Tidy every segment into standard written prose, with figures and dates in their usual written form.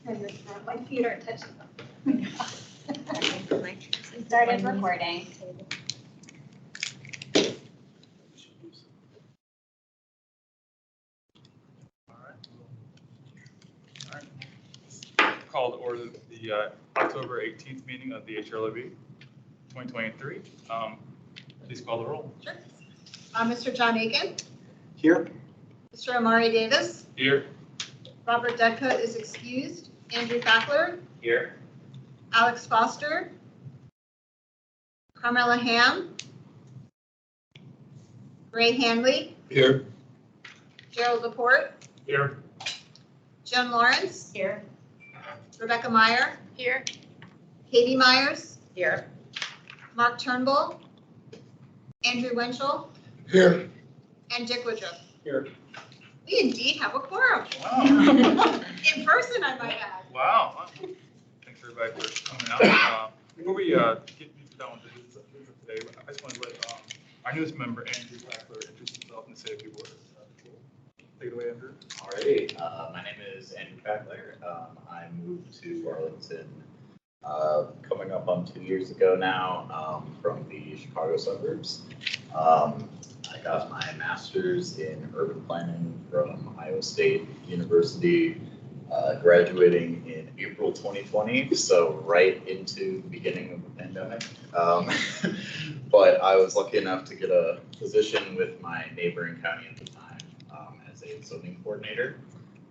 My feet are touching them. Started recording. All right. Call to order the October 18th meeting of the HRLB 2023. Please call the roll. Sure. Mr. John Aiken. Here. Mr. Amari Davis. Here. Robert Dedka is excused. Andrew Fackler. Here. Alex Foster. Carmela Ham. Ray Hanley. Here. Gerald Laporte. Here. Jim Lawrence. Here. Rebecca Meyer. Here. Katie Myers. Here. Mark Turnbull. Andrew Winchell. Here. And Dick Woodruff. Here. We indeed have a quorum. Wow. In person, I might add. Wow. Thanks everybody for coming out. Before we get down with the business of today, I just want to let our newest member, Andrew Fackler, introduce himself and say a few words. Take it away, Andrew. Alrighty, my name is Andrew Fackler. I moved to Arlington coming up on 2 years ago now from the Chicago suburbs. I got my master's in urban planning from Iowa State University, graduating in April 2020, so right into the beginning of the pandemic. But I was lucky enough to get a position with my neighboring county at the time as a zoning coordinator.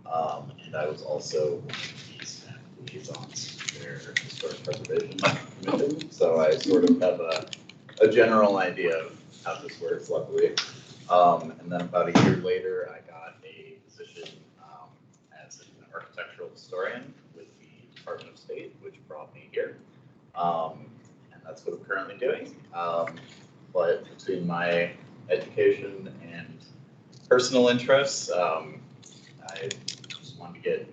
And I was also one of the staff liaisons to their historic preservation commission. So I sort of have a general idea of how this works, luckily. And then about a year later, I got a position as an architectural historian with the Department of State, which brought me here. And that's what I'm currently doing. But between my education and personal interests, I just wanted to get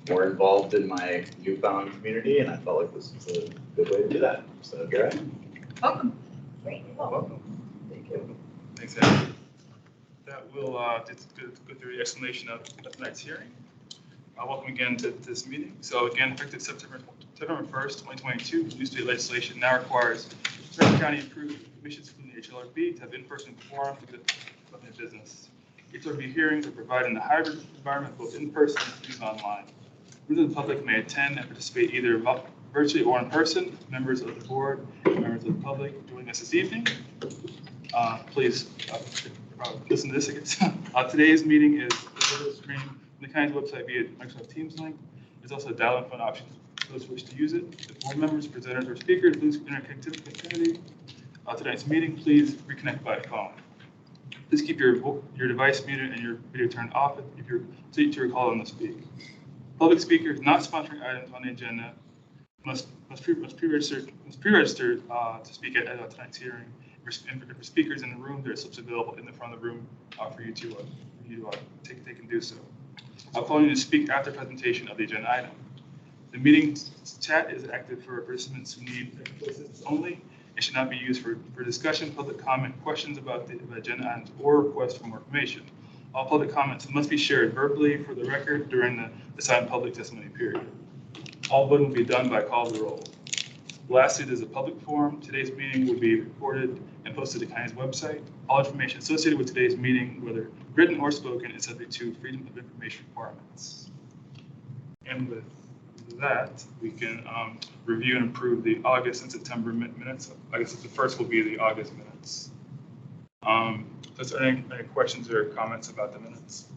more involved in my newfound community, and I felt like this was a good way to do that. So here I am. Welcome. Great. Welcome. Thank you. Thanks, Andrew. That will go through the explanation of tonight's hearing. Welcome again to this meeting. So again, effective September 1st, 2022, new state legislation now requires certain county approved commissions from the HLRB to have in-person quorum for the business. HLRB hearings are provided in a hybrid environment, both in person and online. Members of the public may attend and participate either virtually or in person. Members of the board and members of the public joining us this evening, please listen to this again. Today's meeting is video streamed from the county's website via Microsoft Teams link. There's also a dial-in phone option for those who wish to use it. If board members, presenters, or speakers lose internet connectivity tonight's meeting, please reconnect by phone. Please keep your device muted and your video turned off if you're to recall on the speak. Public speakers not sponsoring items on the agenda must pre-register to speak at tonight's hearing. And for speakers in the room, there are slips available in the front of the room for you to take and do so. I'll call you to speak after presentation of the agenda item. The meeting chat is active for participants who need assistance only. It should not be used for discussion, public comment, questions about the agenda items, or requests for more information. All public comments must be shared verbally for the record during the assigned public testimony period. All voting will be done by call of the roll. Lastly, there's a public forum. Today's meeting will be recorded and posted to the county's website. All information associated with today's meeting, whether written or spoken, is subject to freedom of information requirements. And with that, we can review and approve the August and September minutes. I guess the first will be the August minutes. Is there any questions or comments about the minutes?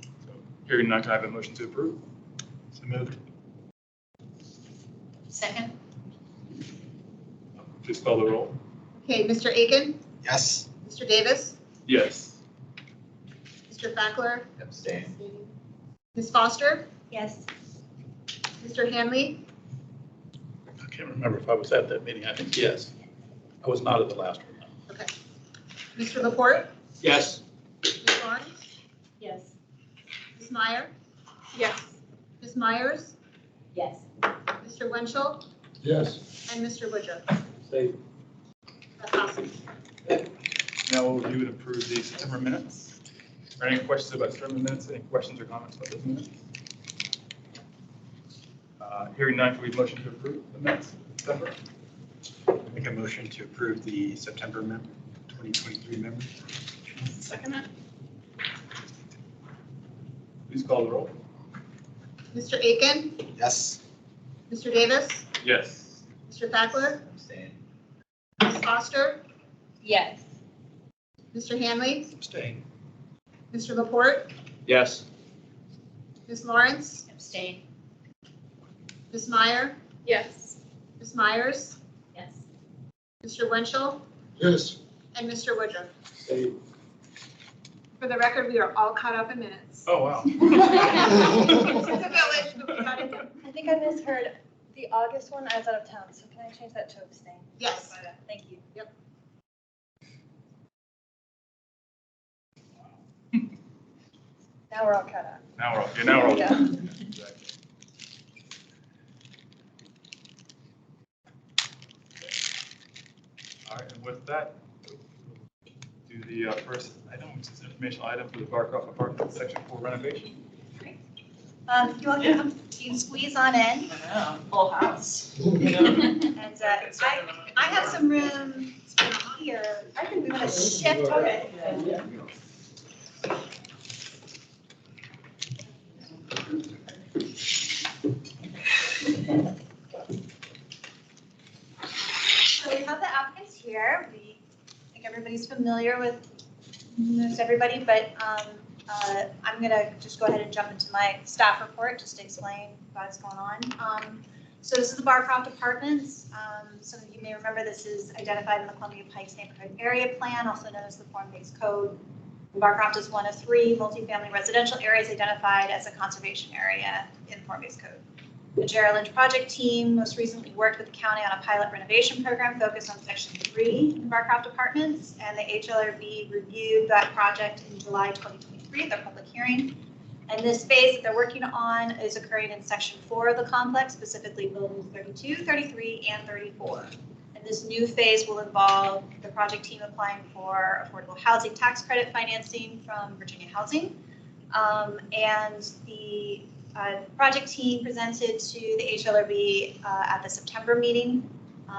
So, hearing none, can I have a motion to approve? So moved. Second. Please call the roll. Okay, Mr. Aiken. Yes. Mr. Davis. Yes. Mr. Fackler. Abstain. Ms. Foster. Yes. Mr. Hanley. I can't remember if I was at that meeting. I think yes. I was not at the last one. No. Okay. Mr. Laporte. Yes. Ms. Lawrence. Yes. Ms. Meyer. Yes. Ms. Myers. Yes. Mr. Winchell. Yes. And Mr. Woodruff. Stay. That passes. Now we'll review and approve the September minutes. Are there any questions about September minutes? Any questions or comments about those minutes? Hearing none, can we motion to approve the minutes? September? Make a motion to approve the September 2023 members. Second that? Please call the roll. Mr. Aiken, Yes. Mr. Davis, Yes. Mr. Thackler, Abstain. Ms. Foster, Yes. Mr. Hanley, Abstain. Mr. Laporte, Yes. Ms. Lawrence, Abstain. Ms. Meyer, Yes. Ms. Myers, Yes. Mr. Winchell, Yes. and Mr. Woodruff. For the record, we are all caught up in minutes. Oh, wow. It's a village, but we got it done. I think I misheard the August one. I was out of town, so can I change that to abstain? Yes. Thank you. Yep. Now we're all caught up. Now we're all, now we're all. Yeah. Exactly. All right, and with that, do the first item, which is informational item for the Barcroft Apartment Section 4 renovation. You all can come, you can squeeze on in. Full house. And I have some room here. I can move a shift. Okay. So we have the applicants here. I think everybody's familiar with most everybody, but I'm gonna just go ahead and jump into my staff report just to explain what's going on. So this is the Barcroft Apartments. Some of you may remember this is identified in the Columbia Pikes Neighborhood Area Plan, also known as the Form-Based Code. Barcroft is one of 3 multifamily residential areas identified as a conservation area in the Form-Based Code. The Gerald Lynch project team most recently worked with the county on a pilot renovation program focused on Section 3 in Barcroft Apartments, and the HLRB reviewed that project in July 2023 at their public hearing. And this phase that they're working on is occurring in Section 4 of the complex, specifically buildings 32, 33, and 34. And this new phase will involve the project team applying for affordable housing tax credit financing from Virginia Housing. And the project team presented to the HLRB at the September meeting.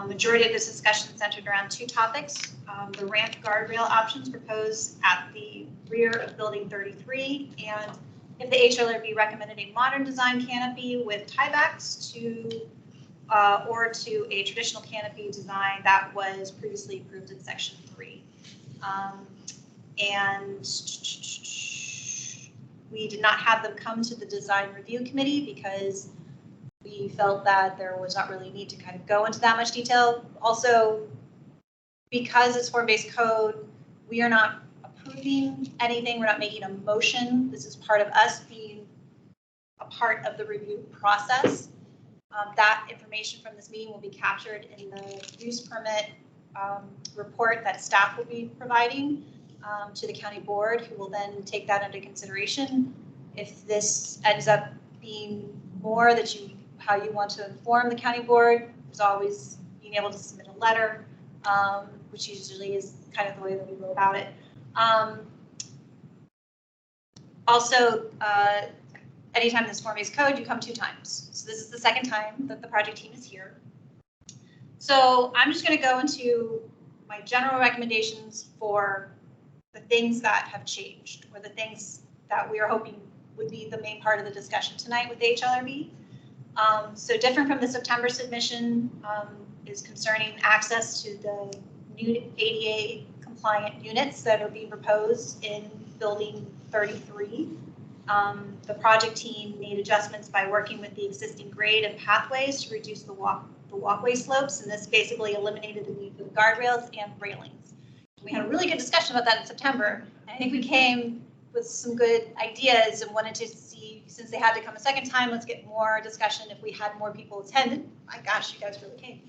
Majority of this discussion centered around 2 topics. The ramp guardrail options proposed at the rear of building 33, and if the HLRB recommended a modern design canopy with tiebacks to or to a traditional canopy design that was previously approved in Section 3. And we did not have them come to the design review committee because we felt that there was not really need to kind of go into that much detail. Also, because it's form-based code, we are not approving anything. We're not making a motion. This is part of us being a part of the review process. That information from this meeting will be captured in the use permit report that staff will be providing to the county board, who will then take that into consideration. If this ends up being more that how you want to inform the county board, there's always being able to submit a letter, which usually is kind of the way that we go about it. Also, anytime this form-based code, you come 2 times. So this is the 2nd time that the project team is here. So I'm just going to go into my general recommendations for the things that have changed, or the things that we are hoping would be the main part of the discussion tonight with the HLRB. So different from the September submission is concerning access to the new ADA compliant units that are being proposed in building 33. The project team made adjustments by working with the existing grade and pathways to reduce the walkway slopes, and this basically eliminated the need for the guardrails and railings. We had a really good discussion about that in September. I think we came with some good ideas and wanted to see, since they had to come a 2nd time, let's get more discussion if we had more people attended. My gosh, you guys really came.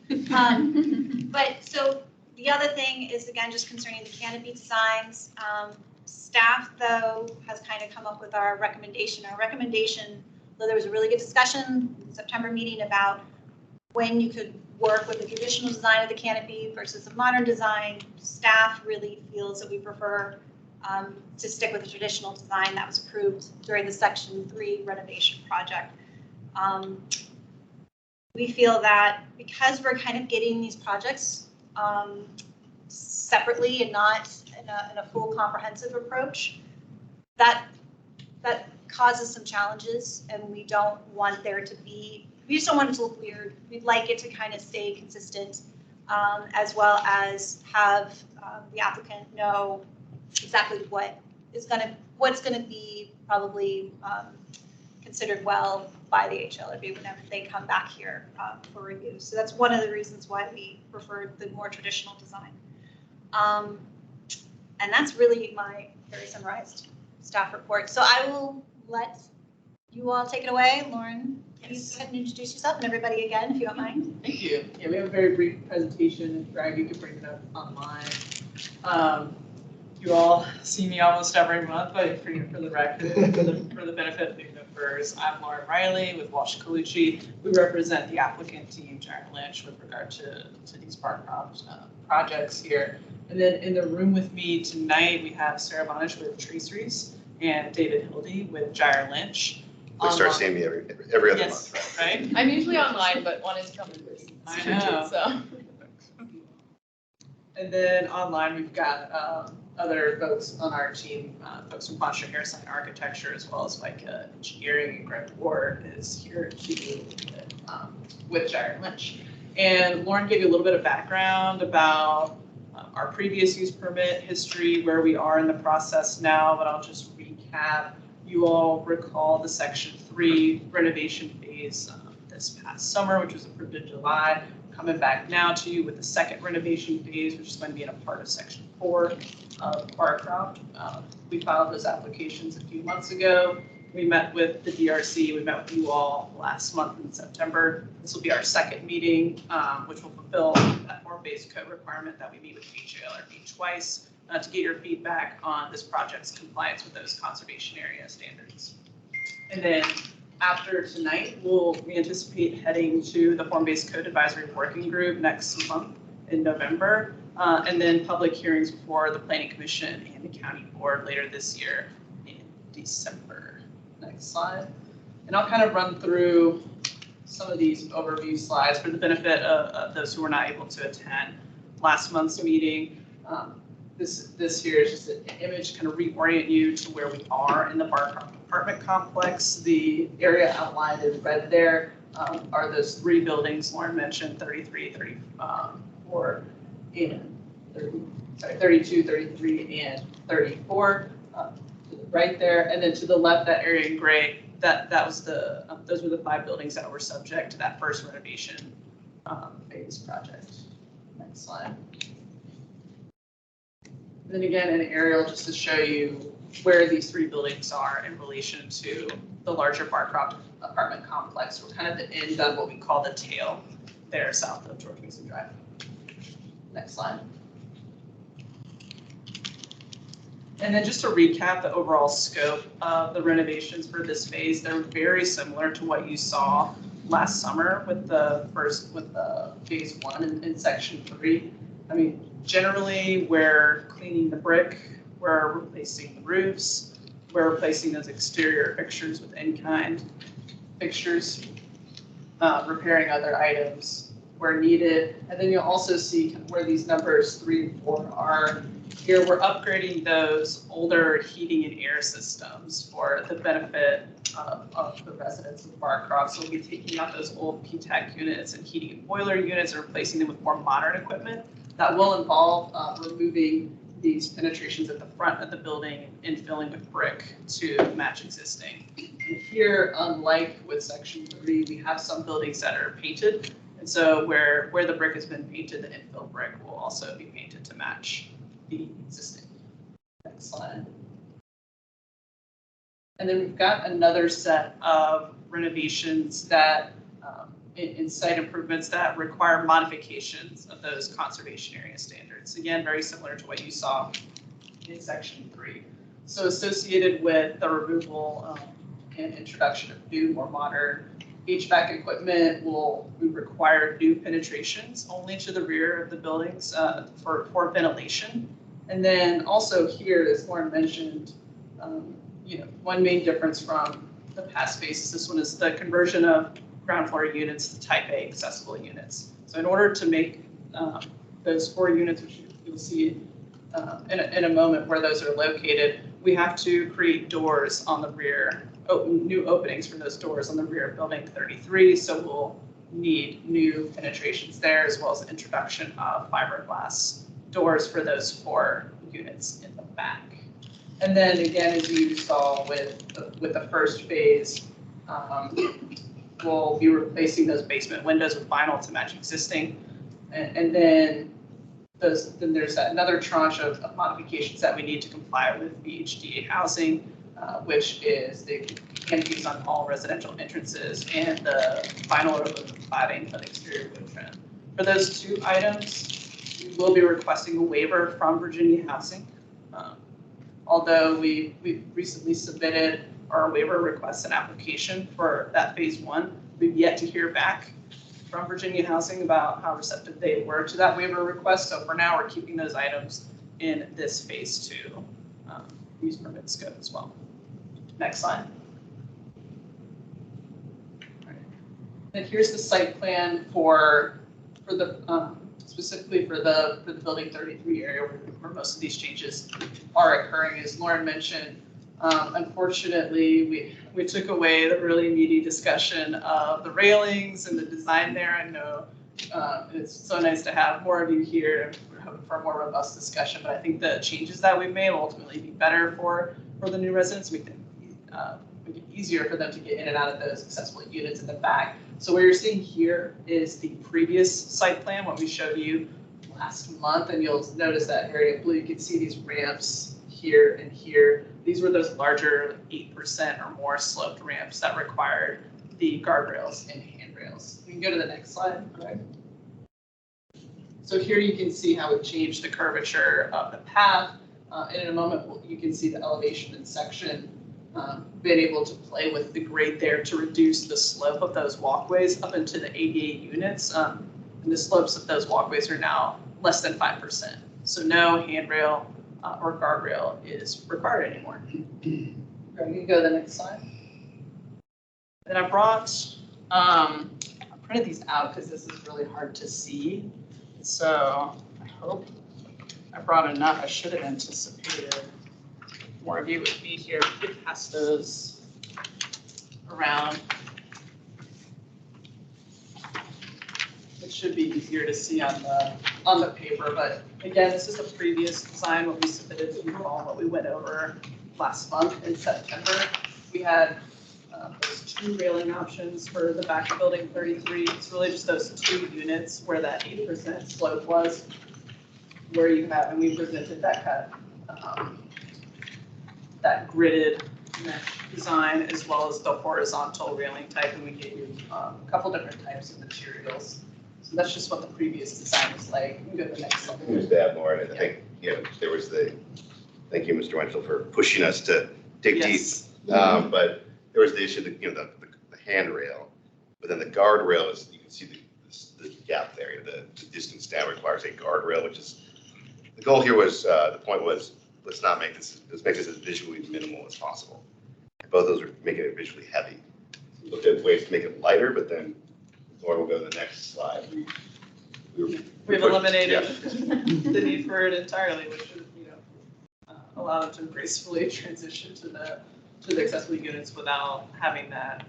But so the other thing is, again, just concerning the canopy designs. Staff, though, has kind of come up with our recommendation. Our recommendation, though there was a really good discussion in the September meeting about when you could work with the traditional design of the canopy versus a modern design, staff really feels that we prefer to stick with the traditional design that was approved during the Section 3 renovation project. we feel that because we're kind of getting these projects separately and not in a full comprehensive approach, that causes some challenges, and we don't want there to be, we just don't want it to look weird. We'd like it to kind of stay consistent, as well as have the applicant know exactly what's gonna be probably considered well by the HLRB whenever they come back here for review. So that's one of the reasons why we preferred the more traditional design. And that's really my very summarized staff report. So I will let you all take it away. Lauren, please go ahead and introduce yourself and everybody again, if you don't mind. Thank you. Yeah, we have a very brief presentation, and Greg, you can bring it up online. You all see me almost every month, but for the record, for the benefit of new members, I'm Lauren Riley with Walsh Colucci. We represent the applicant team, Jared Lynch, with regard to these park projects here. And then in the room with me tonight, we have Sarah Bonish with Traceries and David Hildy with Jared Lynch. They start seeing me every other Yes, month, right? I'm usually online, but one is coming in person. I know. So. And then online, we've got other folks on our team, folks from Posture Hairsign Architecture, as well as like engineering, and Greg Ward is here too with Jared Lynch. And Lauren gave you a little bit of background about our previous use permit history, where we are in the process now, but I'll just recap. You all recall the Section 3 renovation phase this past summer, which was approved in July. Coming back now to you with the second renovation phase, which is going to be in a part of Section 4 of Barcroft. We filed those applications a few months ago. We met with the DRC. We met with you all last month in September. This will be our second meeting, which will fulfill that form-based code requirement that we meet with HLRB twice to get your feedback on this project's compliance with those conservation area standards. And then after tonight, we anticipate heading to the form-based code advisory working group next month in November, and then public hearings before the Planning Commission and the County Board later this year in December. Next slide. And I'll kind of run through some of these overview slides for the benefit of those who were not able to attend last month's meeting. This here is just an image to kind of reorient you to where we are in the Barcroft apartment complex. The area outlined in red there are those three buildings Lauren mentioned, 33, 34, and 32, 33, and 34. To the right there, and then to the left, that area in gray, those were the 5 buildings that were subject to that first renovation phase project. Next slide. And then again, an aerial just to show you where these 3 buildings are in relation to the larger Barcroft apartment complex. We're kind of the end of what we call the tail there south of George Mason Drive. Next slide. And then just to recap the overall scope of the renovations for this phase, they're very similar to what you saw last summer with the phase 1 in section 3. I mean, generally we're cleaning the brick, we're replacing the roofs, we're replacing those exterior fixtures with in-kind fixtures, repairing other items where needed. And then you'll also see kind of where these numbers 3 and 4 are. Here, we're upgrading those older heating and air systems for the benefit of the residents of Barcroft. So we'll be taking out those old PTAC units and heating and boiler units and replacing them with more modern equipment. That will involve removing these penetrations at the front of the building and filling with brick to match existing. And here, unlike with section 3, we have some buildings that are painted. And so where the brick has been painted, the infill brick will also be painted to match the existing. Next slide. And then we've got another set of renovations that in site improvements that require modifications of those conservation area standards. Again, very similar to what you saw in section 3. So associated with the removal and introduction of new, more modern HVAC equipment, we require new penetrations only to the rear of the buildings for ventilation. And then also here, as Lauren mentioned, one main difference from the past phases, this one is the conversion of ground floor units to type A accessible units. So in order to make those 4 units, which you'll see in a moment where those are located, we have to create doors on the rear, new openings for those doors on the rear of building 33. So we'll need new penetrations there, as well as the introduction of fiberglass doors for those 4 units in the back. And then again, as you saw with the first phase, we'll be replacing those basement windows with vinyl to match existing. And then there's another tranche of modifications that we need to comply with VHDA housing, which is the canopies on all residential entrances and the vinyl or cladding of exterior wood trim. For those 2 items, we will be requesting a waiver from Virginia Housing. Although we recently submitted our waiver request and application for that phase 1, we've yet to hear back from Virginia Housing about how receptive they were to that waiver request. So for now, we're keeping those items in this phase 2 use permit scope as well. Next slide. And here's the site plan for the specifically for the building 33 area where most of these changes are occurring. As Lauren mentioned, unfortunately, we took away the really meaty discussion of the railings and the design there. I know it's so nice to have more of you here for a more robust discussion, but I think the changes that we've made will ultimately be better for the new residents. We can make it easier for them to get in and out of those accessible units in the back. So what you're seeing here is the previous site plan, what we showed you last month, and you'll notice that area of blue, you can see these ramps here and here. These were those larger 8% or more sloped ramps that required the guardrails and handrails. We can go to the next slide. Okay. So here you can see how it changed the curvature of the path. And in a moment, you can see the elevation and section been able to play with the grade there to reduce the slope of those walkways up into the 88 units. And the slopes of those walkways are now less than 5%. So no handrail or guardrail is required anymore. You can go to the next slide. And I printed these out because this is really hard to see. So I hope I brought enough. I should have anticipated more of you would be here. We could pass those around. It should be easier to see on the paper, but again, this is the previous design, what we submitted to you all, what we went over last month in September. We had those 2 railing options for the back of building 33. It's really just those 2 units where that 8% slope was, where you have, and we presented that that gridded mesh design as well as the horizontal railing type, and we gave you a couple different types of materials. So that's just what the previous design was like. We can go to the next slide. Just to add, Lauren, I think, there was thank you, Mr. Wenzel, for pushing us to dig deep. But there was the issue that, the handrail, but then the guardrail is, you can see the gap there. The distance down requires a guardrail, which is, the goal here was, the point was, let's make this as visually minimal as possible. Both those are making it visually heavy. We looked at ways to make it lighter, but then, Lauren will go to the next slide. We've eliminated the need for it entirely, which is, allow them to gracefully transition to the accessible units without having that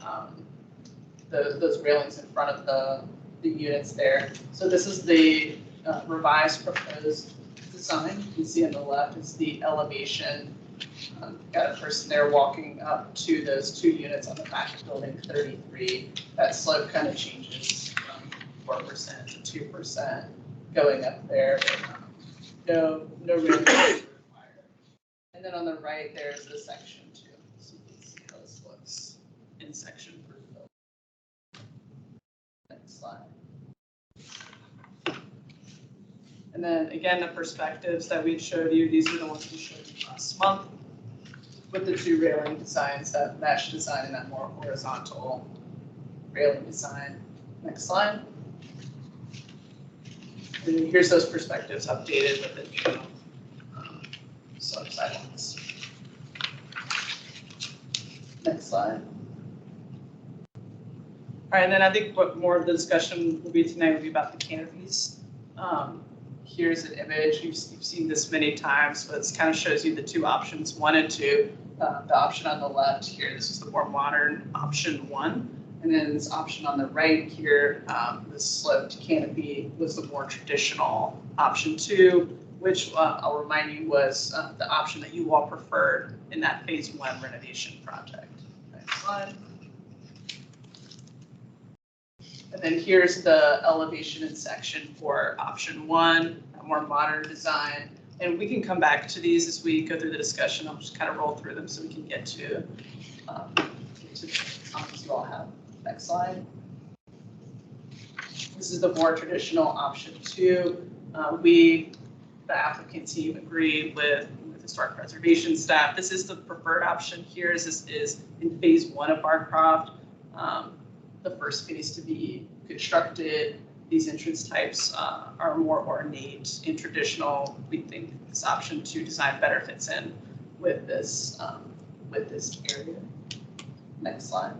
those railings in front of the units there. So this is the revised proposed design. You can see on the left is the elevation. Got a person there walking up to those 2 units on the back of building 33. That slope kind of changes from 4% to 2% going up there. No railing required. And then on the right, there's the section 2. So you can see how this looks in section 3. Next slide. And then again, the perspectives that we showed you, these are the ones we showed you last month with the 2 railing designs, that mesh design and that more horizontal railing design. Next slide. And here's those perspectives updated with the new sidewalks. Next slide. right, and then I think what more of the discussion will be tonight will be about the canopies. Here's an image, you've seen this many times, but it kind of shows you the two options, 1 and 2. The option on the left here, this is the more modern option 1. And then this option on the right here, the sloped canopy was the more traditional option 2, which I'll remind you was the option that you all preferred in that phase 1 renovation project. Next slide. And then here's the elevation and section for option 1, a more modern design. And we can come back to these as we go through the discussion. I'll just kind of roll through them so we can get to the comments you all have. Next slide. This is the more traditional option 2. The applicant team agreed with historic preservation staff. This is the preferred option here. This is in phase 1 of Barcroft. The first phase to be constructed. These entrance types are more ornate and traditional. We think this option 2 design better fits in with this area. Next slide.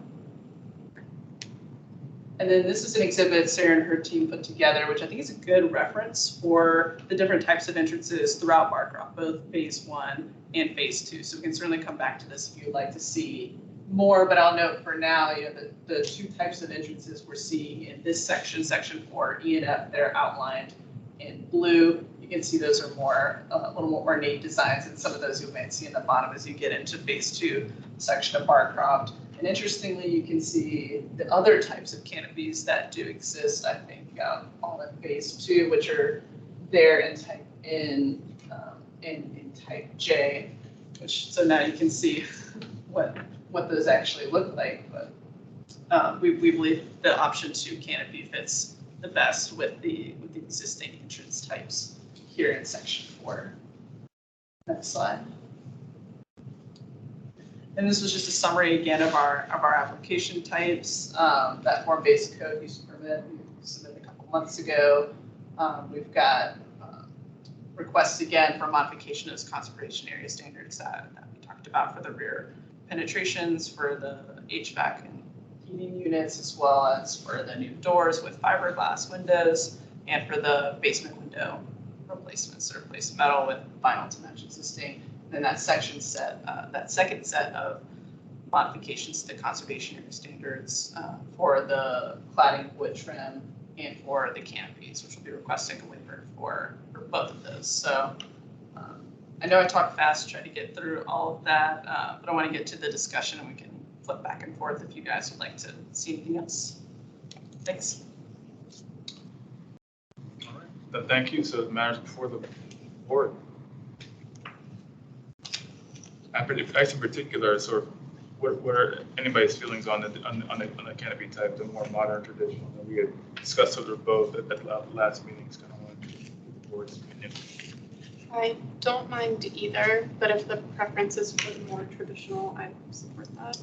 And then this is an exhibit Sarah and her team put together, which I think is a good reference for the different types of entrances throughout Barcroft, both phase 1 and phase 2. So we can certainly come back to this if you'd like to see more, but I'll note for now, the 2 types of entrances we're seeing in this section, section 4, E and F, they're outlined in blue. You can see those are a little more ornate designs, and some of those you might see in the bottom as you get into phase 2 section of Barcroft. And interestingly, you can see the other types of canopies that do exist, I think, all in phase 2, which are there in type J, so now you can see what those actually look like. But we believe the option 2 canopy fits the best with the existing entrance types here in section 4. Next slide. And this was just a summary again of our application types. That form-based code use permit we submitted a couple months ago. We've got requests again for modification of those conservation area standards that we talked about for the rear penetrations, for the HVAC and heating units, as well as for the new doors with fiberglass windows, and for the basement window replacements, or replace metal with vinyl to match existing. Then that second set of modifications to conservation area standards for the cladding wood trim and for the canopies, which will be requesting a waiver for both of those. So I know I talked fast, tried to get through all of that, but I want to get to the discussion and we can flip back and forth if you guys would like to see anything else. Thanks. All right, thank you. So the matters before the board. In particular, sort of, what are anybody's feelings on the canopy type, the more modern traditional? We had discussed sort of both at the last meetings. Kind of want to get the board's opinion. I don't mind either, but if the preference is for the more traditional, I support that.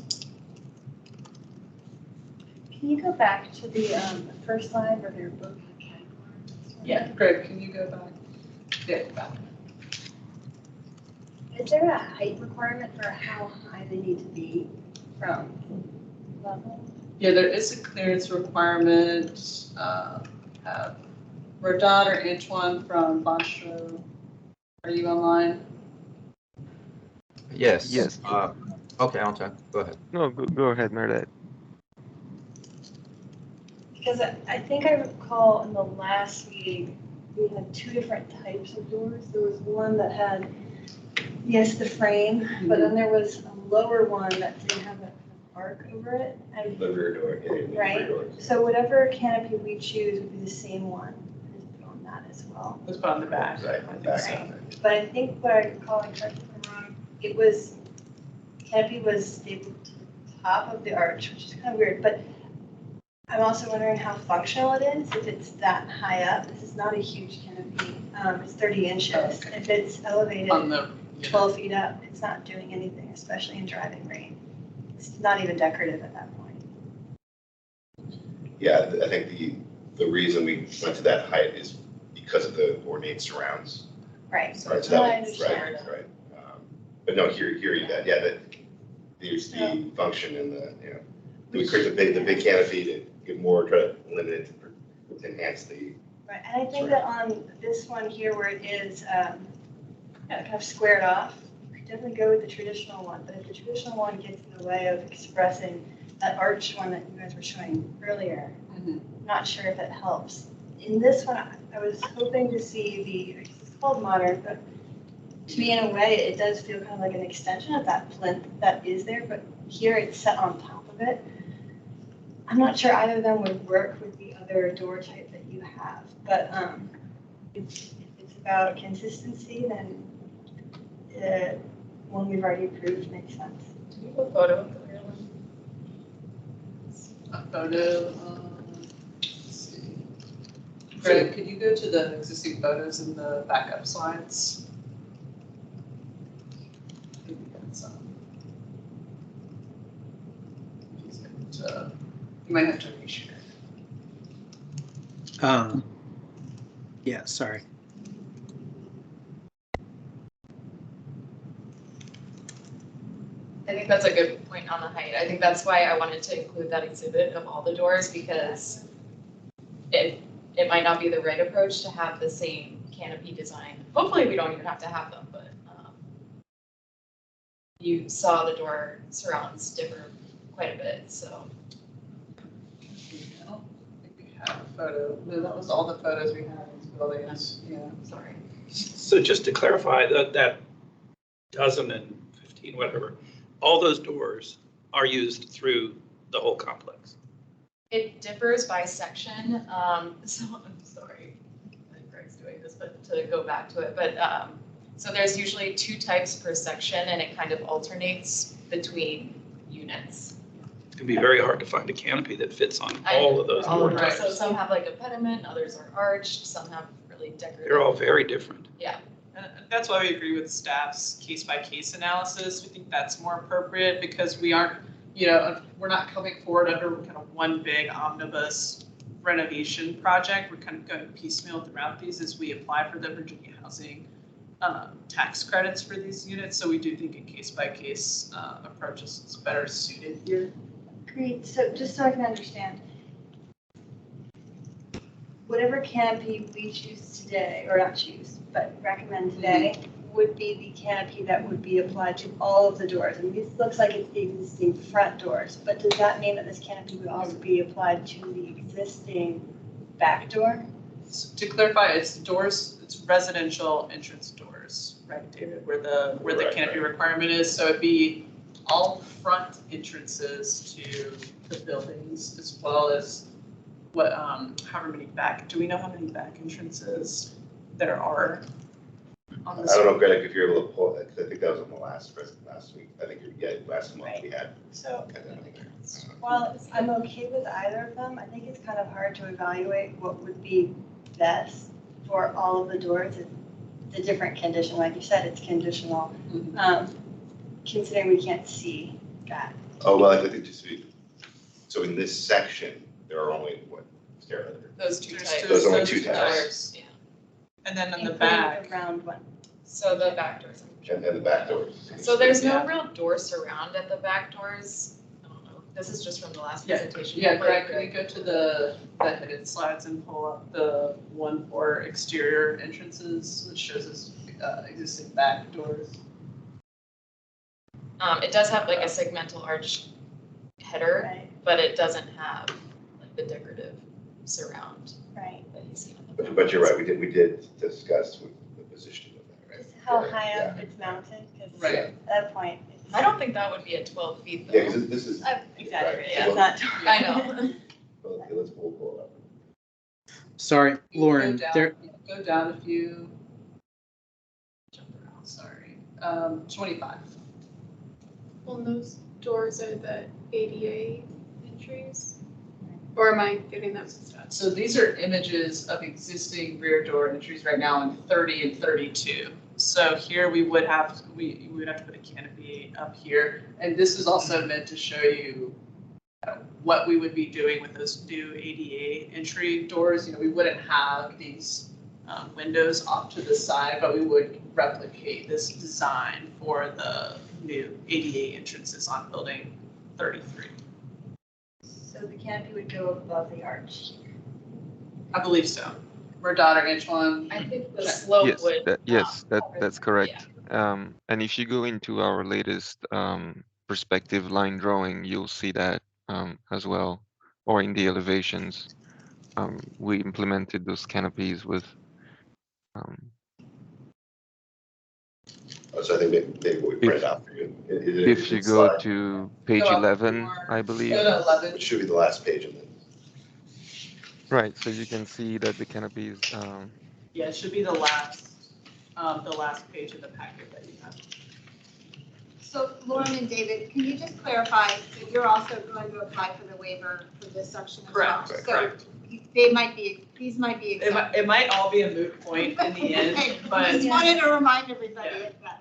Can you go back to the first slide where they're both categories? Yeah, Greg, can you go back? Yeah, back. Is there a height requirement for how high they need to be from level? Yeah, there is a clearance requirement. Have Rodot or Antoine from Bonstro, are you online? Yes. Yes. Okay, Antoine, go ahead. No, go ahead, Meredith. Because I think I recall in the last meeting, we had 2 different types of doors. There was one that had, yes, the frame, but then there was a lower one that didn't have an arc over it. The rear door, yeah, Right. rear doors. So whatever canopy we choose would be the same one. Just put on that as well. Let's put on the back. Right, I think back. so. But I think what I recall, and correct me if I'm wrong, it was, canopy was stapled to the top of the arch, which is kind of weird, but I'm also wondering how functional it is, if it's that high up. This is not a huge canopy. It's 30 inches. If it's elevated On the 12 feet up, it's not doing anything, especially in driving rain. It's not even decorative at that point. Yeah, I think the reason we went to that height is because of the ornate surrounds. Right. Right, so No, that I was- understand. Right. But no, here you got, yeah, that there's the function and the, we create the big canopy to get more, try to limit it to enhance the. Right, and I think that on this one here where it is kind of squared off, we could definitely go with the traditional one, but if the traditional one gets in the way of expressing that arch one that you guys were showing earlier, I'm not sure if it helps. In this one, I was hoping to see it's called modern, but to me, in a way, it does feel kind of like an extension of that plinth that is there, but here it's set on top of it. I'm not sure either of them would work with the other door type that you have, but if it's about consistency, then the one we've already approved makes sense. Do you have a photo of the real one? A photo, let's see. Greg, could you go to the existing photos in the backup slides? Maybe that's, you might have to reshare. Yeah, sorry. I think that's a good point on the height. I think that's why I wanted to include that exhibit of all the doors, because it might not be the right approach to have the same canopy design. Hopefully we don't even have to have them, but you saw the door surrounds differ quite a bit, so. I don't think we have a photo. No, that was all the photos we had in these buildings. Yeah, sorry. So just to clarify, that dozen and 15, whatever, all those doors are used through the whole complex. It differs by section, so I'm sorry that Greg's doing this, but to go back to it, but so there's usually 2 types per section, and it kind of alternates between units. It can be very hard to find a canopy that fits on all of those All door of them. types. So some have like a pediment, others are arched, some have really decorative. They're all very different. Yeah. And that's why we agree with staff's case-by-case analysis. We think that's more appropriate because we aren't, we're not coming forward under kind of one big omnibus renovation project. We're kind of going piecemeal throughout these as we apply for the Virginia Housing tax credits for these units. So we do think a case-by-case approach is better suited here. Agreed. So just so I can understand, whatever canopy we choose today, or not choose, but recommend today, would be the canopy that would be applied to all of the doors. And this looks like it's the existing front doors, but does that mean that this canopy would also be applied to the existing back door? So to clarify, it's doors, it's residential entrance doors, right, David, where the canopy requirement is. So it'd be all front entrances to the buildings, as well as what, however many back, do we know how many back entrances there are on I this? don't know, Greg, if you're able to pull it, because I think that was on the last week. I think last month we had. So had that on there. while I'm okay with either of them, I think it's kind of hard to evaluate what would be best for all of the doors. It's the different condition, like you said, it's conditional. Considering we can't see that. Oh, well, I think so in this section, there are only, what, Sarah? Those 2 There's types. Those are only those 2 two types. Doors, yeah. And then in the Including back, the round one. So the back doors. And the back doors. So there's no Yeah. real door surround at the back doors. I don't know. This is just from the last Yeah, presentation. yeah, Greg, can we go to the hidden slides and pull up the one for exterior entrances, which shows us existing back doors? It does have like a segmental arch header, Right, but it doesn't have like the decorative surround right. that you see on the back. But you're right, we did discuss with the positioning of that, right? Just how Yeah. high up it's mounted, because Right. at that point, it's. I don't think that would be at 12 feet though. Yeah, because this is. I'm exaggerating, Yeah. it's not. I know. Okay, let's pull it up. Sorry, Lauren, Go down- there, Go down a few. Jump around, sorry. 25. Well, those doors are the ADA entries? Or am I getting that mixed up? So these are images of existing rear door entries right now in 30 and 32. So here we would have to put a canopy up here. And this is also meant to show you what we would be doing with those new ADA entry doors. We wouldn't have these windows off to the side, but we would replicate this design for the new ADA entrances on building 33. So the canopy would go above the arch. I believe so. Murdad or Antoine? I think the slope Yes, would. that's correct. And if you go into our latest perspective line drawing, you'll see that as well, or in the elevations. We implemented those canopies with So I think maybe we print it out for you. if you go to page Go up 11, more. I believe. Go to 11. Which should be the last page of it. Right, so you can see that the canopies, Yeah, it should be the last page of the packet that you have. So Lauren and David, can you just clarify, so you're also going to apply for the waiver for this section as well? Correct, So correct. these might be exempt. It might all be a moot point in the end, Okay, but. Just wanted to remind everybody Yeah. of that.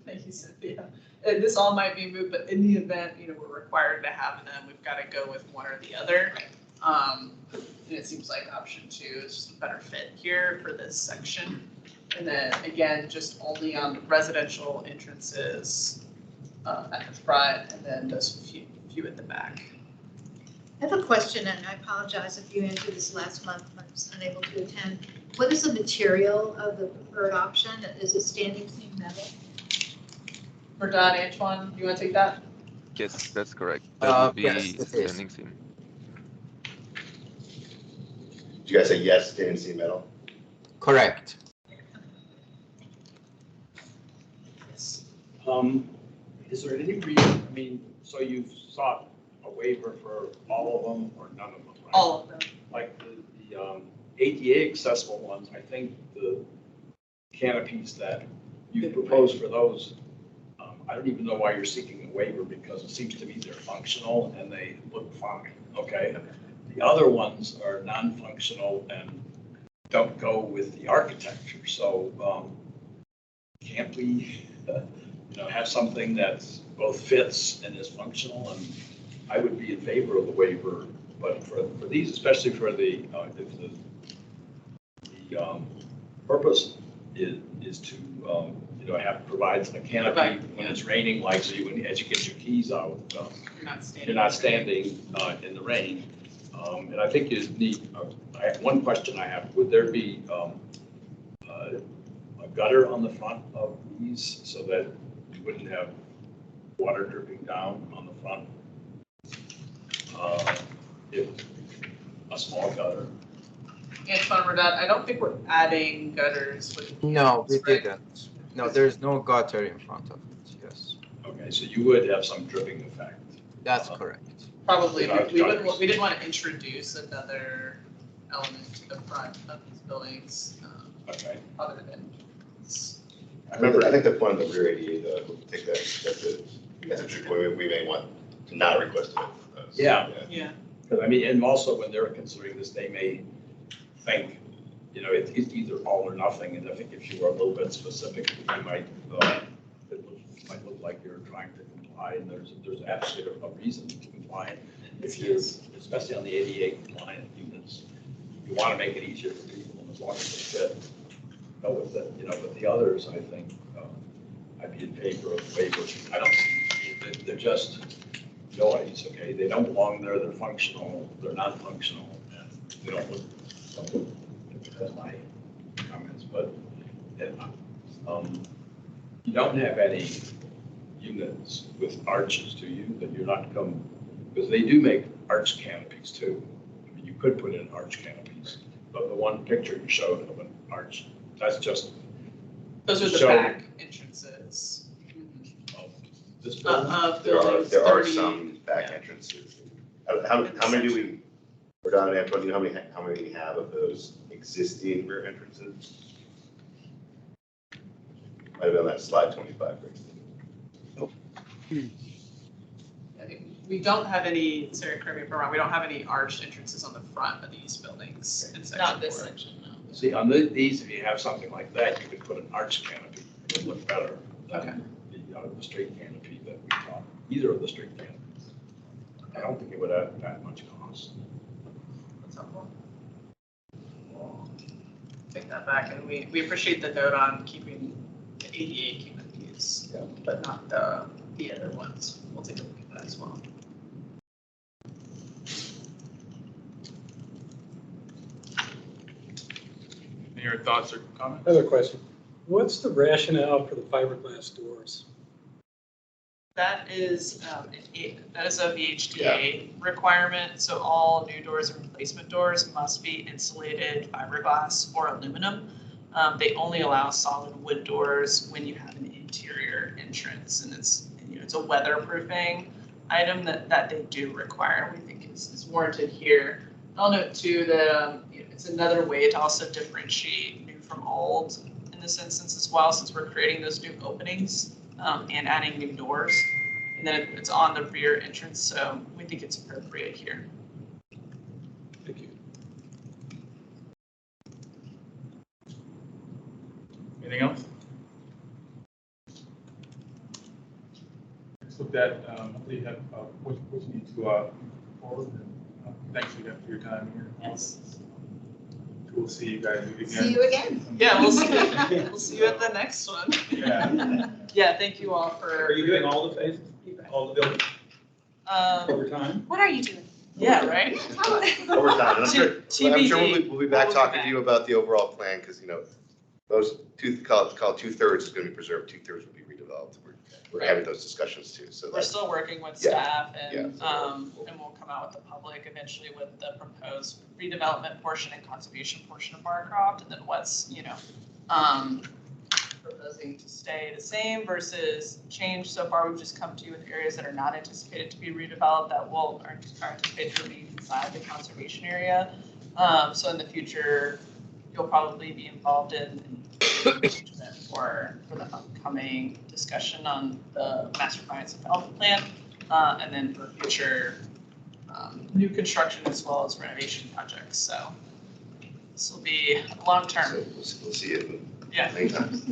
Thank you, Cynthia. This all might be moot, but in the event, we're required to have them, we've got to go with one or the other. And it seems like option 2 is just a better fit here for this section. And then again, just only on residential entrances at the front, and then just a few at the back. I have a question, and I apologize if you answered this last month, I was unable to attend. What is the material of the preferred option? Is it standing seam metal? Murdad, Antoine, you want to take that? yes, that's correct. That would be yes, it is. standing seam. Did you guys say yes, standing seam metal? Correct. Is there any reason, so you've sought a waiver for all of them or none of them, right? All of them. Like the ADA accessible ones, I think the canopies that you propose for those, I don't even know why you're seeking a waiver, because it seems to me they're functional and they look fine, okay? The other ones are non-functional and don't go with the architecture, so can't we, have something that both fits and is functional? And I would be in favor of the waiver, but for these, especially for the, if the purpose is to, provides a canopy when it's raining, like, so as you get your keys out, you're not standing in the rain. And I think you need, one question I have, would there be a gutter on the front of these so that you wouldn't have water dripping down on the front? If a small gutter. Antoine, Murdad, I don't think we're adding gutters with. No, we right? didn't. No, there's no gutter in front of it, yes. Okay, so you would have some dripping effect. That's correct. Probably, Without we gutters. didn't want to introduce another element to the front of these buildings, Okay. other than. I think the one of the rear ADA, though, we'll take that's a message we may want to not request it. Yeah. Yeah. Because and also when they're considering this, they may think, it's either all or nothing. And I think if you were a little bit specific, you might, might look like you're trying to comply, and there's actually a reason to comply. If you're, especially on the ADA compliant units, you want to make it easier for people, and as long as they fit. But with the others, I think I'd be in favor of waivers. I don't see, they're just noise, okay? They don't belong there, they're functional, they're not functional, and they don't look, that's my comments, but you don't have any units with arches, do you, that you're not because they do make arch canopies too. You could put in arch canopies, but the one picture you showed of an arch, that's just. Those are the Show- back entrances. of this building. There are 30, some back yeah. entrances. How many do we, we're down at, Antoine, do you know how many we have of those existing rear entrances? Might have been on that slide 25. I think we don't have any, sorry, correct me if I'm wrong, we don't have any arched entrances on the front of these buildings in section Not this 4. section, no. See, on these, if you have something like that, you could put an arch canopy, it would look better than the straight canopy that we talked, either of the straight canopies. I don't think it would add that much cost. That's helpful. We'll take that back, and we appreciate the note on keeping the ADA canopies, but not the other ones. We'll take a look at that as well. Any other thoughts or comments? I have a question. What's the rationale for the fiberglass doors? That is a VHDA requirement, so all new doors and replacement doors must be insulated fiberglass or aluminum. They only allow solid wood doors when you have an interior entrance, and it's a weatherproofing item that they do require. We think is warranted here. I'll note too that it's another way to also differentiate new from old in this instance as well, since we're creating those new openings and adding new doors. And then it's on the rear entrance, so we think it's appropriate here. Thank you. Anything else? Let's look at, hopefully you have what you need to move forward. And thanks again for your time here. Yes. We'll see you guys again. See you again. Yeah, we'll see. We'll see you at the next one. Yeah. Yeah, thank you all for. Are you doing all the phases, all the buildings over time? What are you doing? Yeah, right? Over time, and I'm sure TBD. we'll be back We'll be talking back. to you about the overall plan, because, those call it 2/3 is going to be preserved, 2/3 will be redeveloped. We're having those discussions too, so We're that's, still working with Yeah. staff and Yeah. and we'll come out with the public eventually with the proposed redevelopment portion and conservation portion of Barcroft, and then what's, proposing to stay the same versus change. So far, we've just come to you with areas that are not anticipated to be redeveloped that are anticipated to remain inside the conservation area. So in the future, you'll probably be involved in for the upcoming discussion on the master finance development plan, and then for future new construction as well as renovation projects. So this will be long so term. we'll see it Yeah. many times.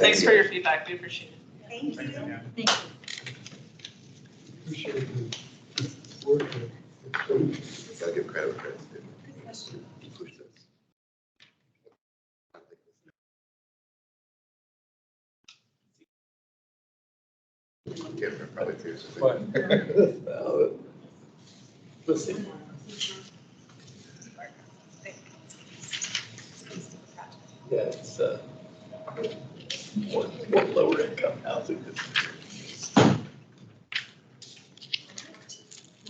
Thanks for your feedback. We appreciate it. Thank you. Thanks, yeah. Thank you. Appreciate the work. Gotta give credit where credit's due. You pushed us. Yeah, probably too. so- But let's see. Yeah, it's more lower income housing.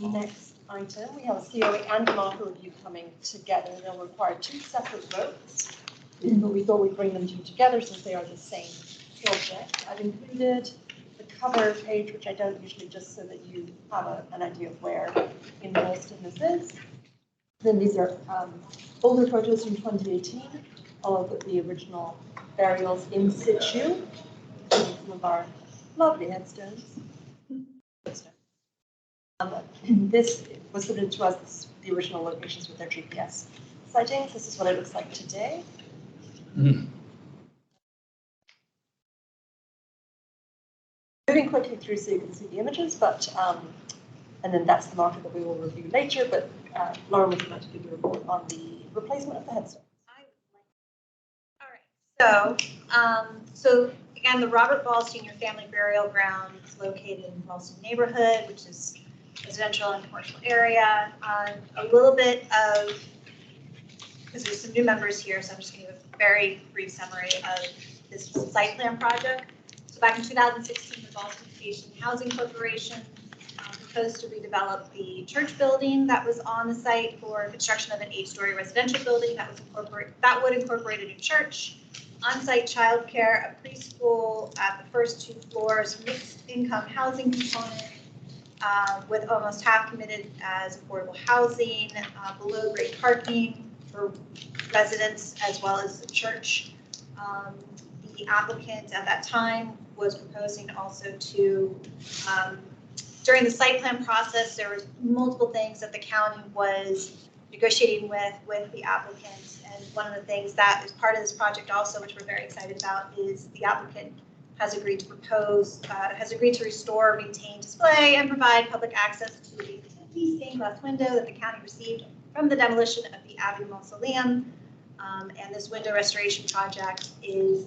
Next item, we have a COA and a marker review coming together. They'll require two separate votes, but we thought we'd bring them to you together since they are the same project. I've included the cover page, which I don't usually, just so that you have an idea of where in Arlington this is. Then these are older photos from 2018 of the original burials in situ, some of our lovely headstones. This was submitted to us, the original locations with their GPS sightings. This is what it looks like today. Moving quickly through so you can see the images, but and then that's the marker that we will review later. But Lauren was about to give you a report on the replacement of the headstone. So again, the Robert Ball Senior Family Burial Ground is located in Ralston neighborhood, which is residential and commercial area. A little bit of, because there's some new members here, so I'm just going to give a very brief summary of this site plan project. So back in 2016, the Boston Asian Housing Corporation proposed to redevelop the church building that was on the site for construction of an 8-story residential building that would incorporate a new church, on-site childcare, a preschool at the first 2 floors, mixed income housing component with almost half committed as affordable housing, below grade parking for residents as well as the church. The applicant at that time was proposing also to, during the site plan process, there was multiple things that the county was negotiating with the applicant. And one of the things that is part of this project also, which we're very excited about, is the applicant has agreed to restore, maintain, display, and provide public access to the 50 stained glass window that the county received from the demolition of the Abbey Mausoleum. And this window restoration project is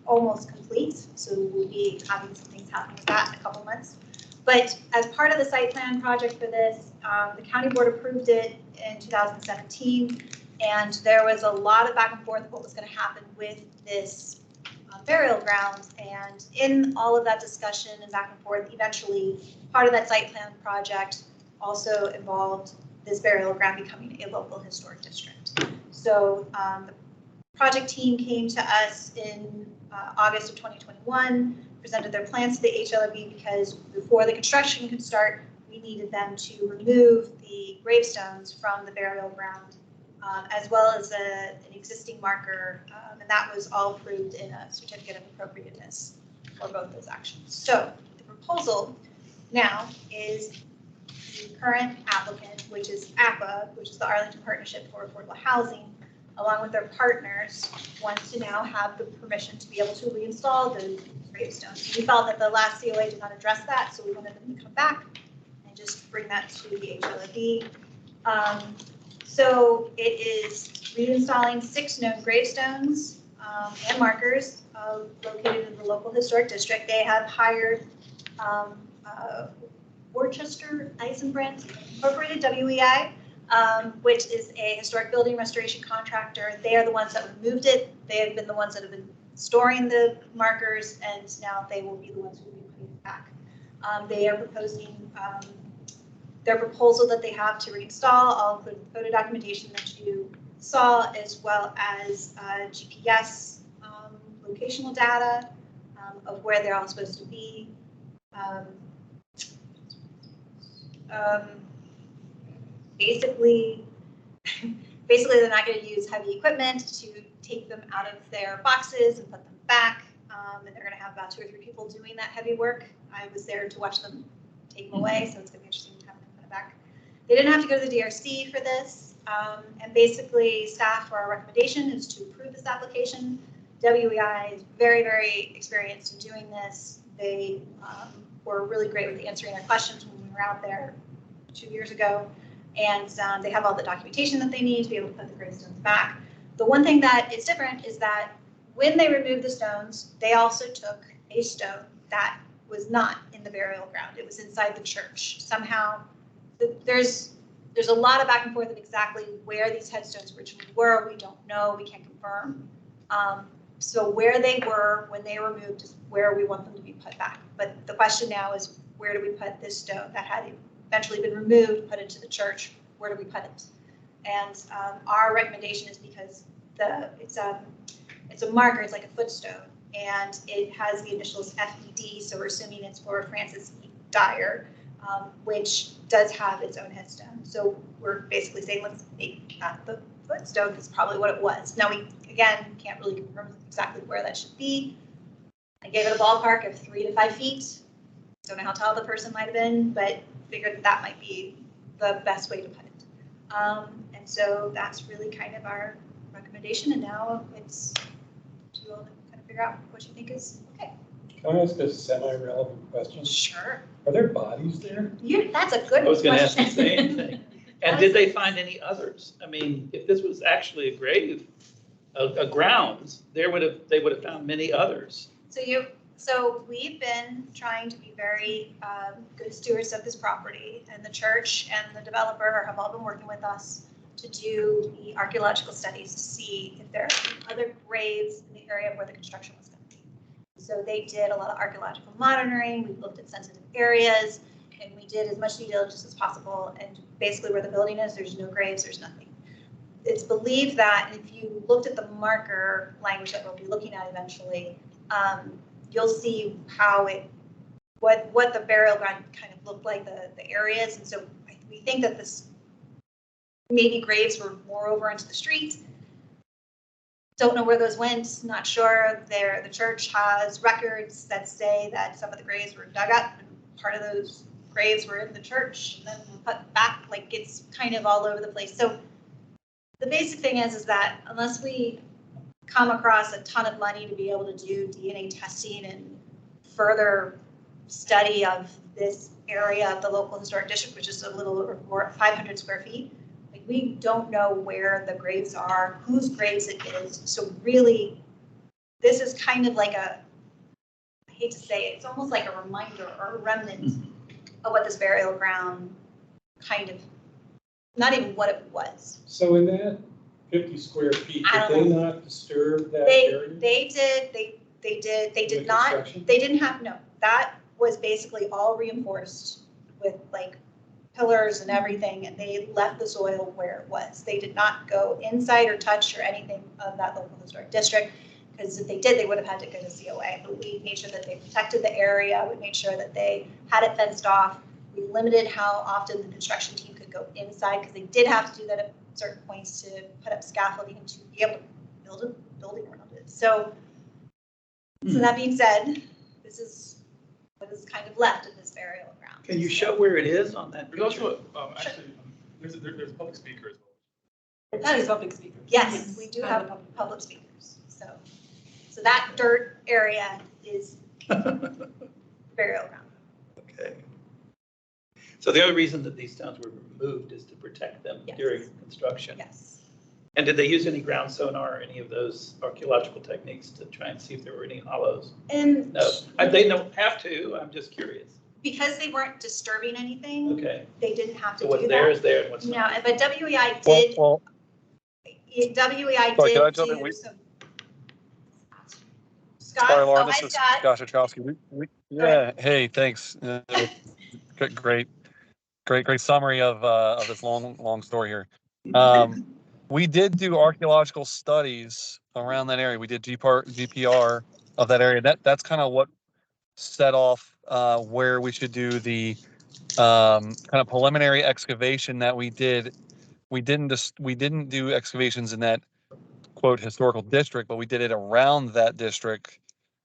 almost complete, so we'll be having some things happen with that in a couple months. But as part of the site plan project for this, the county board approved it in 2017. And there was a lot of back and forth of what was going to happen with this burial ground. And in all of that discussion and back and forth, eventually part of that site plan project also involved this burial ground becoming a local historic district. So the project team came to us in August of 2021, presented their plans to the HLRB because before the construction could start, we needed them to remove the gravestones from the burial ground, as well as an existing marker, and that was all approved in a certificate of appropriateness for both those actions. So the proposal now is the current applicant, which is APA, which is the Arlington Partnership for Affordable Housing, along with their partners, wants to now have the permission to be able to reinstall those gravestones. We felt that the last COA did not address that, so we wanted them to come back and just bring that to the HLRB. So it is reinstalling 6 known gravestones and markers located in the local historic district. They have hired Worcester Eisenbrandt Incorporated, WEI, which is a historic building restoration contractor. They are the ones that removed it. They have been the ones that have been storing the markers, and now they will be the ones who will be putting it back. They are proposing their proposal that they have to reinstall. I'll include the photo documentation that you saw, as well as GPS locational data of where they're all supposed to be. Basically, they're not going to use heavy equipment to take them out of their boxes and put them back. And they're going to have about 2 or 3 people doing that heavy work. I was there to watch them take them away, so it's going to be interesting to have them put it back. They didn't have to go to the DRC for this. And basically, staff, our recommendation is to approve this application. WEI is very, very experienced in doing this. They were really great with answering our questions when we were out there 2 years ago. And they have all the documentation that they need to be able to put the gravestones back. The one thing that is different is that when they removed the stones, they also took a stone that was not in the burial ground. It was inside the church. Somehow, there's a lot of back and forth of exactly where these headstones originally were. We don't know. We can't confirm. So where they were when they were removed is where we want them to be put back. But the question now is, where do we put this stone that had eventually been removed, put into the church? Where do we put it? And our recommendation is because it's a marker, it's like a footstone, and it has the initials FED, so we're assuming it's for Francis E. Dyer, which does have its own headstone. So we're basically saying, let's make that the footstone. That's probably what it was. Now we, again, can't really confirm exactly where that should be. I gave it a ballpark of 3 to 5 feet. Don't know how tall the person might have been, but figured that might be the best way to put it. And so that's really kind of our recommendation. And now it's to you all to kind of figure out what you think is okay. Can I ask a semi-relevant question? Sure. Are there bodies there? That's a good question. I was going to ask the same thing. And did they find any others? I mean, if this was actually a grave, a grounds, they would have found many others. So we've been trying to be very good stewards of this property, and the church and the developer have all been working with us to do the archaeological studies to see if there are other graves in the area where the construction was going to be. So they did a lot of archaeological monitoring. We looked at sensitive areas, and we did as much due diligence as possible. And basically where the building is, there's no graves, there's nothing. It's believed that if you looked at the marker language that we'll be looking at eventually, you'll see how what the burial ground kind of looked like, the areas. And so we think that this maybe graves were more over into the street. Don't know where those went, not sure. The church has records that say that some of the graves were dug up and part of those graves were in the church and then put back. Like, it's kind of all over the place. So the basic thing is that unless we come across a ton of money to be able to do DNA testing and further study of this area of the local historic district, which is a little over 500 square feet, like, we don't know where the graves are, whose graves it is. So really, this is kind of like I hate to say it, it's almost like a reminder or a remnant of what this burial ground kind of, not even what it was. So in that 50 square feet, I did don't they not disturb that They, area? they did With not, construction? they didn't have, no, that was basically all reinforced with like pillars and everything, and they left the soil where it was. They did not go inside or touch or anything of that local historic district, because if they did, they would have had to go to COA. But we made sure that they protected the area, we made sure that they had it fenced off. We limited how often the construction team could go inside, because they did have to do that at certain points to put up scaffolding to be able to build a building around it. So that being said, this is what is kind of left of this burial ground. Can you show where it is on that There's picture? also, actually, there's a public speaker as well. That is public speakers. Yes, we do have public speakers. So that dirt area is burial ground. Okay. So the only reason that these stones were removed is to protect them Yes. during construction? Yes. And did they use any ground sonar or any of those archaeological techniques to try and see if there were any hollows? And No, they don't have to, I'm just curious. because they weren't disturbing anything, Okay, they didn't have to so do what's that. there is there and what's No, not. but WEI did, Well, WEI sorry, can I did jump in? do We- some. Scott, Sorry, oh, Lauren, hi this is Scott. Josh Ochowski. Yeah, hey, thanks. Great summary of this long story here. We did do archaeological studies around that area. We did GPR of that area. That's kind of what set off where we should do the kind of preliminary excavation that we did. We didn't do excavations in that quote historical district, but we did it around that district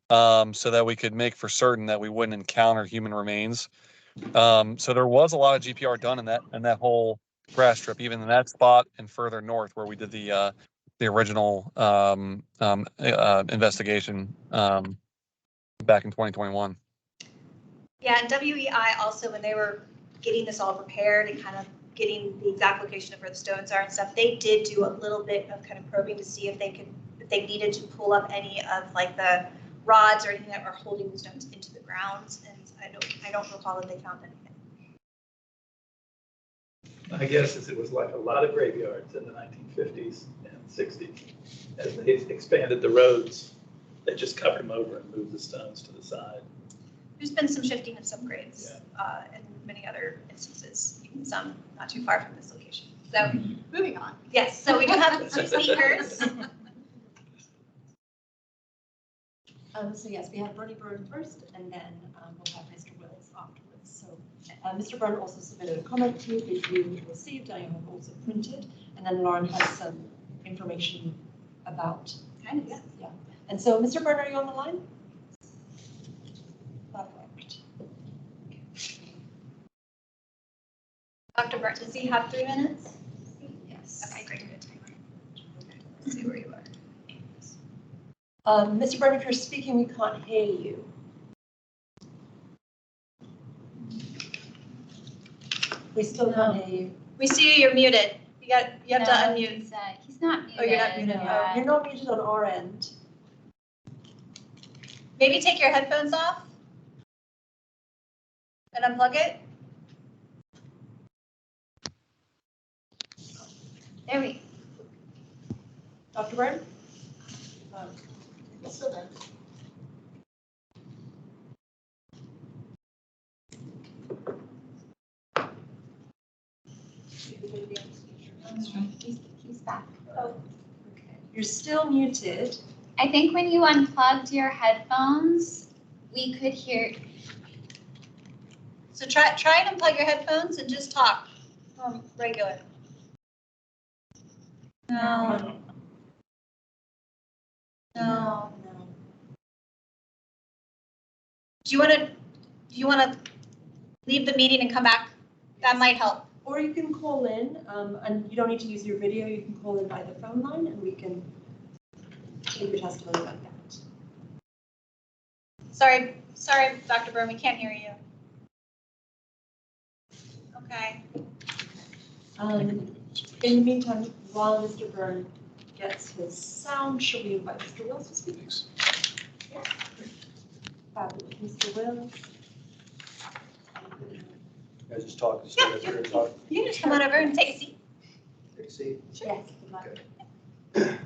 so that we could make for certain that we wouldn't encounter human remains. So there was a lot of GPR done in that whole grass strip, even in that spot and further north where we did the original investigation back in 2021. Yeah, and WEI also, when they were getting this all prepared and kind of getting the exact location of where the stones are and stuff, they did do a little bit of kind of probing to see if they needed to pull up any of like the rods or anything that were holding the stones into the ground. And I don't recall that they found anything. My guess is it was like a lot of graveyards in the 1950s and 60s. As they expanded the roads, they just covered them over and moved the stones to the side. There's been some shifting of some graves in many other instances, even some not too far from this location. So moving on. Yes, so we do have some speakers. So yes, we have Bernie Byrne first, and then we'll have Mr. Wills afterwards. So Mr. Byrne also submitted a comment to you, which you received, I have also printed, and then Lauren has some information about. Kind of, yeah. Yeah. And so, Mr. Byrne, are you on the line? Perfect. Dr. Burt, does he have 3 minutes? Yes. Okay, great. Let's see where you are. Mr. Byrne, if you're speaking, we can't hear you. We still can't hear you. We see you, you're muted. You have to unmute. He's not muted. Oh, you're not muted. No. You're not muted on our end. Maybe take your headphones off and unplug it. There we Dr. Byrne? Still there. He's back. Oh, okay. You're still muted. I think when you unplugged your headphones, we could hear. So try and unplug your headphones and just talk regular. No. No. Do you want to leave the meeting and come back? That might help. Or you can call in, and you don't need to use your video. You can call in by the phone line, and we can take your testimony like that. Sorry, Dr. Byrne, we can't hear you. Okay. In the meantime, while Mr. Byrne gets his sound, shall we invite Mr. Wills to speak? Yes. Fabulous. Mr. Wills. I just talk. You can just come on over and take a seat. Take a seat. Yes. Good luck. Thank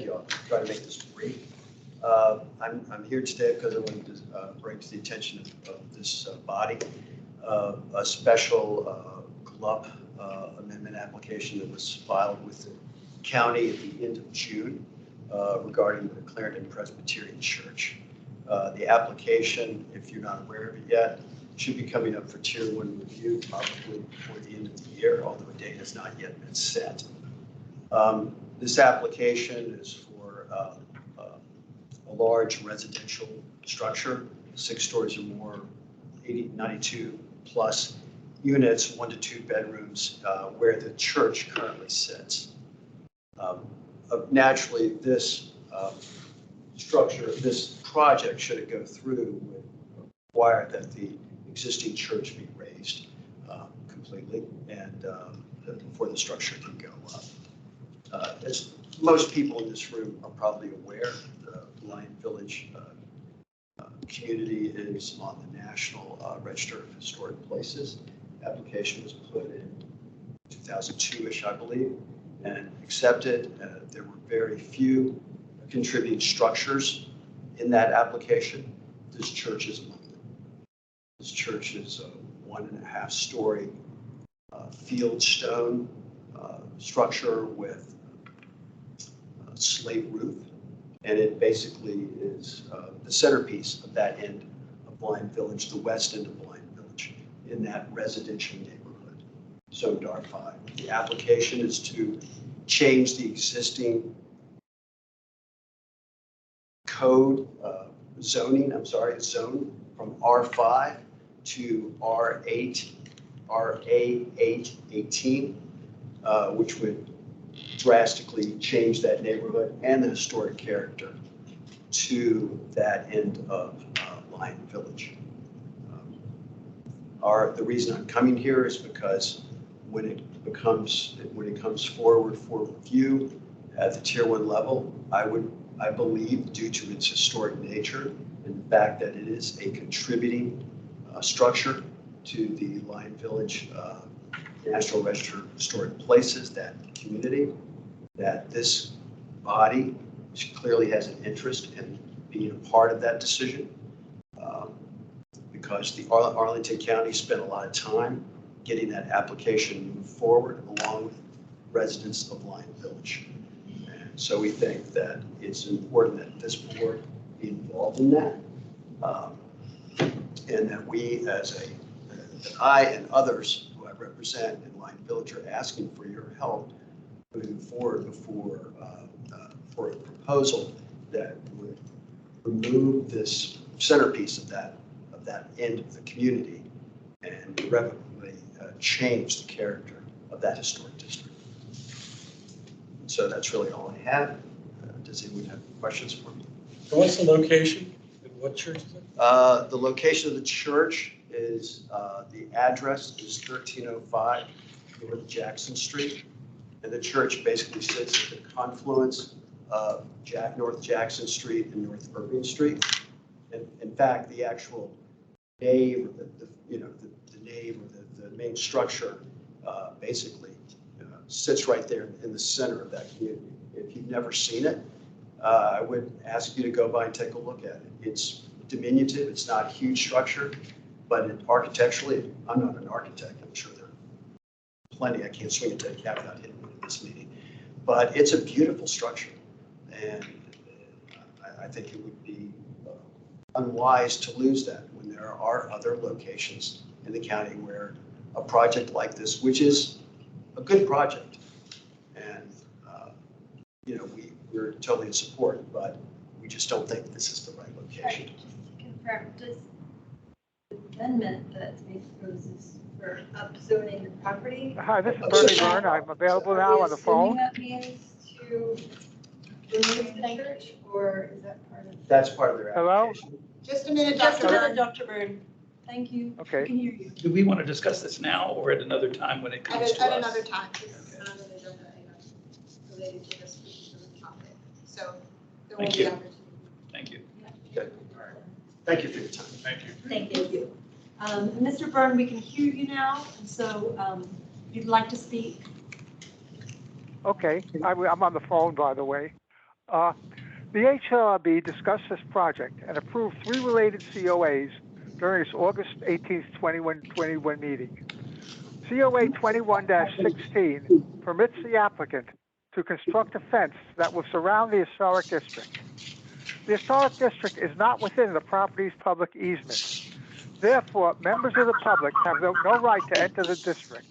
you. I'll try to make this brief. I'm here today because I wanted to bring to the attention of this body a special GLUP amendment application that was filed with the county at the end of June regarding the Clarendon Presbyterian Church. The application, if you're not aware of it yet, should be coming up for Tier 1 review probably before the end of the year, although a date has not yet been set. This application is for a large residential structure, 6 stories or more, 92 plus units, 1 to 2 bedrooms, where the church currently sits. Naturally, this structure, this project, should it go through, would require that the existing church be raised completely and before the structure can go up. As most people in this room are probably aware, the Lion Village community is on the National Register of Historic Places. Application was put in 2002-ish, I believe, and accepted. There were very few contributing structures in that application. This church is among them. This church is a 1.5 story field stone structure with a slate roof, and it basically is the centerpiece of that end of Blind Village, the west end of Blind Village, in that residential neighborhood, zoned R5. The application is to change the existing code zone from R5 to R8, RA818, which would drastically change that neighborhood and the historic character to that end of Lion Village. The reason I'm coming here is because when it comes forward for review at the Tier 1 level, I believe, due to its historic nature and the fact that it is a contributing structure to the Lion Village National Register of Historic Places, that community, that this body clearly has an interest in being a part of that decision, because the Arlington County spent a lot of time getting that application moved forward along with residents of Lion Village. And so we think that it's important that this board be involved in that, and that we that I and others who I represent in Lion Village are asking for your help moving forward for a proposal that would remove this centerpiece of that end of the community and irrevocably change the character of that historic district. So that's really all I have. Does anyone have any questions for me? And what's the location? And what church is it? The location of the church is, the address is 1305 North Jackson Street. And the church basically sits at the confluence of North Jackson Street and North Irving Street. And in fact, the actual nave, or the nave or the main structure basically sits right there in the center of that community. If you've never seen it, I would ask you to go by and take a look at it. It's diminutive, it's not a huge structure, but architecturally, I'm not an architect, I'm sure there are plenty, I can't swing a dead cat without hitting one in this meeting, but it's a beautiful structure. And I think it would be unwise to lose that when there are other locations in the county where a project like this, which is a good project, and we're totally in support, but we just don't think this is the right location. Just to confirm, does the amendment that's being proposed is for upzoning the property? Hi, this is Bernie Byrne. I'm available now on the phone. Are we assuming that means to remove the church, or is that part of? That's part of their Hello? application. Just a minute, Just a Dr. minute, Byrne. Dr. Byrne. Thank you. Okay. We can hear you. Do we want to discuss this now or at another time when it comes to us? At another time, it's not an agenda item related to this particular topic. So there will Thank be you. opportunity. Thank you. Good. Thank you for your time. Thank you. Thank you. Mr. Byrne, we can hear you now, and so if you'd like to speak. Okay, I'm on the phone, by the way. The HLRB discussed this project and approved 3 related COAs during its August 18th, 2021 meeting. COA 21-16 permits the applicant to construct a fence that will surround the historic district. The historic district is not within the property's public easement. Therefore, members of the public have no right to enter the district.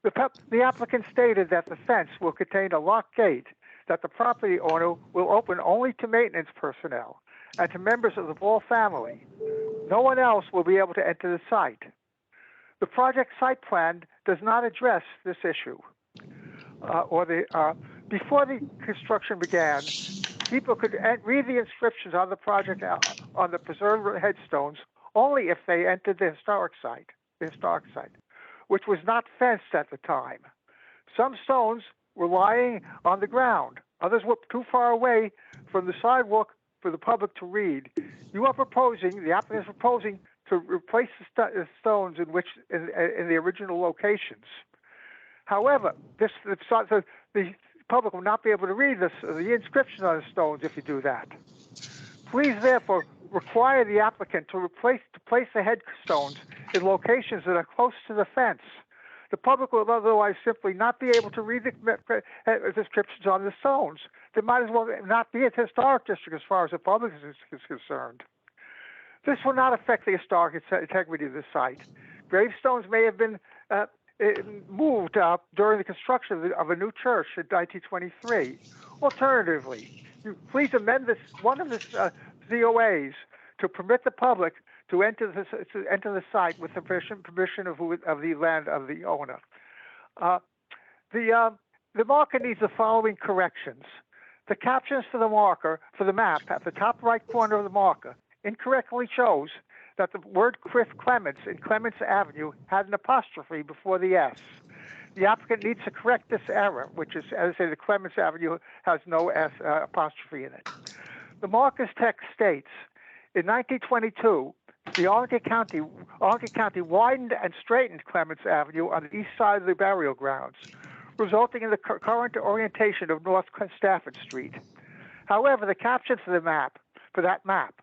The applicant stated that the fence will contain a locked gate that the property owner will open only to maintenance personnel and to members of the Ball family. No one else will be able to enter the site. The project site plan does not address this issue. Before the construction began, people could read the inscriptions on the project on the preserved headstones only if they entered the historic site, which was not fenced at the time. Some stones were lying on the ground. Others were too far away from the sidewalk for the public to read. The applicant is proposing to replace the stones in the original locations. However, the public will not be able to read the inscription on the stones if you do that. Please, therefore, require the applicant to place the headstones in locations that are close to the fence. The public will otherwise simply not be able to read the descriptions on the stones. There might as well not be a historic district as far as the public is concerned. This will not affect the historic integrity of the site. Gravestones may have been moved during the construction of a new church in 1923. Alternatively, please amend one of the COAs to permit the public to enter the site with the permission of the land of the owner. The marker needs the following corrections. The captions for the map at the top right corner of the marker incorrectly shows that the word Cliff Clements in Clements Avenue had an apostrophe before the S. The applicant needs to correct this error, which is, as I say, the Clements Avenue has no S apostrophe in it. The marker's text states, in 1922, the Arlington County widened and straightened Clements Avenue on the east side of the burial grounds, resulting in the current orientation of North Stafford Street. However, the caption for that map,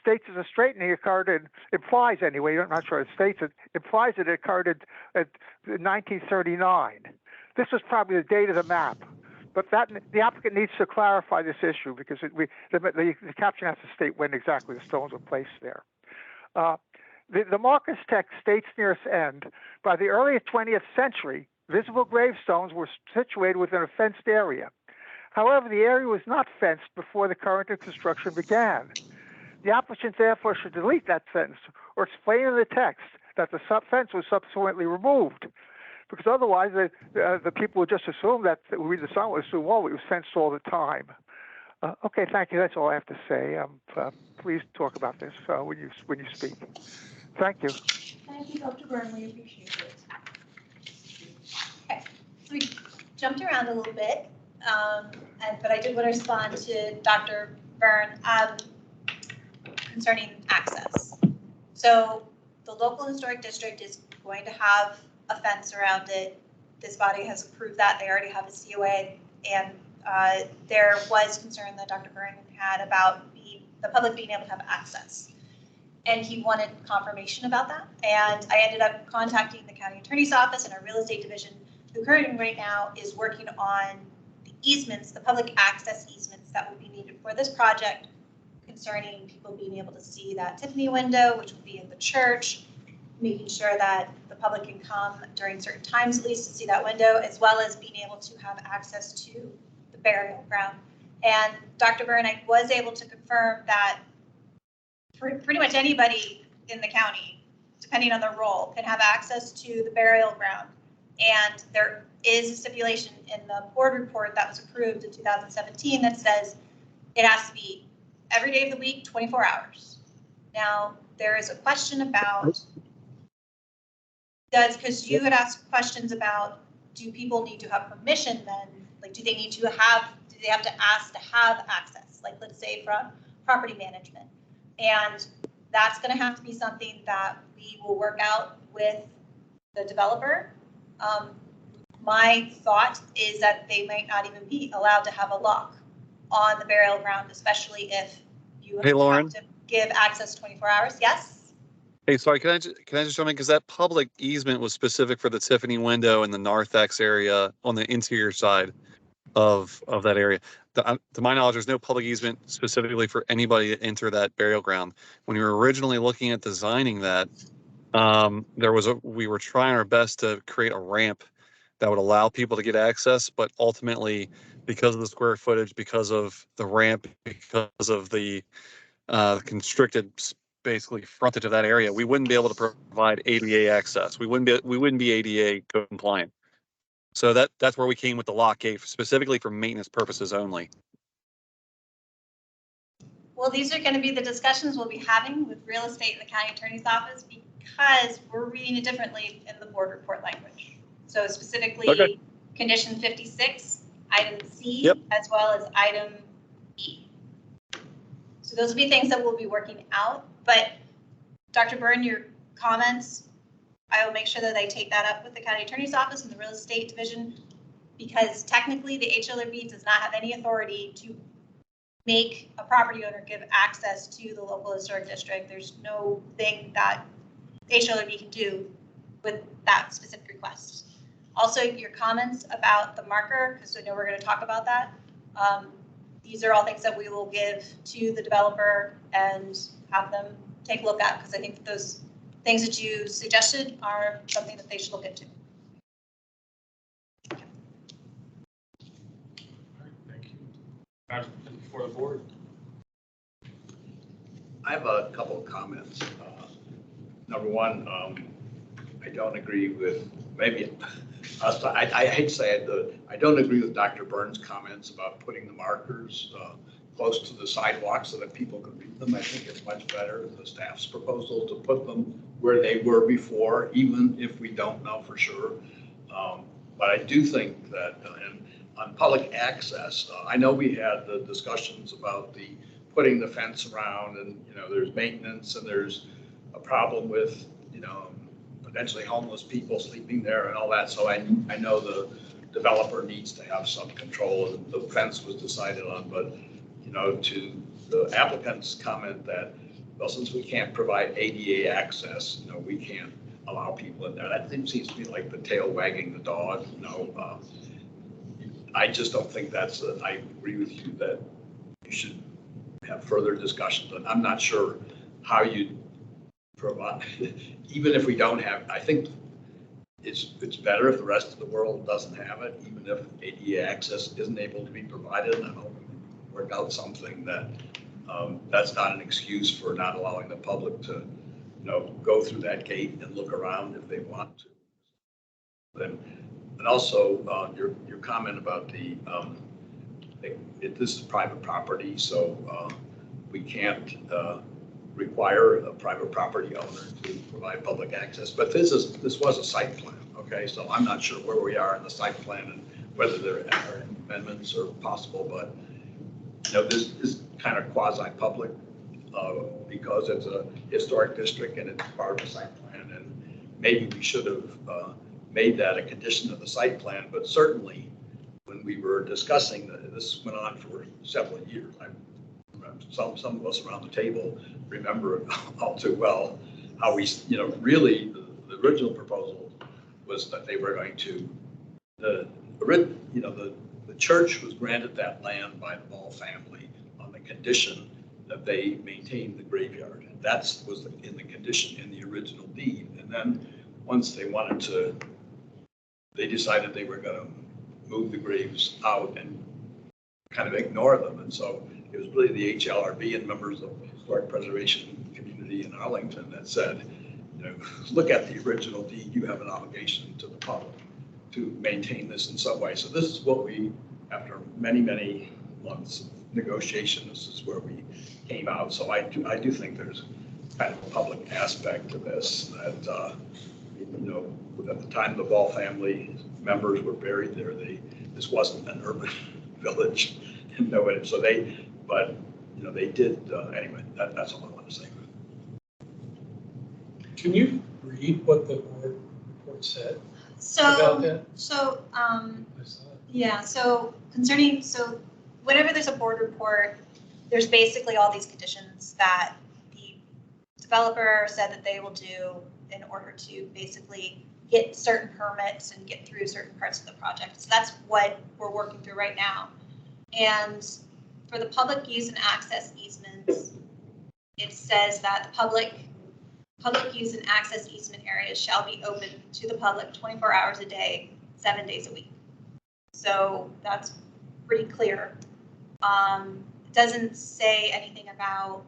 states that the straightening occurred implies anyway, I'm not sure it states it, implies that it occurred in 1939. This was probably the date of the map, but the applicant needs to clarify this issue because the caption has to state when exactly the stones were placed there. The marker's text states near its end, by the early 20th century, visible gravestones were situated within a fenced area. However, the area was not fenced before the current construction began. The applicant therefore should delete that sentence or explain in the text that the fence was subsequently removed, because otherwise the people would just assume that we would assume, well, it was fenced all the time. Okay, thank you. That's all I have to say. Please talk about this when you speak. Thank you. Thank you, Dr. Byrne. We appreciate it. Okay, so we jumped around a little bit, but I did want to respond to Dr. Byrne concerning access. So the local historic district is going to have a fence around it. This body has approved that. They already have a COA, and there was concern that Dr. Byrne had about the public being able to have access. And he wanted confirmation about that. And I ended up contacting the county attorney's office and our real estate division, who currently right now is working on the easements, the public access easements that would be needed for this project, concerning people being able to see that Tiffany window, which would be in the church, making sure that the public can come during certain times at least to see that window, as well as being able to have access to the burial ground. And Dr. Byrne, I was able to confirm that pretty much anybody in the county, depending on their role, can have access to the burial ground. And there is a stipulation in the board report that was approved in 2017 that says it has to be every day of the week, 24 hours. Now, there is a question about, because you had asked questions about, do people need to have permission then? Like, do they have to ask to have access? Like, let's say from property management. And that's gonna have to be something that we will work out with the developer. My thought is that they might not even be allowed to have a lock on the burial ground, especially if you Hey, Lauren. have to give access 24 hours. Yes? Hey, sorry, can I just jump in? Because that public easement was specific for the Tiffany window in the narthex area on the interior side of that area. To my knowledge, there's no public easement specifically for anybody to enter that burial ground. When we were originally looking at designing that, we were trying our best to create a ramp that would allow people to get access, but ultimately, because of the square footage, because of the ramp, because of the constricted basically frontage of that area, we wouldn't be able to provide ADA access. We wouldn't be ADA compliant. So that's where we came with the lock gate, specifically for maintenance purposes only. Well, these are going to be the discussions we'll be having with real estate in the county attorney's office because we're reading it differently in the board report language. So specifically, condition 56, item C, as well as item E. So those will be things that we'll be working out. But Dr. Byrne, your comments, I will make sure that I take that up with the county attorney's office and the real estate division, because technically the HLRB does not have any authority to make a property owner give access to the local historic district. There's no thing that the HLRB can do with that specific request. Also, your comments about the marker, because I know we're going to talk about that. These are all things that we will give to the developer and have them take a look at, because I think that those things that you suggested are something that they should look into. Thank you. For the board. I have a couple of comments. Number one, I don't agree with, I hate to say it, I don't agree with Dr. Byrne's comments about putting the markers close to the sidewalk so that people could read them. I think it's much better, the staff's proposal, to put them where they were before, even if we don't know for sure. But I do think that on public access, I know we had the discussions about putting the fence around, and there's maintenance and there's a problem with potentially homeless people sleeping there and all that. So I know the developer needs to have some control, and the fence was decided on. But to the applicant's comment that, well, since we can't provide ADA access, we can't allow people in there. That seems to be like the tail wagging the dog. I just don't think I agree with you that you should have further discussions. And I'm not sure how you provide, even if we don't have, I think it's better if the rest of the world doesn't have it, even if ADA access isn't able to be provided. And I hope we work out something that that's not an excuse for not allowing the public to go through that gate and look around if they want to. And also your comment about this is private property, so we can't require a private property owner to provide public access. But this was a site plan, okay? So I'm not sure where we are in the site plan and whether there are amendments are possible, but this is kind of quasi-public because it's a historic district and it's part of the site plan, and maybe we should have made that a condition of the site plan. But certainly when we were discussing this went on for several years. Some of us around the table remember all too well how we, really the original proposal was that they were going to, the church was granted that land by the Ball family on the condition that they maintained the graveyard. And that was in the condition in the original deed. And then once they decided they were going to move the graves out and kind of ignore them. And so it was really the HLRB and members of the historic preservation community in Arlington that said, look at the original deed. You have an obligation to the public to maintain this in some way. So this is what we, after many, many months of negotiation, this is where we came out. So I do think there's kind of a public aspect to this that, at the time the Ball family members were buried there, this wasn't an urban village. So they did, anyway, that's all I want to say. Can you read what the board report said? about that? So, I saw it. yeah, so concerning, so whenever there's a board report, there's basically all these conditions that the developer said that they will do in order to basically get certain permits and get through certain parts of the project. So that's what we're working through right now. And for the public use and access easements, it says that the public use and access easement areas shall be open to the public 24 hours a day, 7 days a week. So that's pretty clear. It doesn't say anything about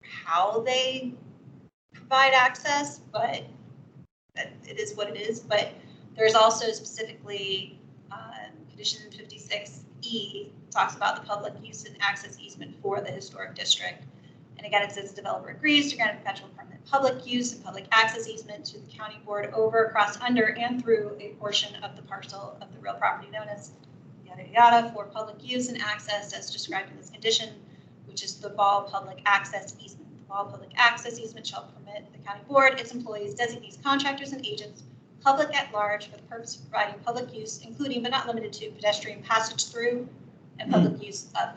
how they provide access, but it is what it is. But there's also specifically condition 56E talks about the public use and access easement for the historic district. And again, it says the developer agrees to grant a perpetual permanent public use and public access easement to the county board over, across, under, and through a portion of the parcel of the real property known as yada yada for public use and access as described in this condition, which is the Ball Public Access Easement. The Ball Public Access Easement shall permit the county board, its employees, designees, contractors, and agents, public at large, for the purpose of providing public use, including but not limited to pedestrian passage through and public use of.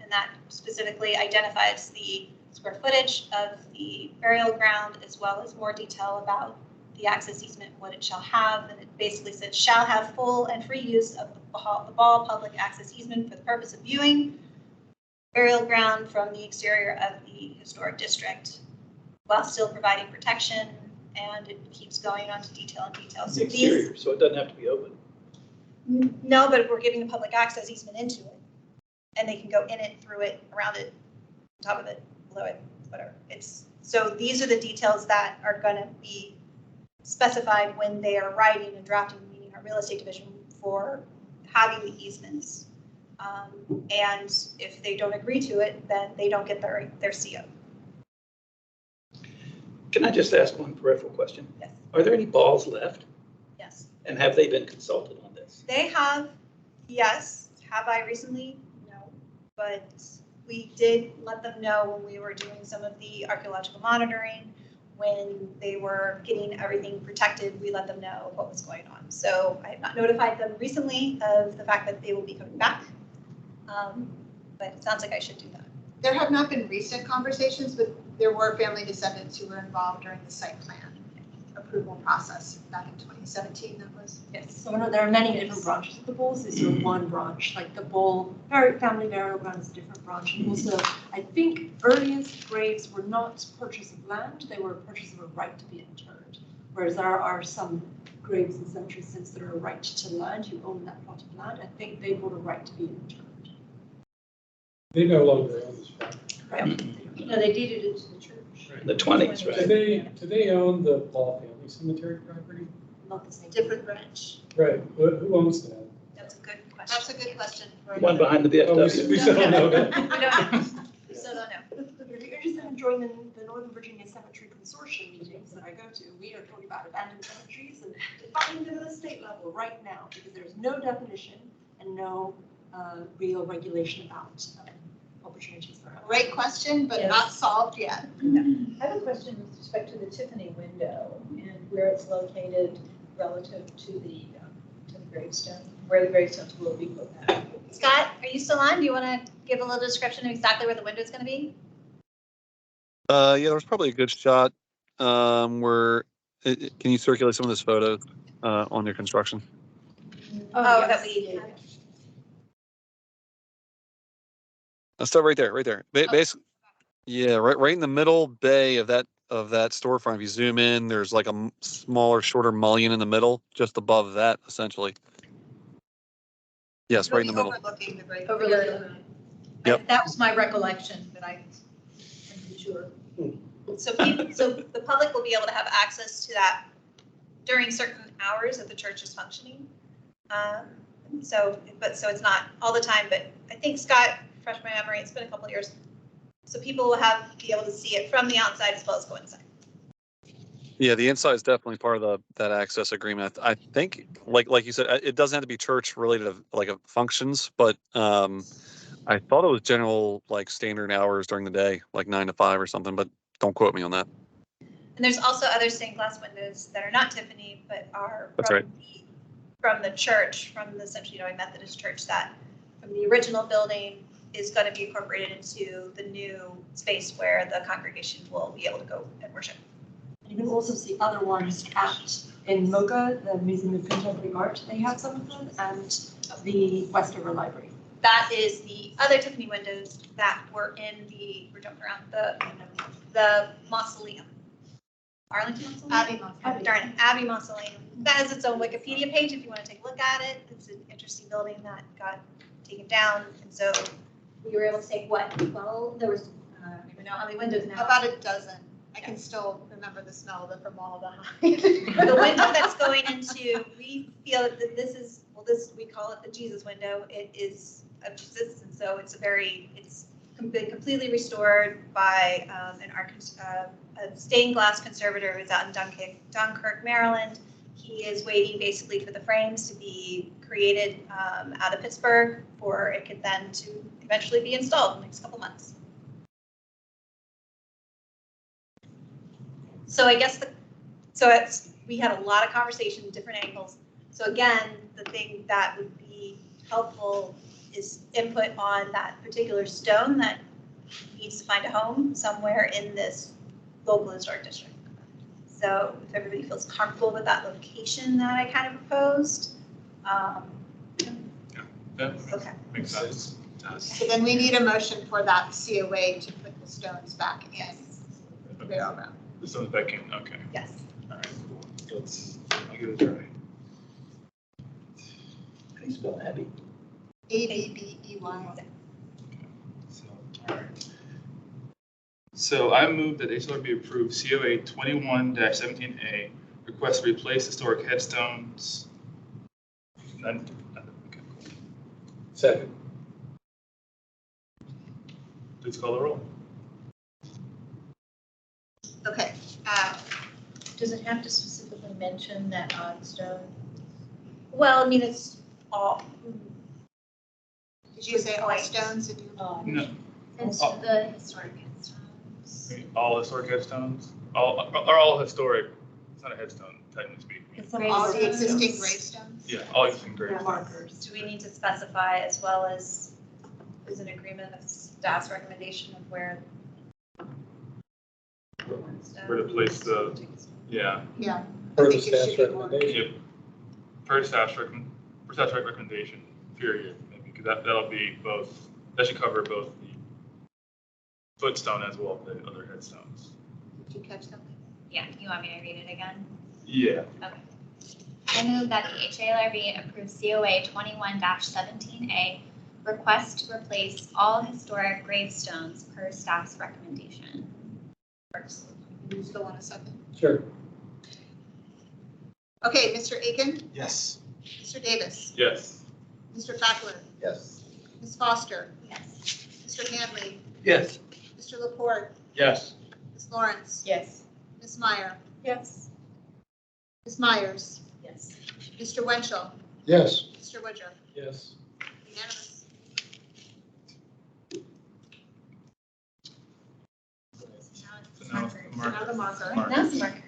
And that specifically identifies the square footage of the burial ground, as well as more detail about the access easement, what it shall have. And it basically says shall have full and free use of the Ball Public Access Easement for the purpose of viewing burial ground from the exterior of the historic district, while still providing protection. And it keeps going on to detail and detail. The exterior, so it doesn't have to be open. No, but we're giving the public access easement into it, and they can go in it, through it, around it, on top of it, below it, whatever. So these are the details that are going to be specified when they are writing and drafting, meaning our real estate division, for having the easements. And if they don't agree to it, then they don't get their CO. Can I just ask one peripheral question? Yes. Are there any balls left? Yes. And have they been consulted on this? They have, yes. Have I recently? No. But we did let them know when we were doing some of the archaeological monitoring, when they were getting everything protected, we let them know what was going on. So I have not notified them recently of the fact that they will be coming back. But it sounds like I should do that. There have not been recent conversations, but there were family descendants who were involved during the site plan approval process back in 2017, that was. Yes. So no, there are many different branches of the Bulls. This is one branch, like the Bull family burial ground is a different branch. And also, I think earliest graves were not purchase of land, they were purchase of a right to be interred. Whereas there are some graves and cemeteries since they're a right to land, you own that plot of land. I think they bought a right to be interred. They no longer own this property. Right. No, they deeded it to the church. In the 20s, right? Do they own the Paul family cemetery property? Not the same. Different branch. Right, who owns that? That's a good question. That's a good question. One behind the Oh, VFW. we still don't know that. We don't know. We still don't know. If you're interested in joining the Northern Virginia Cemetery Consortium meetings that I go to, we are talking about abandoned cemeteries and defining them at the state level right now, because there's no definition and no real regulation about opportunities for health. Great question, but Yes. not solved yet. I have a question with respect to the Tiffany window and where it's located relative to the gravestone, where the gravestones will be put back. Scott, are you still on? Do you want to give a little description of exactly where the window is going to be? Yeah, there's probably a good shot where, can you circulate some of this photos on your construction? Oh, that we. Stuff right there, right there. Basically, yeah, right in the middle bay of that storefront. If you zoom in, there's like a smaller, shorter mullion in the middle, just above that, essentially. Yes, right in the middle. Overlooking the great. Overlooking. Yep. That was my recollection, but I'm sure. So the public will be able to have access to that during certain hours that the church is functioning. So it's not all the time, but I think, Scott, refresh my memory, it's been a couple of years. So people will be able to see it from the outside as well as go inside. Yeah, the inside is definitely part of that access agreement. I think, like you said, it doesn't have to be church related, like functions, but I thought it was general, like standard hours during the day, like 9 to 5 or something, but don't quote me on that. And there's also other stained glass windows that are not Tiffany, but are That's from right. from the church, from the Central United Methodist Church, that from the original building is going to be incorporated into the new space where the congregation will be able to go and worship. You can also see other ones in MoCA, the Museum of Contemporary Art. They have some of them, and the Westover Library. That is the other Tiffany windows that were in we're jumping around, the mausoleum. Arlington Mausoleum? Abbey Mausoleum. Darn it, Abbey Mausoleum. That has its own Wikipedia page if you want to take a look at it. It's an interesting building that got taken down, and so We were able to take what, 12, there was, I don't even know how many windows now. about a dozen. I can still remember the smell of the formaldehyde. The window that's going into, we feel that this is, we call it the Jesus window. It is of Jesus, and so it's been completely restored by a stained glass conservator who's out in Dunkirk, Maryland. He is waiting basically for the frames to be created out of Pittsburgh for it could then to eventually be installed in the next couple months. So I guess we had a lot of conversation, different angles. So again, the thing that would be helpful is input on that particular stone that needs to find a home somewhere in this local historic district. So if everybody feels comfortable with that location that I kind of proposed. That Okay. makes sense. So then we need a motion for that COA to put the stones back in. Railroad. The stone's back in, okay. Yes. All right, cool. I'll give it a try. How do you spell Abbey? ABBEY. So, all right. So I move that HLR be approved COA 21-17A, request to replace historic headstones. Okay, cool. Second. Please call the roll. Okay. Does it have to specifically mention that odd stone? Well, I mean, it's all. Did you say all stones? No. It's Oh. the historic headstones. All historic headstones? All historic. It's not a headstone, technically speaking. All the existing gravestones? Yeah, all existing gravestones. Markers. Do we need to specify as well as is an agreement of staff's recommendation of where? Where to place the, yeah. Yeah. Per the staff's recommendation. Yep. Per staff's recommendation, period, maybe, because that'll be both, that should cover both the footstone as well as the other headstones. Did you catch something? Yeah, you want me to read it again? Yeah. Okay. I move that the HALRB approve COA 21-17A, request to replace all historic gravestones per staff's recommendation. You still want a second? Sure. Okay, Mr. Aiken, Yes. Mr. Davis, Yes. Mr. Fackler, Yes. Ms. Foster, Yes. Mr. Hanley, Yes. Mr. Laporte, Yes. Ms. Lawrence, Yes. Ms. Meyer, Yes. Ms. Myers, Yes. Mr. Wenchel, Yes. Mr. Woodruff. Yes. Unanimous. So now it's the Now the marker. marker. That's the marker.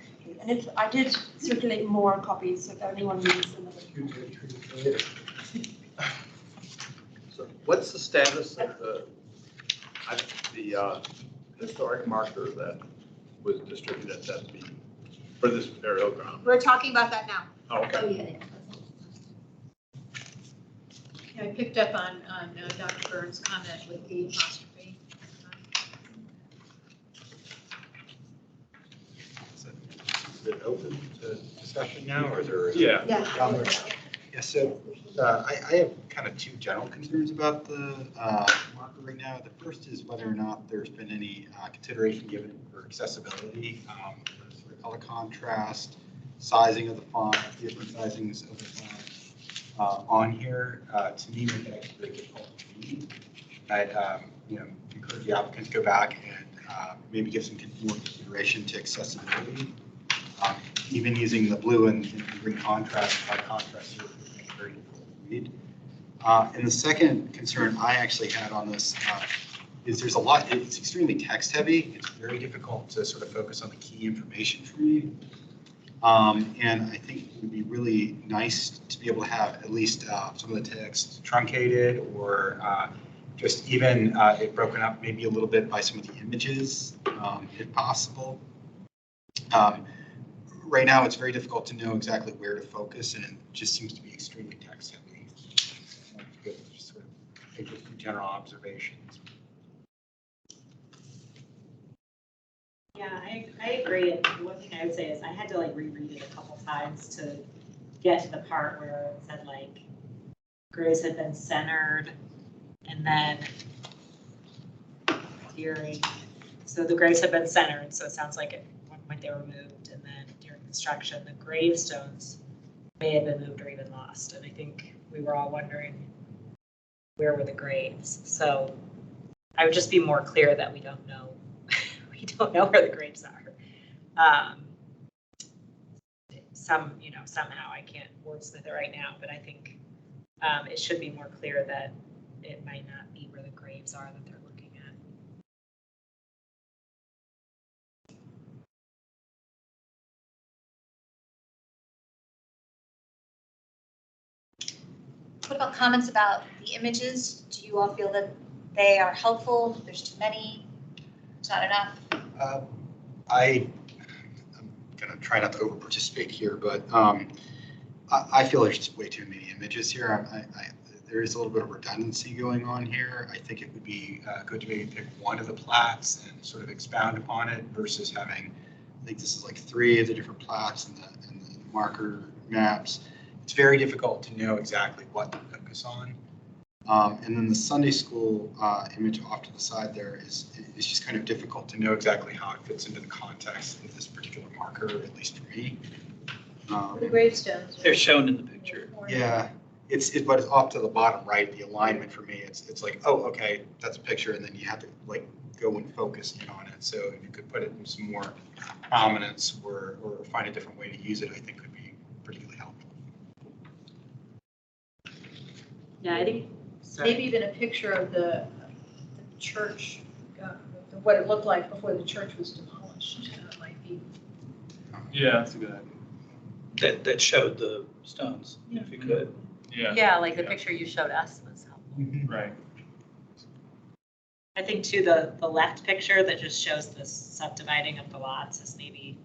And I did circulate more copies, so if anyone needs another. So what's the status of the historic marker that was distributed at that meeting for this burial ground? We're talking about that now. Oh, okay. Oh, yeah. Yeah, I picked up on Dr. Burns' comment with the apostrophe. Is it open to discussion now, or is there? Yeah. Yeah, so I have kind of two general concerns about the marker right now. The first is whether or not there's been any consideration given for accessibility, sort of color contrast, sizing of the font, different sizings of the font on here. To me, make it very difficult to read. I'd encourage the applicant to go back and maybe give some more consideration to accessibility. Even using the blue and green contrast, by contrast, here, would make it very difficult to read. And the second concern I actually had on this is there's a lot, it's extremely text heavy. It's very difficult to sort of focus on the key information for me. And I think it would be really nice to be able to have at least some of the text truncated or just even it broken up maybe a little bit by some of the images, if possible. Right now, it's very difficult to know exactly where to focus, and it just seems to be extremely text heavy. Just sort of make a few general observations. Yeah, I agree. And one thing I would say is I had to like reread it a couple times to get to the part where it said like graves had been centered and then during, so the graves had been centered. So it sounds like at one point they were moved, and then during construction, the gravestones may have been moved or even lost. And I think we were all wondering where were the graves. So I would just be more clear that we don't know. We don't know where the graves are. Somehow I can't wordsmith it right now, but I think it should be more clear that it might not be where the graves are that they're looking at. What about comments about the images? Do you all feel that they are helpful? There's too many? It's not enough? I'm going to try not to over participate here, but I feel there's just way too many images here. There is a little bit of redundancy going on here. I think it would be good to maybe pick one of the plats and sort of expound upon it versus having, I think this is like 3 of the different plats and the marker maps. It's very difficult to know exactly what to focus on. And then the Sunday school image off to the side there is just kind of difficult to know exactly how it fits into the context of this particular marker, at least for me. The gravestones. They're shown in the picture. Yeah, but it's off to the bottom right. The alignment for me, it's like, oh, okay, that's a picture, and then you have to like go and focus in on it. So if you could put it in some more prominence or find a different way to use it, I think could be particularly helpful. Yeah, I think. Maybe even a picture of the church, what it looked like before the church was demolished. That might be. Yeah, that's a good idea. That showed the stones, if you could. Yeah. Yeah, like the picture you showed us was helpful. Right. I think too, the left picture that just shows the subdividing of the lots is maybe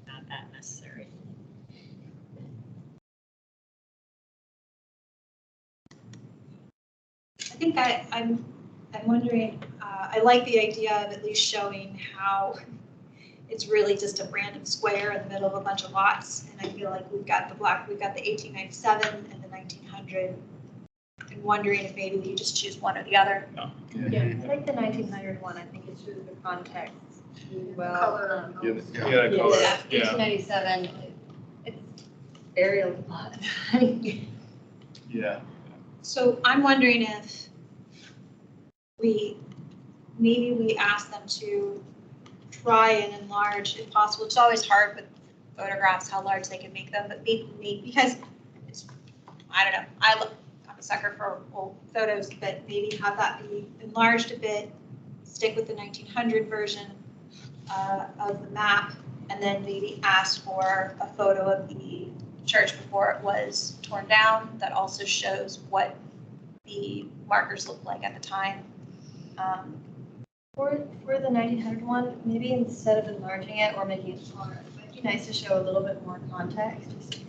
not that necessary. I think I'm wondering, I like the idea of at least showing how it's really just a random square in the middle of a bunch of lots. And I feel like we've got the 1897 and the 1900. And wondering if maybe we just choose one or the other. Yeah, I like the 1900 one. I think it's through the context well. Color. Yeah, color. Yeah. 1897, it's burial plot. Yeah. So I'm wondering if maybe we ask them to try and enlarge if possible. It's always hard with photographs how large they can make them, but maybe because I don't know. I'm a sucker for old photos, but maybe have that be enlarged a bit. Stick with the 1900 version of the map, and then maybe ask for a photo of the church before it was torn down that also shows what the markers looked like at the time. For the 1900 one, maybe instead of enlarging it or making it smaller, it might be nice to show a little bit more context. Just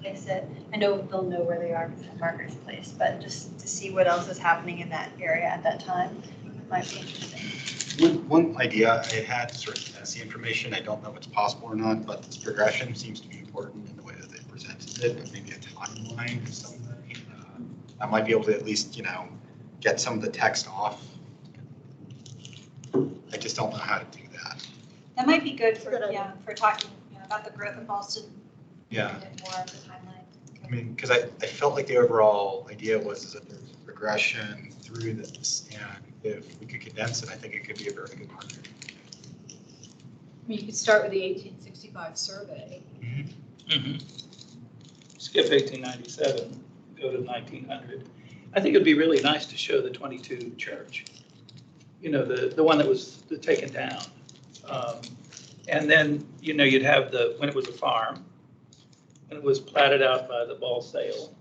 place it. I know they'll know where they are because the marker's placed, but just to see what else is happening in that area at that time might be interesting. One idea I had sort of as the information, I don't know if it's possible or not, but this progression seems to be important in the way that they presented it, but maybe a timeline somewhere. I might be able to at least, get some of the text off. I just don't know how to do that. That might be good for talking about the growth of Boston. Yeah. More of the timeline. I mean, because I felt like the overall idea was that there's progression through this, and if we could condense it, I think it could be a very good marker. I mean, you could start with the 1865 survey. Skip 1897, go to 1900. I think it'd be really nice to show the 22 church. the one that was taken down. And then, you'd have when it was a farm, when it was platted out by the ball sale,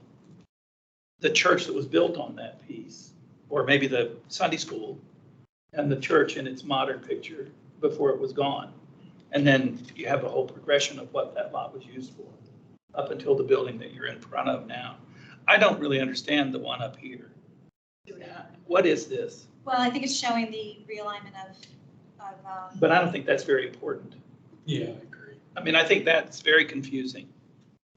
the church that was built on that piece, or maybe the Sunday school, and the church in its modern picture before it was gone. And then you have a whole progression of what that lot was used for, up until the building that you're in front of now. I don't really understand the one up here. What is this? Well, I think it's showing the realignment of. But I don't think that's very important. Yeah, I agree. I mean, I think that's very confusing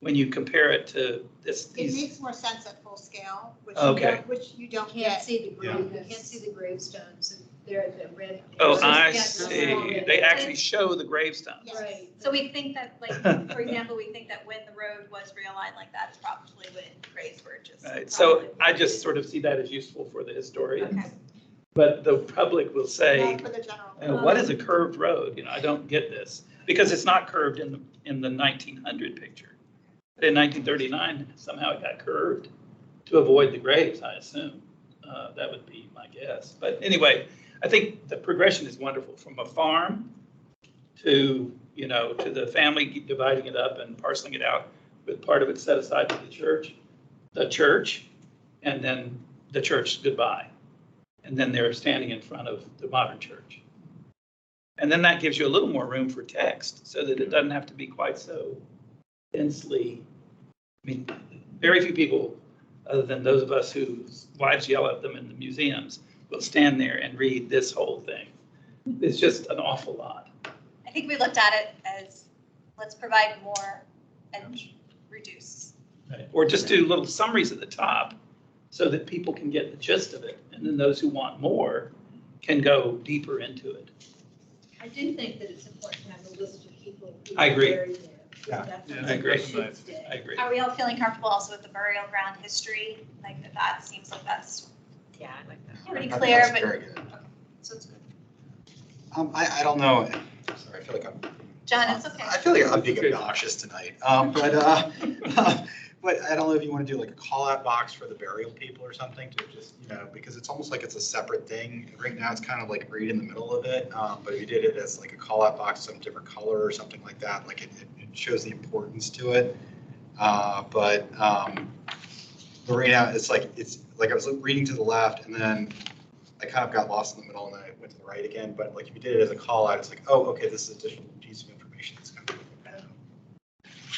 when you compare it to It makes more sense at full scale, Okay. which you don't You can't get. see the grave, you can't see the gravestones, they're the red. Oh, I Yeah, see. They actually show the gravestones. Right. So we think that, like, for example, we think that when the road was realigned like that, it's probably when graves were just. Right, so I just sort of see that as useful for the historians. Okay. But the public will say, Not for the general. what is a curved road? I don't get this, because it's not curved in the 1900 picture. But in 1939, somehow it got curved to avoid the graves, I assume. That would be my guess. But anyway, I think the progression is wonderful, from a farm to, to the family dividing it up and parceling it out, with part of it set aside for the church, and then the church goodbye. And then they're standing in front of the modern church. And then that gives you a little more room for text, so that it doesn't have to be quite so densely. I mean, very few people, other than those of us whose wives yell at them in the museums, will stand there and read this whole thing. It's just an awful lot. I think we looked at it as, let's provide more and reduce. Right. Or just do little summaries at the top, so that people can get the gist of it. And then those who want more can go deeper into it. I do think that it's important to have a list of people who I are agree. buried there. Yeah. That I agree. should stay. I agree. Are we all feeling comfortable also with the burial ground history? Like that seems like that's Yeah, I like that. pretty I think clear, that's but. very good. Okay, so it's good. I don't know. Sorry, I feel like John, it's okay. I feel like I'm being obnoxious tonight. But I don't know if you want to do like a call out box for the burial people or something to just, because it's almost like it's a separate thing. Right now, it's kind of like right in the middle of it. But if you did it as like a call out box, some different color or something like that, like it shows the importance to it. But right now, it's like I was reading to the left, and then I kind of got lost in the middle, and then I went to the right again. But like if you did it as a call out, it's like, oh, okay, this is additional piece of information that's coming.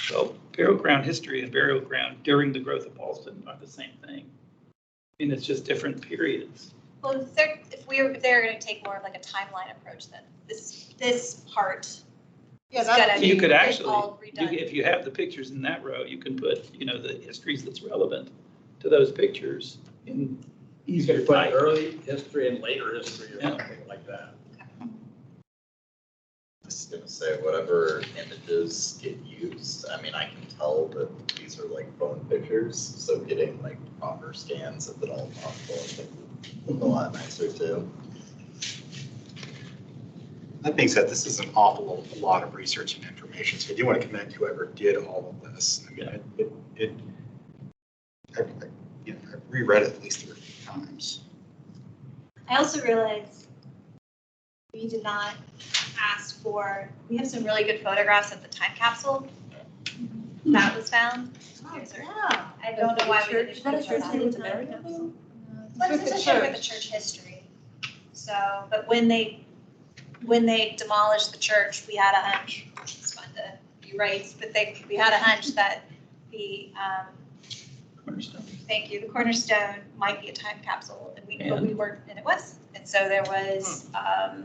So burial ground history and burial ground during the growth of Boston are the same thing. I mean, it's just different periods. Well, if they're going to take more of like a timeline approach, then this part Yeah, is going to You could be actually, all redone. if you have the pictures in that row, you can put, the histories that's relevant to those pictures in You easier could put type. early history and later history or Yeah. something like that. I was gonna say, whatever images get used, I mean, I can tell that these are like phone pictures, so getting like proper scans, if at all possible, I think would look a lot nicer too. That being said, this is an awful lot of research and information, so I do want to commend whoever did all of this. I mean, I've reread it at least 3 times. I also realized we did not ask for, we have some really good photographs of the time capsule that was found. Yeah. I don't know why we didn't. Is that a church include that that. it's buried in? But it's associated with the church history. So, but when they demolished the church, we had a hunch, it's fun to be right, but we had a hunch that the, Cornerstone. thank you, the cornerstone might be a time capsule, but we weren't, and it was. And so there was a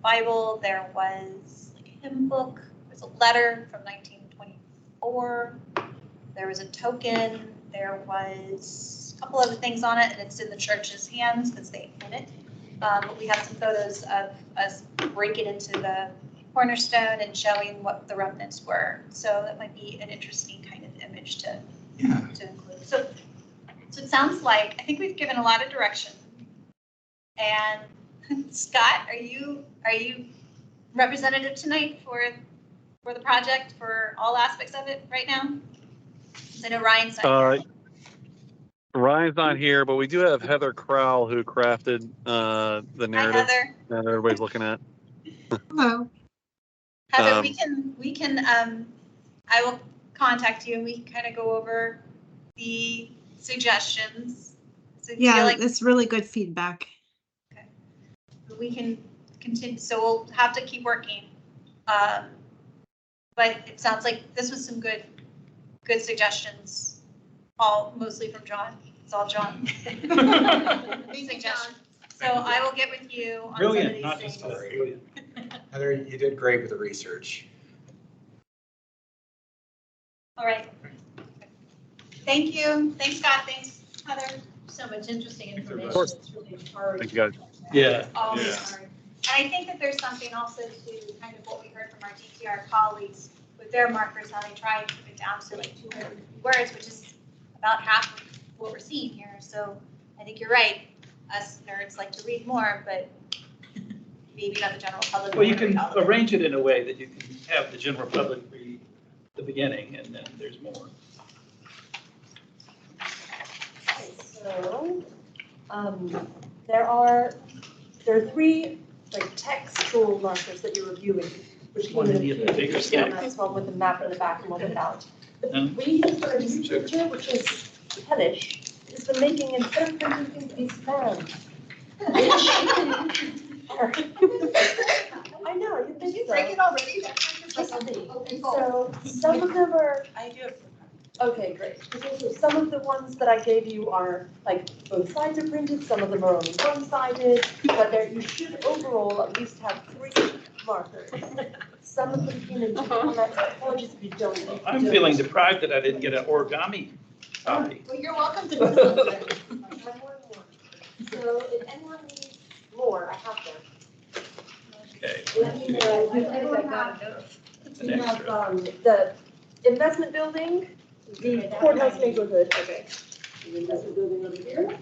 Bible, there was like a hymn book, there was a letter from 1924, there was a token, there was a couple other things on it, and it's in the church's hands because they own it. But we have some photos of us breaking into the cornerstone and showing what the remnants were. So that might be an interesting kind of image to include. So it sounds like, I think we've given a lot of direction. And Scott, are you representative tonight for the project, for all aspects of it right now? 'Cause I know Ryan's not here. Ryan's not here, but we do have Heather Crowell who crafted the narrative Heather. that everybody's looking at. Hello. Heather, Um, we can, I will contact you and we can kind of go over the suggestions. So do you feel Yeah, like that's really good feedback. we can continue, so we'll have to keep working. But it sounds like this was some good suggestions, all mostly from John. It's all John. Suggestions. So I will get with you on some of Brilliant, these not just things. brilliant. Heather, you did great with the research. All right. Thank you. Thanks, Scott. Thanks, Heather. So much interesting information. Of course. It's really hard. Thank you, guys. Yeah. Always Yeah. hard. And I think that there's something also to kind of what we heard from our DTR colleagues with their markers, how they try and keep it down to like 250 words, which is about half of what we're seeing here. So I think you're right. Us nerds like to read more, but maybe not the general public. Well, you wanna read can all of it. arrange it in a way that you can have the general public read the beginning and then there's more. Okay, so, there are 3 like textual markers that you're reviewing, which came One in in the two bigger different scale. formats, one with the map in the back and one without. The No? reason for this picture, which is hellish, is the making instead of printing things these fans. I know, you think so. it already? Just see. So some of them are, I do have okay, great. So some of the ones that I gave you are like both sides are printed, some of them are only one-sided, but there, you should overall at least have 3 markers. Some of them came in different formats. Apologies if you don't. if you I'm don't. feeling deprived that I didn't get an origami copy. Well, you're welcome to. So if anyone needs more, I have them. Okay. Let me know. We have, An we have, extra. the investment building, the courthouse neighborhood, okay. The investment building over here,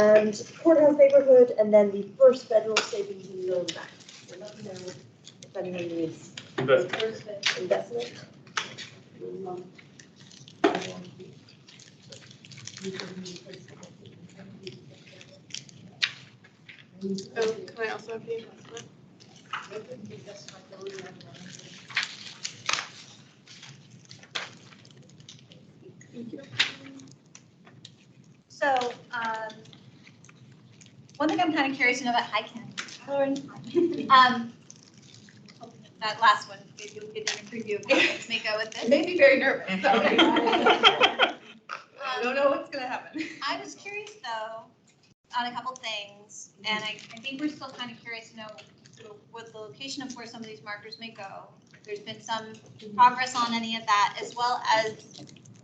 and courthouse neighborhood, and then the first federal savings and loan bank. So let me know if anyone needs the first investment. Oh, can I also have the investment? So, one thing I'm kind of curious to know about, hi Ken. That last one, maybe you'll get a preview of how things may go with this. It made me very nervous. I don't know what's gonna happen. I was curious though, on a couple things, and I think we're still kind of curious to know sort of what the location of where some of these markers may go. There's been some progress on any of that, as well as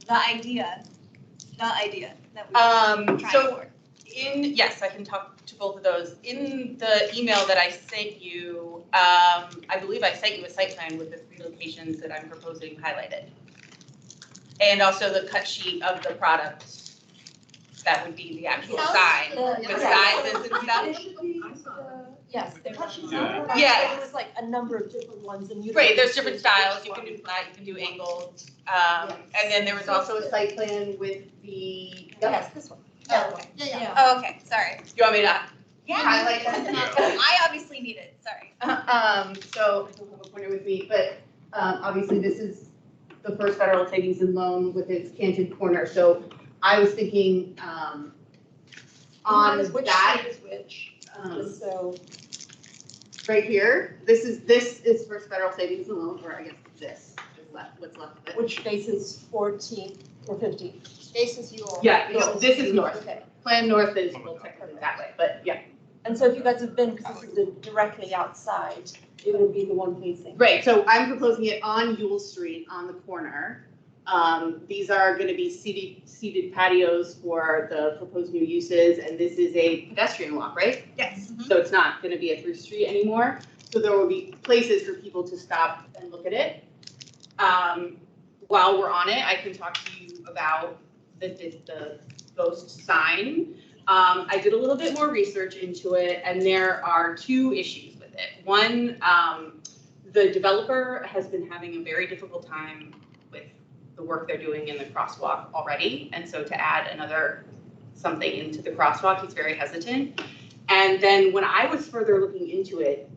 the idea that we tried So for. yes, I can talk to both of those. In the email that I sent you, I believe I sent you a site plan with the 3 locations that I'm proposing highlighted. And also the cut sheet of the product. That would be the actual sign with sizes and stuff. Yes, the cut sheets Yeah. are, Yeah. it was like a number of different ones and you. Right, there's different styles. You can do flat, you can do angled. And then there was also a site plan with the. Yes, this one. Oh, okay. Yeah. Oh, okay, sorry. Do you want me to? Yeah. Highlight that? I obviously need it, sorry. So I don't have a pointer with me, but obviously this is the first federal savings and loan with its canted corner. So I was thinking on Which that. sheet is which? So right here, this is first federal savings and loan, or I guess this is left, what's left of it. Which faces 14 or 15? Faces you all. Yeah, no, this is north. Okay. Plan north is well, technically that way, but yeah. And so if you guys have been, because this is directly outside, it would be the one facing. Right, so I'm proposing it on Yule Street on the corner. These are gonna be seated patios for the proposed new uses, and this is a pedestrian walk, right? Yes. So it's not gonna be a through street anymore. So there will be places for people to stop and look at it. While we're on it, I can talk to you about the ghost sign. I did a little bit more research into it, and there are 2 issues with it. One, the developer has been having a very difficult time with the work they're doing in the crosswalk already, and so to add another something into the crosswalk. He's very hesitant. And then when I was further looking into it,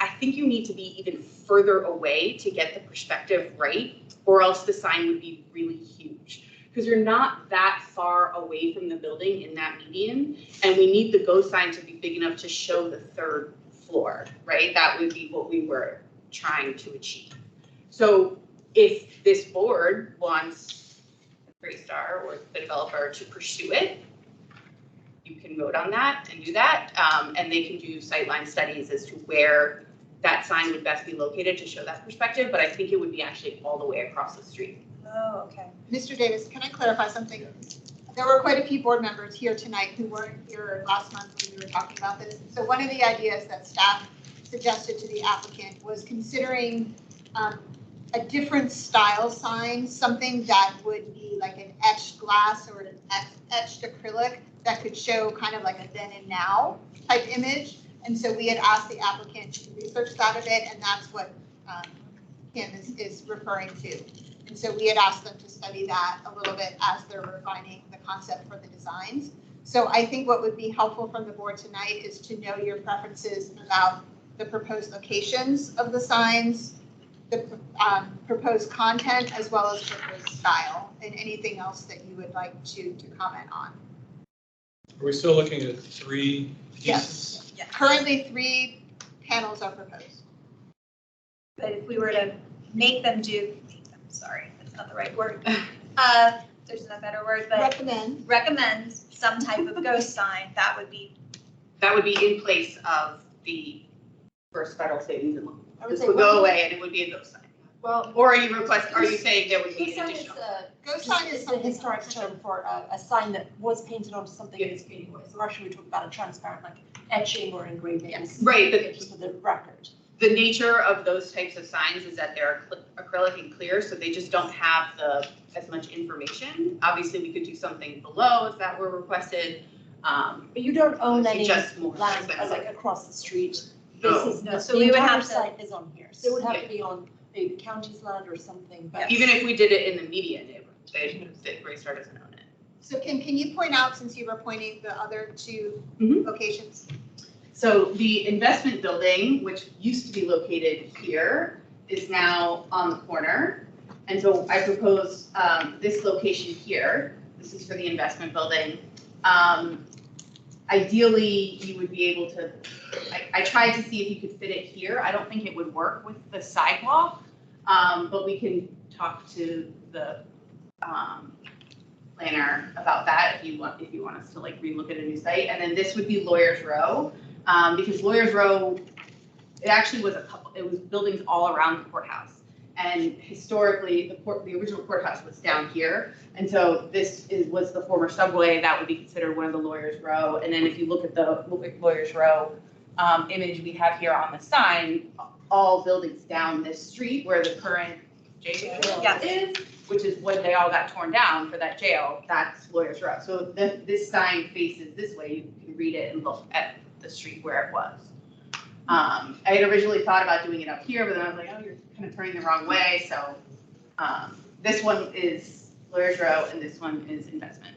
I think you need to be even further away to get the perspective right, or else the sign would be really huge. Because you're not that far away from the building in that median, and we need the go sign to be big enough to show the third floor, right? That would be what we were trying to achieve. So if this board wants Greystar or the developer to pursue it, you can vote on that and do that. And they can do sightline studies as to where that sign would best be located to show that perspective. But I think it would be actually all the way across the street. Oh, okay. Mr. Davis, can I clarify something? There were quite a few board members here tonight who weren't here last month when we were talking about this. So one of the ideas that staff suggested to the applicant was considering a different style sign, something that would be like an etched glass or an etched acrylic that could show kind of like a then and now type image. And so we had asked the applicant to research that a bit, and that's what Kim is referring to. And so we had asked them to study that a little bit as they're refining the concept for the designs. So I think what would be helpful from the board tonight is to know your preferences about the proposed locations of the signs, the proposed content, as well as proposed style, and anything else that you would like to comment on. Are we still looking at 3 pieces? Yes. Yeah. Currently 3 panels are proposed. But if we were to make them do, sorry, that's not the right word. There's no better word, but recommend some type of ghost sign, that would be in place of the first federal savings and loan. This would go away and it would be a ghost sign. Well, or are you saying there would be an additional? Ghost sign is the historic term for a sign that was painted onto something in its fading away. So actually we talk about a transparent, like etching or engraving. Yes. Right. Just for the record. The nature of those types of signs is that they're acrylic and clear, so they just don't have as much information. Obviously, we could do something below if that were requested. But you don't own any just more land like across the street. No. This is no. So the we would entire have to, site is on here. So it would have to be on maybe the county's land or something. But even if we did it in the median, Greystar doesn't own it. So can you point out, since you were pointing the other 2 locations? So the investment building, which used to be located here, is now on the corner. And so I propose this location here. This is for the investment building. Ideally, you would be able to, I tried to see if you could fit it here. I don't think it would work with the sidewalk, but we can talk to the planner about that if you want us to like relook at a new site. And then this would be Lawyers Row. Because Lawyers Row, it actually was it was buildings all around the courthouse. And historically, the original courthouse was down here. And so this was the former subway. That would be considered one of the Lawyers Row. And then if you look at the Lawyers Row image we have here on the sign, all buildings down this street where the current jail is, which is when they all got torn down for that jail, that's Lawyers Row. So this sign faces this way. You can read it and look at the street where it was. I had originally thought about doing it up here, but then I was like, oh, you're kind of turning the wrong way. So this one is Lawyers Row and this one is investment,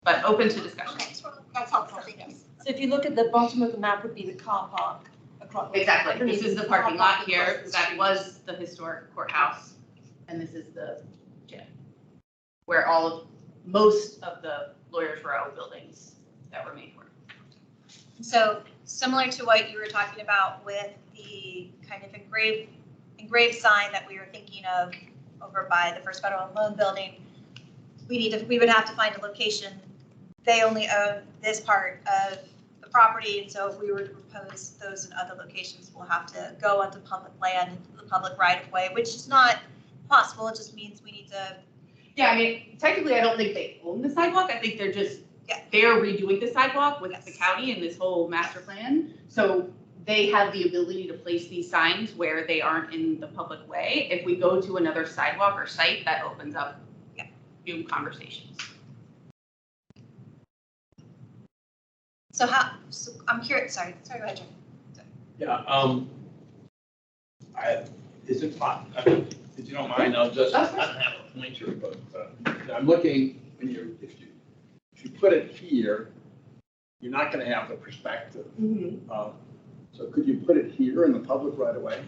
but open to discussion. Okay, that's helpful, thank you. So if you look at the bottom of the map would be the car park across. Exactly. This is the parking lot here. That was the historic courthouse. And this is the gym where most of the Lawyers Row buildings that remain were. So similar to what you were talking about with the kind of engraved sign that we were thinking of over by the First Federal Loan Building, we would have to find a location. They only own this part of the property, and so if we were to propose those in other locations, we'll have to go onto public land, into the public right of way, which is not possible. It just means we need to. Yeah, I mean, technically, I don't think they own the sidewalk. I think they're just they're redoing the sidewalk with the county and this whole master plan. So they have the ability to place these signs where they aren't in the public way. If we go to another sidewalk or site, that opens up new conversations. So I'm curious, sorry, go ahead, Jeff. Yeah, is it fine? If you don't mind, I don't have a pointer, but I'm looking, if you if you put it here, you're not gonna have the perspective. So could you put it here in the public right away?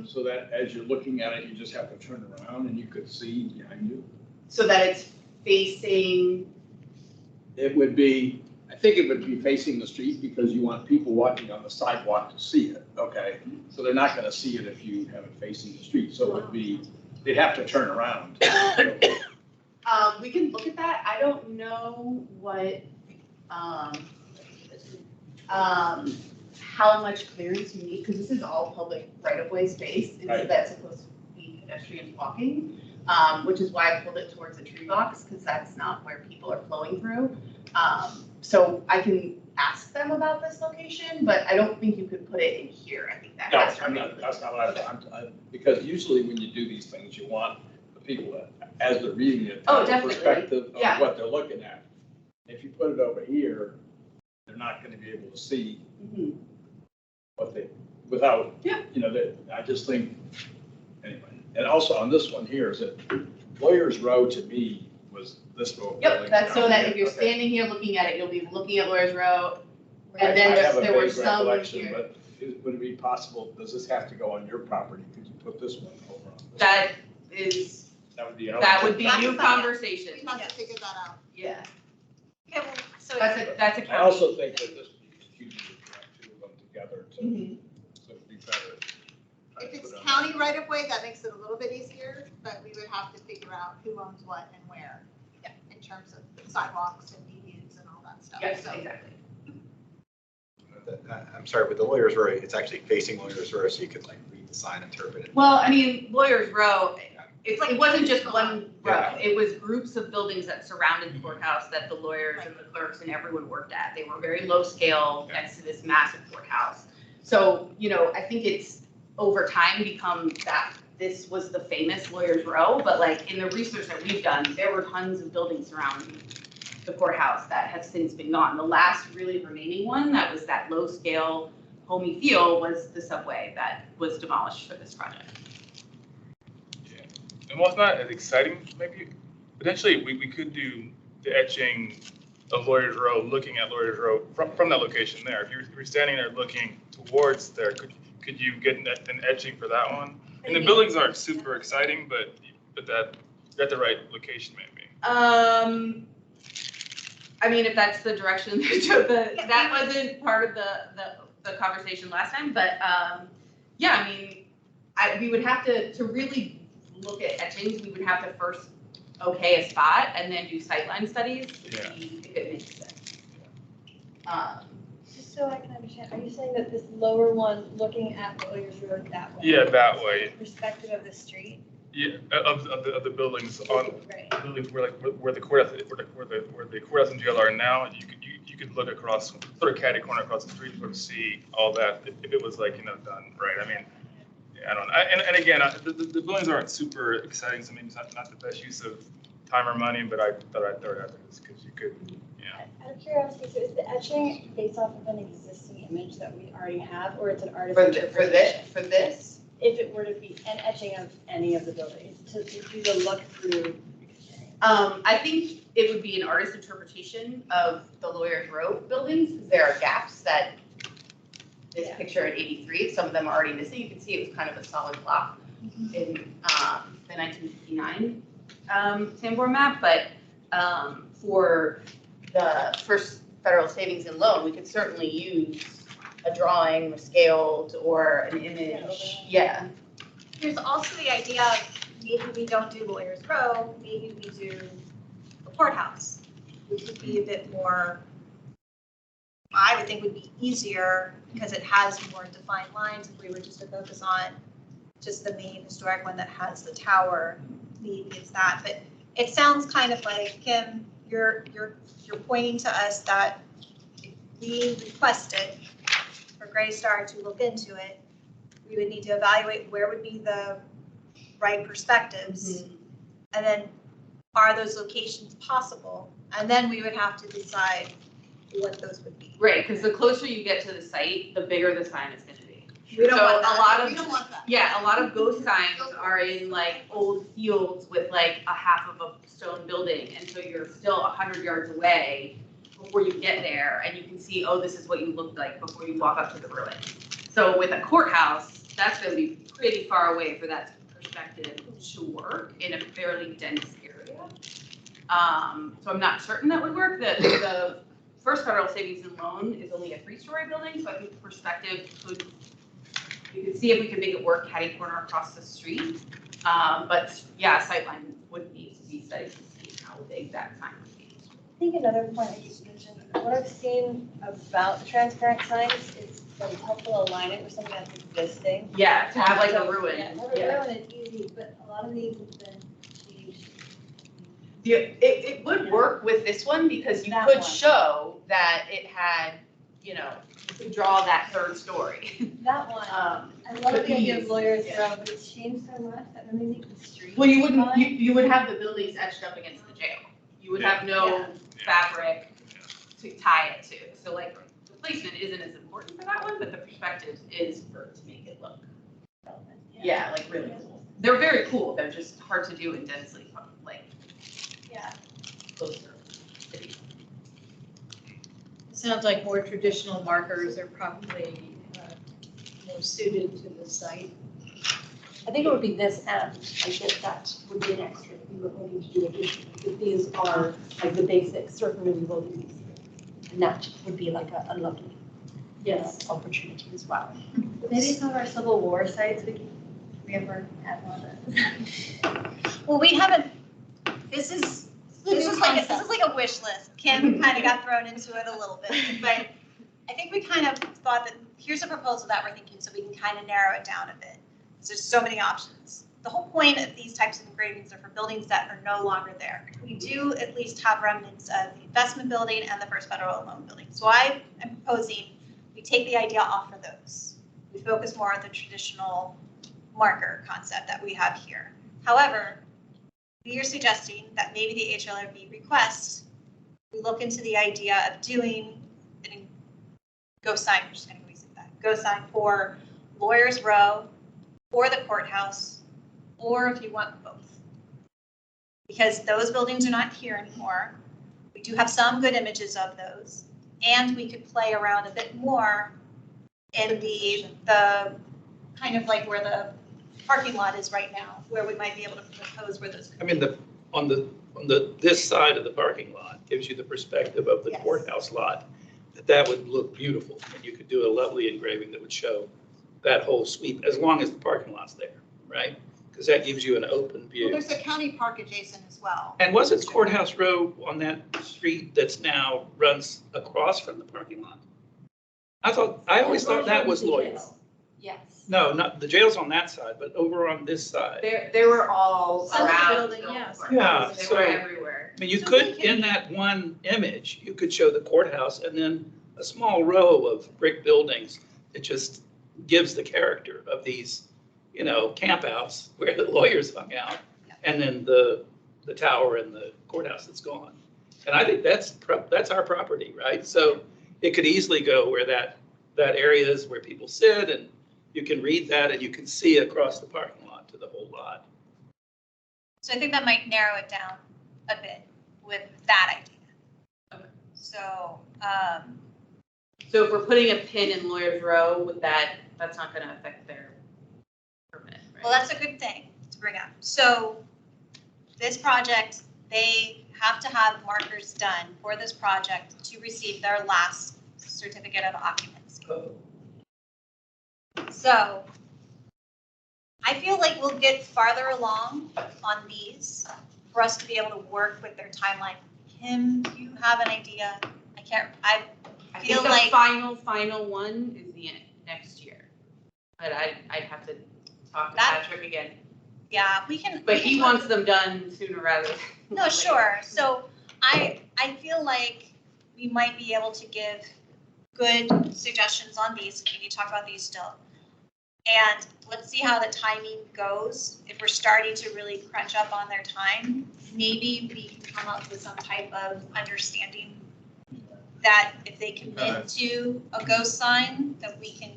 So that as you're looking at it, you just have to turn around and you could see behind you? So that it's facing, It would be, I think it would be facing the street because you want people walking on the sidewalk to see it, okay? So they're not gonna see it if you have it facing the street, so it would be, they'd have to turn around. we can look at that. I don't know what, how much clearance you need, because this is all public right-of-way space, and so Right. that's supposed to be pedestrians walking, which is why I pulled it towards the tree box, because that's not where people are flowing through. So I can ask them about this location, but I don't think you could put it in here. I think that No, has to I'm be. not, that's not what because usually when you do these things, you want the people that, as they're reading it, Oh, have a definitely. perspective Yeah. of what they're looking at. If you put it over here, they're not gonna be able to see what they, without, you know, I just think, anyway. And also on this one here, is that Lawyers Row to me was this row of Yep, buildings that's so down that here. if you're Okay. standing here looking at it, you'll be looking at Lawyers Row. I And then have a there were vague some recollection, here. but would it be possible, does this have to go on your property? Could you put this one over on this? That is, That would be. that would be That's new the plan. conversation. We have to figure that out. Yeah, Okay, well, so. that's a county. I also think that this would be easier to connect two of them together to, Mhm. so it'd be better. If it's county right of way, that makes it a little bit easier, but we would have to figure out who owns what and where. In terms of sidewalks and medians and all that stuff. Yes, So- exactly. I'm sorry, but the Lawyers Row, it's actually facing Lawyers Row, so you could like read the sign, interpret it. Well, I mean, Lawyers Row, it wasn't just one row. Yeah. It was groups of buildings that surrounded the courthouse that the lawyers and the clerks and everyone worked at. They were very low scale next to this massive courthouse. So, you know, I think it's over time become that this was the famous Lawyers Row, but like in the research that we've done, there were tons of buildings surrounding the courthouse that have since been gone. The last really remaining one that was that low scale homey feel was the subway that was demolished for this project. And while it's not as exciting, maybe potentially we could do the etching of Lawyers Row, looking at Lawyers Row from that location there. If you're standing there looking towards there, could you get an etching for that one? And the buildings aren't super exciting, but that at the right location maybe. I mean, if that's the direction that wasn't part of the conversation last time, but yeah, I mean, we would have to really look at etchings. We would have to first okay a spot and then do sightline studies to see if it makes sense. Just so I can understand, are you saying that this lower one, looking at Lawyers Road that way? Yeah, that way. Perspective of the street? Yeah, of the buildings on Right. buildings where the courthouse and jail are now. You could look across, sort of catty corner across the street, sort of see all that if it was like, you know, done right. I mean, I don't know. And again, the buildings aren't super exciting, so maybe it's not the best use of time or money, but I thought I'd throw it out there because you could, yeah. Out of curiosity, so is the etching based off of an existing image that we already have, or it's an artist For interpretation? this? If it were to be an etching of any of the buildings, to do the look through. I think it would be an artist's interpretation of the Lawyers Row buildings, because there are gaps that this picture at 83, some of them are already missing. You can see it was kind of a solid block in the 1959 Sanborn map, but for the first federal savings and loan, we could certainly use a drawing or scaled or an image. Yeah. There's also the idea of maybe we don't do Lawyers Row, maybe we do the courthouse, which would be a bit more, I would think would be easier because it has more defined lines if we were just to focus on just the main historic one that has the tower, maybe it's that. But it sounds kind of like, Kim, you're pointing to us that if we requested for Greystar to look into it, we would need to evaluate where would be the right perspectives. And then are those locations possible? And then we would have to decide what those would be. Right, because the closer you get to the site, the bigger the sign is going to be. We don't So want a that. lot of- We don't want that. Yeah, a lot of ghost signs are in like old fields with like a half of a stone building, and so you're still 100 yards away before you get there, and you can see, oh, this is what you looked like before you walk up to the ruin. So with a courthouse, that's gonna be pretty far away for that perspective to work in a fairly dense area. So I'm not certain that would work. The First Federal Savings and Loan is only a 3-story building, so I think the perspective we could see if we could make it work catty corner across the street. But yeah, sightline would need to be studied to see how big that sign would be. I think another point I just mentioned, what I've seen about the transparent signs is that it's helpful to align it with something that's existing. Yeah, to have like a So, ruin. Yeah, have a ruin is easy, but a lot of these have been changed. Yeah, it would work with this one because you That could one. show that it had, you know, you could draw that 3rd story. That one, I But love the idea of these, lawyers yeah. row, but it's changed so much that when they make the street. Well, you wouldn't, fine. you would have the buildings etched up against the jail. You would have no Yeah. fabric to tie it to. So like, the placement isn't as important for that one, but the perspective is for, to make it look, yeah, like really cool. They're very cool, they're just hard to do in densely, like, Yeah. closer cities. Sounds like more traditional markers are probably more suited to the site. I think it would be this and I guess that would be an extra if we were looking to do additional. Because these are like the basic certainly we will do these. And that would be like a lovely opportunity as well. Maybe some of our Civil War sites, we ever had one of those. Well, we haven't, this is like a wish list. Kim kind of got thrown into it a little bit, but I think we kind of thought that here's a proposal that we're thinking, so we can kind of narrow it down a bit. Because there's so many options. The whole point of these types of engravings are for buildings that are no longer there. We do at least have remnants of the investment building and the First Federal Loan building. So I am proposing we take the idea off of those. We focus more on the traditional marker concept that we have here. However, we are suggesting that maybe the HLRB request, we look into the idea of doing a ghost sign, we're just going to reset that, ghost sign for Lawyers Row or the courthouse, or if you want both. Because those buildings are not here anymore. We do have some good images of those, and we could play around a bit more in the kind of like where the parking lot is right now, where we might be able to propose where those. I mean, on this side of the parking lot gives you the perspective of the Yes. courthouse lot. That would look beautiful, and you could do a lovely engraving that would show that whole sweep, as long as the parking lot's there, right? Because that gives you an open Well, view. there's a county park adjacent as well. And was it Courthouse Row on that street that's now runs across from the parking lot? I always thought that was Lloyd's. Yes. No, not, the jail's on that side, but over on this side. They were all Some of the around. building, yes. Yeah, They so- were everywhere. I mean, you So could, we can- in that one image, you could show the courthouse and then a small row of brick buildings. It just gives the character of these, campouts where the lawyers hung out. And then the tower and the courthouse that's gone. And I think that's our property, right? So it could easily go where that area is where people sit, and you can read that and you can see across the parking lot to the whole lot. So I think that might narrow it down a bit with that idea. Okay. So, So if we're putting a pin in Lawyers Row, that's not gonna affect their permit, right? well, that's a good thing to bring up. So this project, they have to have markers done for this project to receive their last certificate of occupancy. So I feel like we'll get farther along on these for us to be able to work with their timeline. Kim, do you have an idea? I I feel think like- the final one is the next year. But I'd have to talk to That- Patrick again. Yeah, we can. But he wants them done sooner rather than. No, later. sure. So I feel like we might be able to give good suggestions on these. We need to talk about these still. And let's see how the timing goes. If we're starting to really crunch up on their time, maybe we can come up with some type of understanding that if they commit to a ghost sign, that we can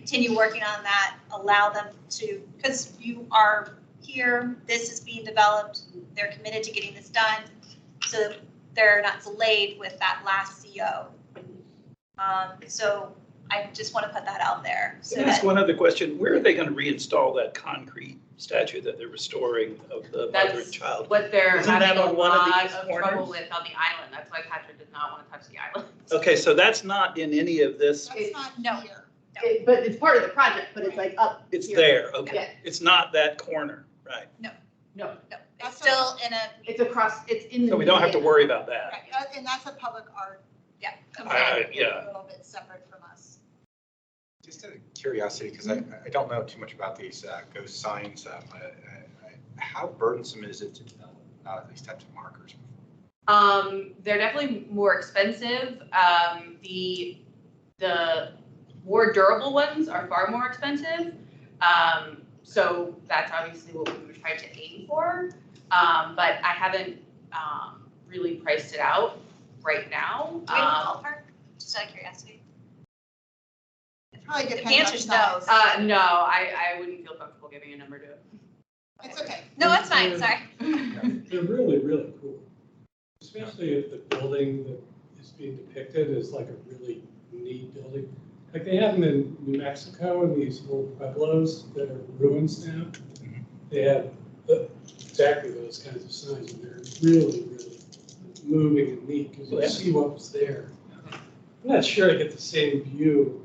continue working on that, allow them to, because you are here, this is being developed, they're committed to getting this done, so they're not delayed with that last CO. So I just want to put that out there. So Can I ask that, one other question? Where are they going to reinstall that concrete statue that they're restoring of the mother and That's child? what they're Isn't that having a on one of lot these of trouble corners? with on the island. That's why Patrick does not want to touch the island. Okay, so that's not in any of this, that's not, no. But it's part of the project, but it's like up. it's here. there, okay. Yeah. It's not that corner, right? No, No, it's still in a. it's across, it's in the. So we don't have to median. worry about that. Right, and that's a public art. Yeah. Yeah. A little bit separate from us. Just out of curiosity, because I don't know too much about these ghost signs. How burdensome is it to develop these types of markers? They're definitely more expensive. The more durable ones are far more expensive. So that's obviously what we were trying to aim for. But I haven't really priced it out right now. Do we have a ballpark? Just out of curiosity. It probably The depends on answer's no. size. No, I wouldn't feel comfortable giving a number to it. It's okay. No, that's fine, sorry. They're really, really cool. Especially if the building that is being depicted is like a really neat building. Like they have them in New Mexico in these little pueblos that are ruins now. They have exactly those kinds of signs and they're really, really moving and neat because you see what was there. I'm not sure I get the same view,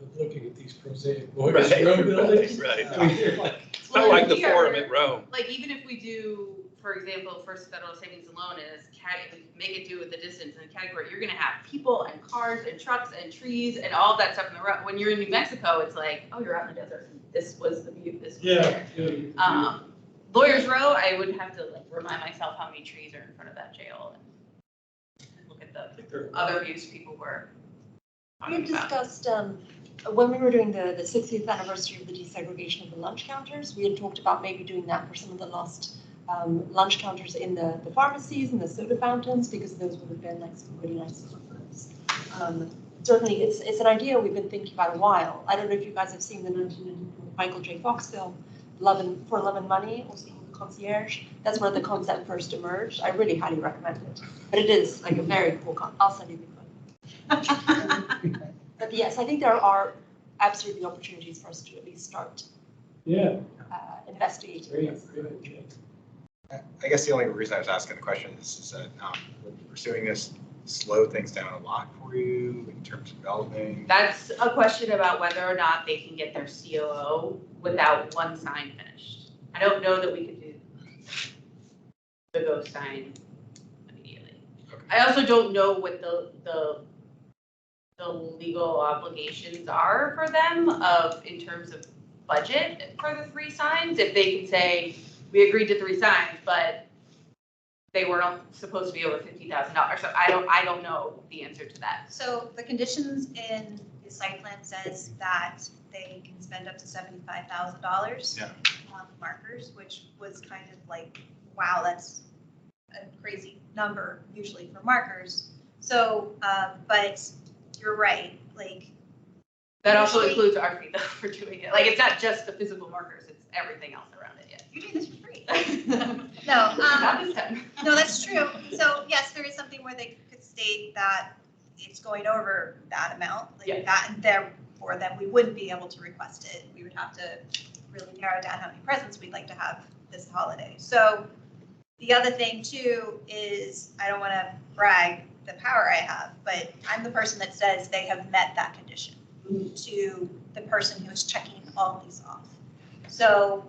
of looking at these prosaic Lawyers Row buildings. Right. I mean, they're like, It's not like the Here, Forum at Rome. Like even if we do, for example, First Federal Savings and Loan is make it do with the distance in the category, you're gonna have people and cars and trucks and trees and all that stuff in the road. When you're in New Mexico, it's like, oh, you're out in the desert. This was the view, this was there. Lawyers Row, I would have to like remind myself how many trees are in front of that jail and look at the other views people were We had talking about. discussed, when we were doing the 60th anniversary of the desegregation of the lunch counters, we had talked about maybe doing that for some of the lost lunch counters in the pharmacies and the soda fountains, because those would have been like some really nice footprints. Certainly, it's an idea we've been thinking about a while. I don't know if you guys have seen the 1994 Michael J. Fox film, For Love and Money, also called The Concierge. That's where the concept first emerged. I really highly recommend it. But it is like a very cool concept. I'll send you the clip. But yes, I think there are absolutely opportunities for us to at least start investigating this. I guess the only reason I was asking the question is that pursuing this slow things down a lot for you in terms of developing. That's a question about whether or not they can get their COO without one sign finished. I don't know that we could do the ghost sign immediately. Okay. I also don't know what the legal obligations are for them in terms of budget for the 3 signs. If they can say, we agreed to 3 signs, but they were not supposed to be over $50,000. So I don't know the answer to that. So the conditions in the site plan says that they can spend up to $75,000 on markers, which was kind of like, wow, that's a crazy number usually for markers. So, but you're right, like. That also usually- includes our fee though for doing it. Like, it's not just the physical markers, it's everything else around it, yeah. You're doing this for free. No, No, not this time. no, that's true. So yes, there is something where they could state that it's going over that amount, like that, and therefore then we wouldn't be able to request it. We would have to really narrow down how many presents we'd like to have this holiday. So the other thing too is, I don't want to brag the power I have, but I'm the person that says they have met that condition to the person who is checking all these off. So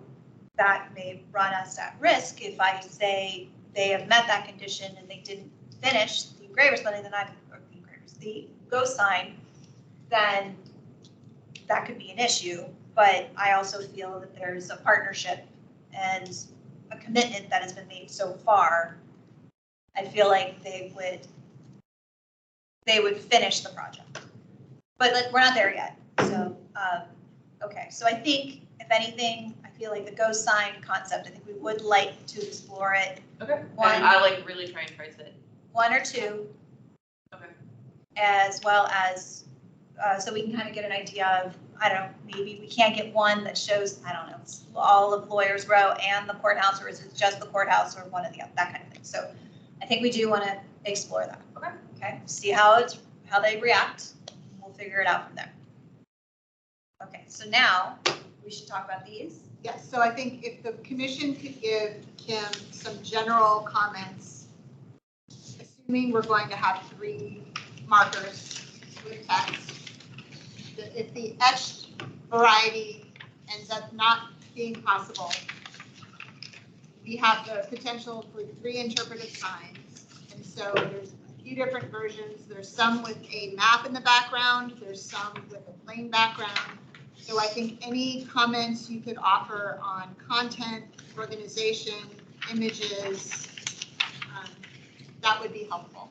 that may run us at risk if I say they have met that condition and they didn't finish the engraver's letting the ghost sign, then that could be an issue. But I also feel that there's a partnership and a commitment that has been made so far. I feel like they would finish the project. But we're not there yet. So, okay. So I think if anything, I feel like the ghost sign concept, I think we would like to explore it. Okay. And I like really try and price it. 1 or 2. Okay. As well as so we can kind of get an idea of, I don't know, maybe we can't get one that shows, I don't know, all of Lawyers Row and the courthouse, or is it just the courthouse or one of the, that kind of thing. So I think we do want to explore that. Okay, see how they react. We'll figure it out from there. Okay, so now we should talk about these. Yes, so I think if the commission could give Kim some general comments, assuming we're going to have 3 markers with text, if the etched variety ends up not being possible, we have the potential for 3 interpretive signs. And so there's a few different versions. There's some with a map in the background. There's some with a plain background. So I think any comments you could offer on content, organization, images, that would be helpful.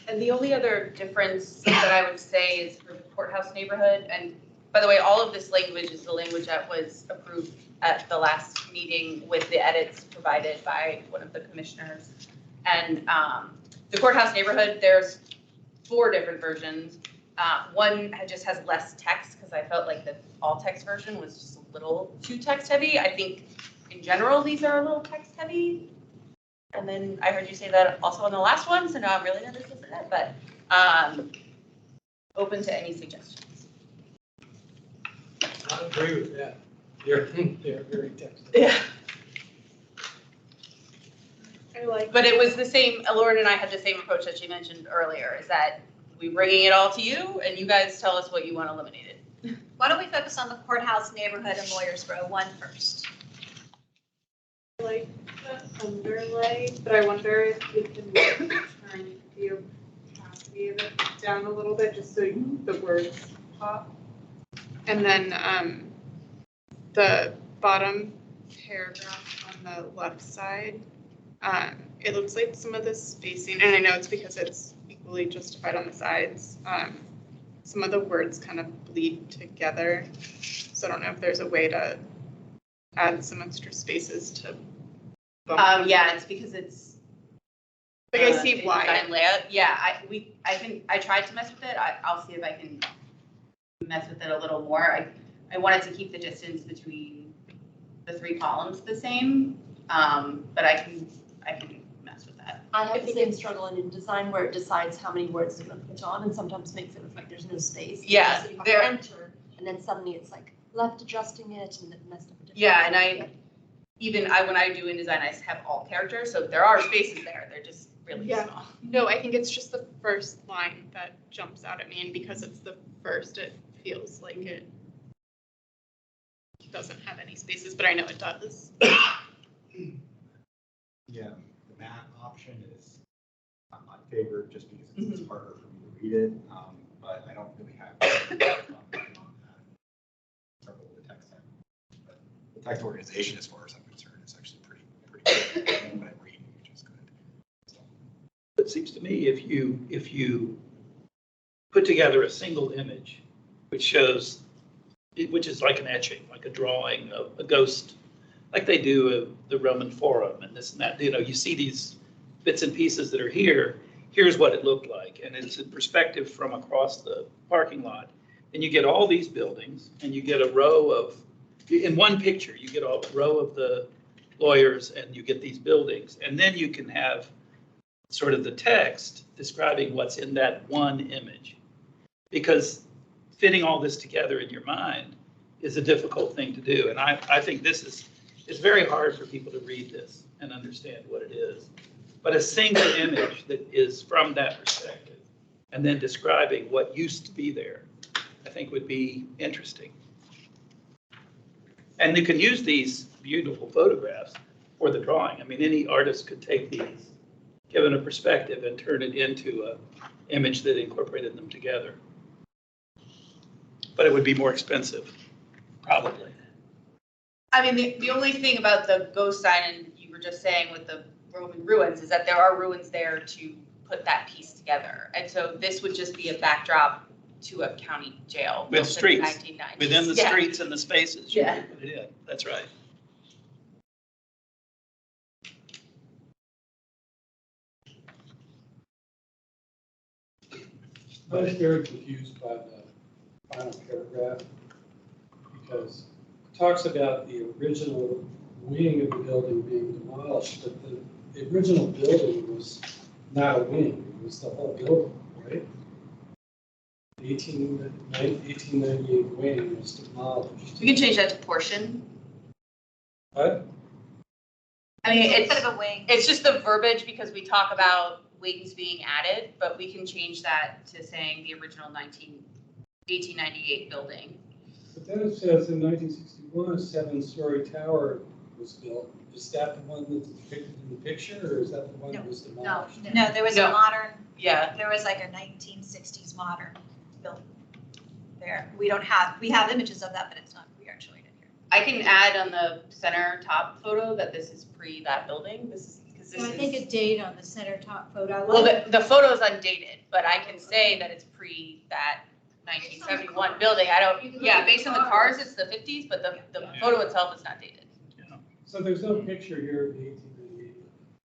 And the only other difference that I would say is for the courthouse neighborhood. And by the way, all of this language is the language that was approved at the last meeting with the edits provided by one of the commissioners. And the courthouse neighborhood, there's 4 different versions. One just has less text because I felt like the all text version was just a little too text heavy. I think in general, these are a little text heavy. And then I heard you say that also on the last one, so now I'm really nervous to say that, but open to any suggestions. I agree with that. They're very textbook. Yeah. Like, but it was the same, Lauren and I had the same approach that she mentioned earlier, is that we're bringing it all to you and you guys tell us what you want eliminated. Why don't we focus on the courthouse neighborhood and Lawyers Row one first? I like the underlay, but I wonder if we can turn the opacity of it down a little bit just so the words pop. And then the bottom paragraph on the left side, it looks like some of the spacing, and I know it's because it's equally justified on the sides. Some of the words kind of bleed together. So I don't know if there's a way to add some extra spaces to bump. Yeah, it's because it's. Like I see why. Design layout. Yeah, I tried to mess with it. I'll see if I can mess with it a little more. I wanted to keep the distance between the 3 columns the same, but I can mess with that. I have the same struggle in design where it decides how many words it's going to put on and sometimes makes it look like there's no space. Yeah, So you have to enter and then suddenly it's like left adjusting it and it messed up. Yeah, and when I do InDesign, I have all characters, so there are spaces there. They're just really small. No, I think it's just the first line that jumps out at me, and because it's the first, it feels like it doesn't have any spaces, but I know it does. Yeah, the matte option is not my favorite just because it's harder for me to read it, but I don't really have trouble with the text. But the text organization, as far as I'm concerned, is actually pretty good when I'm reading, which is good. So. It seems to me if you put together a single image, which shows, which is like an etching, like a drawing of a ghost, like they do of the Roman Forum and this and that, you see these bits and pieces that are here, here's what it looked like. And it's in perspective from across the parking lot. And you get all these buildings and you get a row of, in one picture, you get a row of the lawyers and you get these buildings. And then you can have sort of the text describing what's in that one image. Because fitting all this together in your mind is a difficult thing to do. And I think it's very hard for people to read this and understand what it is. But a single image that is from that perspective and then describing what used to be there, I think would be interesting. And you can use these beautiful photographs for the drawing. I mean, any artist could take these, given a perspective, and turn it into an image that incorporated them together. But it would be more expensive, probably. I mean, the only thing about the ghost sign, and you were just saying with the Roman ruins, is that there are ruins there to put that piece together. And so this would just be a backdrop to a county jail. With streets, 1990s. within the streets and the spaces. You can put it in. That's right. I was very confused by final paragraph, because it talks about the original wing of the building being demolished, but the original building was not a wing, it was the whole building, right? The 1898 wing was demolished. We can change that to portion. What? I mean, Instead of a wing. it's just the verbiage because we talk about wings being added, but we can change that to saying the original 1898 building. But then it says in 1961, a 7-story tower was built. Is that the one that's depicted in the picture, or is that the one that was demolished? No, there was No. a modern, Yeah. there was like a 1960s modern building there. We have images of that, but it's not, we aren't showing it here. I can add on the center top photo that this is pre that building. This is because this So I think a is. date on the center top photo. Well, the photo is undated, but I can say that it's pre that 1971 building. I don't, yeah, based on the cars, it's the 50s, but the photo itself is not dated. So there's no picture here of the 1898.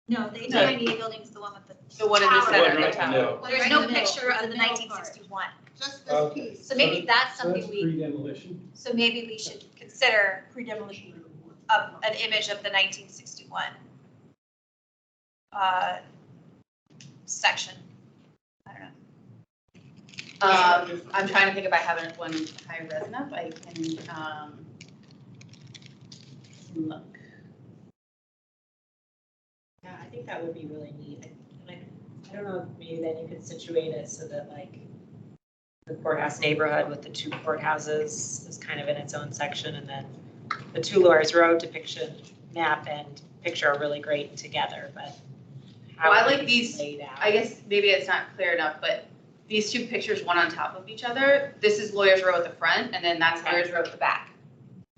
No, the 1898 building is the one with the The one in the tower. center, the Right, tower. no. There's Right no in the middle, picture of the the middle 1961. Just this Okay. piece. So maybe that's So something that's we, pre-demolition. so maybe we should consider Pre-demolition. an image of the 1961 section. I don't know. I'm trying to think if I have one high res enough. I can look. Yeah, I think that would be really neat. I don't know, maybe then you could situate it so that like the courthouse neighborhood with the 2 courthouses is kind of in its own section, and then the 2 Lawyers Road depiction map and picture are really great together, but how Well, I are like these these, laid out? I guess maybe it's not clear enough, but these 2 pictures, one on top of each other, this is Lawyers Row at the front, and then that's Okay. Lawyers Row at the back.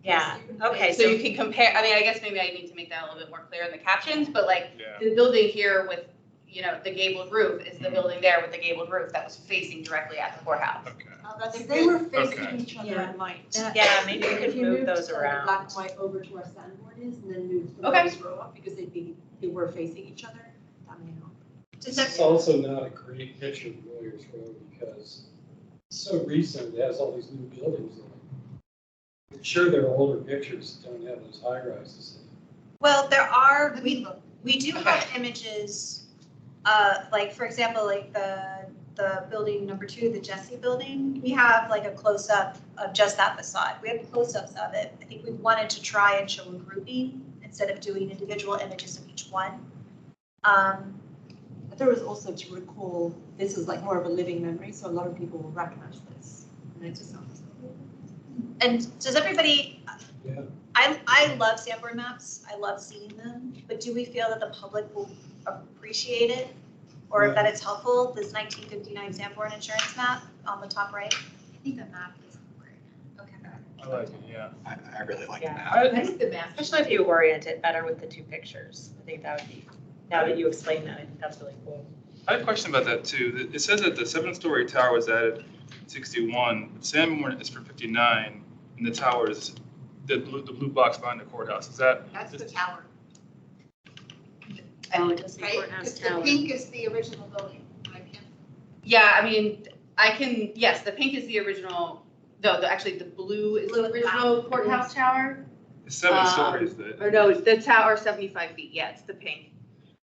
Yeah, okay, So you can compare, I mean, I guess maybe I need to make that a little bit more clear in the captions, but like, Yeah. the building here with, the gabled roof is the building there with the gabled roof that was facing directly at the courthouse. Okay. Oh, that's If they were good. facing Okay. each other, Yeah. it might. Yeah, maybe we If could you move moved those the around. Black and white over to where Sanborn is, and then move the Okay. Lawyers Row up, because they were facing each other, that may help. Does It's that, also not a great picture of Lawyers Road because it's so recent, it has all these new buildings in it. I'm sure there are older pictures that don't have those high rises in it. well, there are, Let me look. we do have images, like, for example, like the building number 2, the Jesse building, we have like a close-up of just that facade. We have close-ups of it. I think we wanted to try and show a grouping instead of doing individual images of each one. But there was also to recall, this is like more of a living memory, so a lot of people will recognize this. And it just sounds. And does everybody, Yeah. I love Sanborn maps, I love seeing them, but do we feel that the public will appreciate it? Or that it's helpful, this 1959 Sanborn insurance map on the top right? I think the map is important. Okay. I like it, yeah. I really like Yeah. that. I think the map. Especially if you orient it better with the 2 pictures. I think that would be, now that you explain that, I think that's really cool. I have a question about that too. It says that the 7-story tower was added in 61, Sanborn is for 59, and the tower is the blue box behind the courthouse. Is that? That's the tower, Oh, it does say right? courthouse The tower. pink is the original building, right? Kim? Yeah, I mean, yes, the pink is the original, actually the blue is the Blue at the back. original courthouse tower. It's 7 stories. Or no, the tower 75 feet, yeah, it's the pink.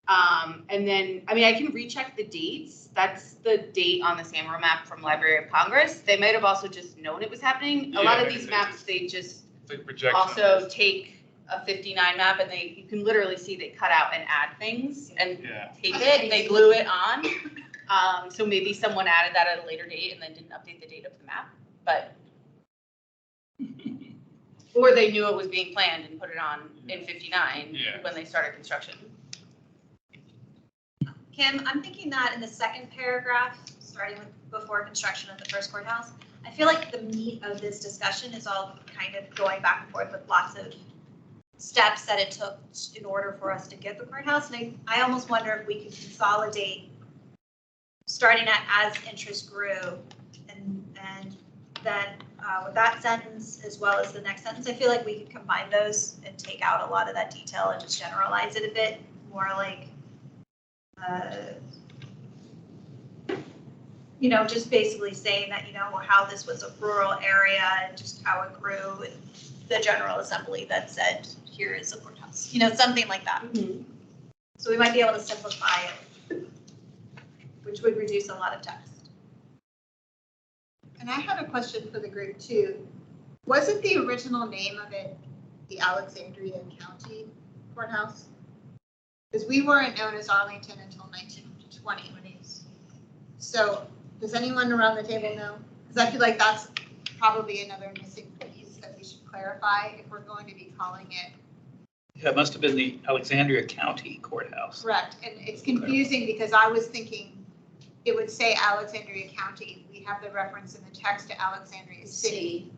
And then, I mean, I can recheck the dates. That's the date on the Sanborn map from Library of Congress. They might have also just known it was happening. A lot Yeah, of these maps, they just It's like projection. also take a 59 map and you can literally see they cut out and add things and Yeah. tape it, and they glue it on. So maybe someone added that at a later date and then didn't update the date of the map, but. Or they knew it was being planned and put it on in 59 Yeah. when they started construction. Kim, I'm thinking that in the second paragraph, starting with before construction of the first courthouse, I feel like the meat of this discussion is all kind of going back and forth with lots of steps that it took in order for us to get the courthouse. And I almost wonder if we could consolidate, starting at as interest grew, and then with that sentence as well as the next sentence, I feel like we could combine those and take out a lot of that detail and just generalize it a bit more like, just basically saying that, how this was a rural area and just how it grew, and the General Assembly that said, here is a courthouse, something like that. So we might be able to simplify it, which would reduce a lot of text. And I had a question for the group too. Wasn't the original name of it the Alexandria County Courthouse? Because we weren't known as Arlington until 1920. So does anyone around the table know? Because I feel like that's probably another missing piece that we should clarify if we're going to be calling it. Yeah, it must have been the Alexandria County Courthouse. Correct. And it's confusing because I was thinking it would say Alexandria County. We have the reference in the text to Alexandria City.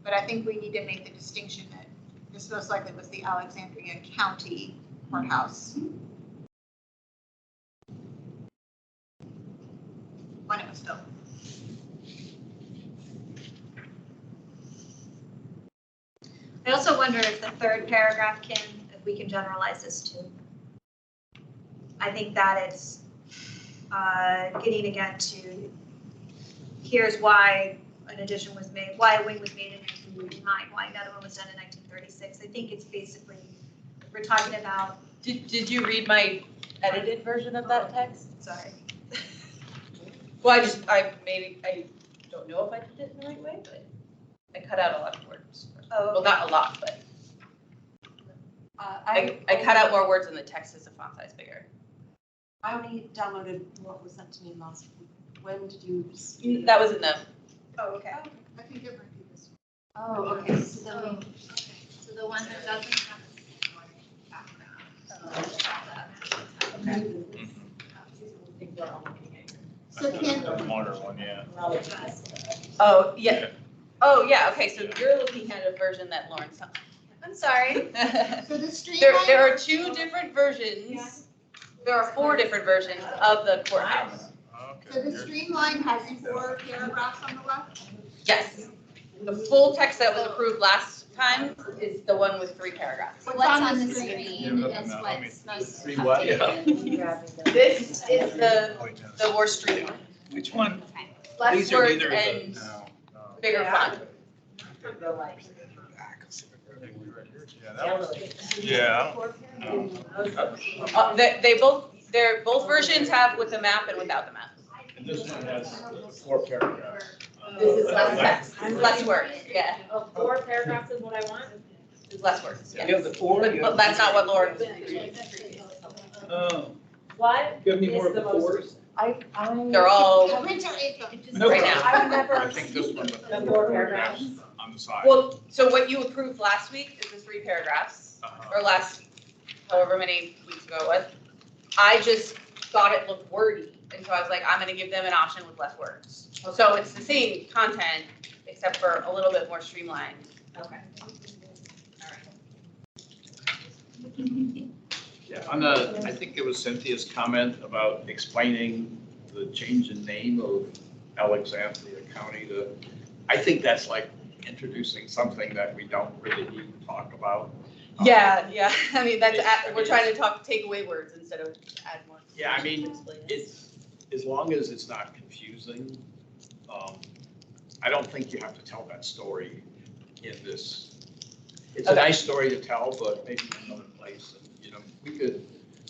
But I think we need to make the distinction that this most likely was the Alexandria County Courthouse. When it was built. I also wonder if the third paragraph if we can generalize this too. I think that it's getting again to, here's why an addition was made, why a wing was made in 1939, why another one was done in 1936. I think it's basically, we're talking about. Did you read my edited version of that text? Sorry. Well, I don't know if I did it in the right way, but I cut out a lot of words. Oh, well, not a lot, but I cut out more words in the text as the font size bigger. I only downloaded what was sent to me last week. When did you? That was in the. Oh, okay. I think it might be this one. Oh, okay. So then So the one that doesn't have So can, The modern one, yeah. Oh, yeah. Oh, yeah, okay, so you're looking at a version that Lauren saw. I'm sorry. so the streamline. There are two different versions. There are 4 different versions of the courthouse. So the streamline has 4 paragraphs on the left? Yes. The full text that was approved last time is the one with 3 paragraphs. What's on the screen is what's most Three what? updated. This is the more streamlined. Which one? Less These are words neither of and those. bigger font. Yeah. Both versions have with the map and without the map. And this one has 4 paragraphs. This is less text, less words, yeah. Oh, 4 paragraphs is what I want? It's less words, yeah. You have the 4? But that's not what Lauren was. Oh, What you have any more is of the the most? 4s? They're all Winter April. No right problem. now. I've never. I think this one, The 4 paragraphs. on the side. Well, so what you approved last week is the 3 paragraphs, or last, however many weeks ago it was. I just thought it looked wordy, and so I was like, I'm gonna give them an option with less words. So it's the same content, except for a little bit more streamlined. Okay. Yeah, on the, I think it was Cynthia's comment about explaining the change in name of Alexandria County to, I think that's like introducing something that we don't really need to talk about. Yeah, I mean, we're trying to take away words instead of add more. Yeah, I mean, it's, as long as it's not confusing, I don't think you have to tell that story in this. It's a nice story to tell, but maybe in another place. And, we could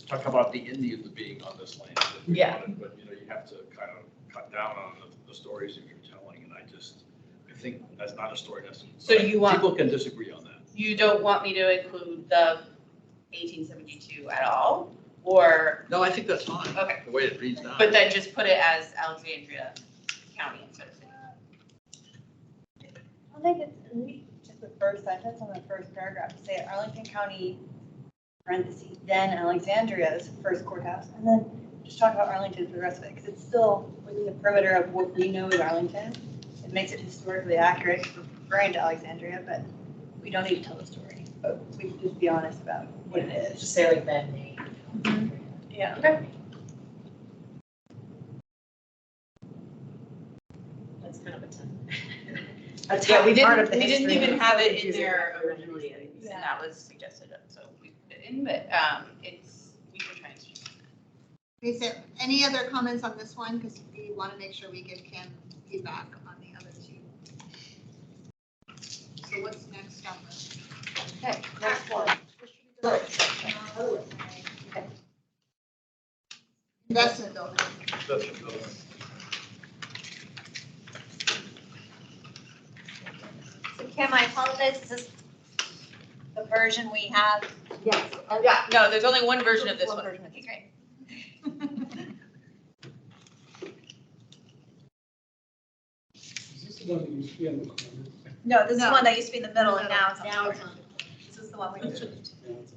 talk about the Indians being on this land if we wanted, but, you have to kind of cut down on the stories that you're telling. And I think that's not a story necessarily. So you want. People can disagree on that. You don't want me to include the 1872 at all, or? No, I think that's fine. Okay. The way it reads now. But then just put it as Alexandria County instead of city. I think it's just the first sentence on the first paragraph, say Arlington County, parentheses, then Alexandria's first courthouse, and then just talk about Arlington for the rest of it, because it's still within the perimeter of what we know as Arlington. It makes it historically accurate for referring to Alexandria, but we don't need to tell the story. But we can just be honest about what it is. Just say like that name. Yeah. Okay. That's kind of a tough. Yeah, we part of didn't, the we didn't history. even have it in Confusing. there originally, and that was suggested, so we put it in, but we can try and streamline Is there any other comments on this one? Because we want to make sure we give Kim feedback on the other two. So what's next on this? Okay, next one. Okay. Investment building. So Kim, I apologize, is this the version we have? Yes. Yeah, no, there's only one version of this one. version. Okay, great. Is this the one that used to be on the corner? No, this is the No. one that used to be in the middle and now it's on the Now corner. it's on This is the one we That's moved.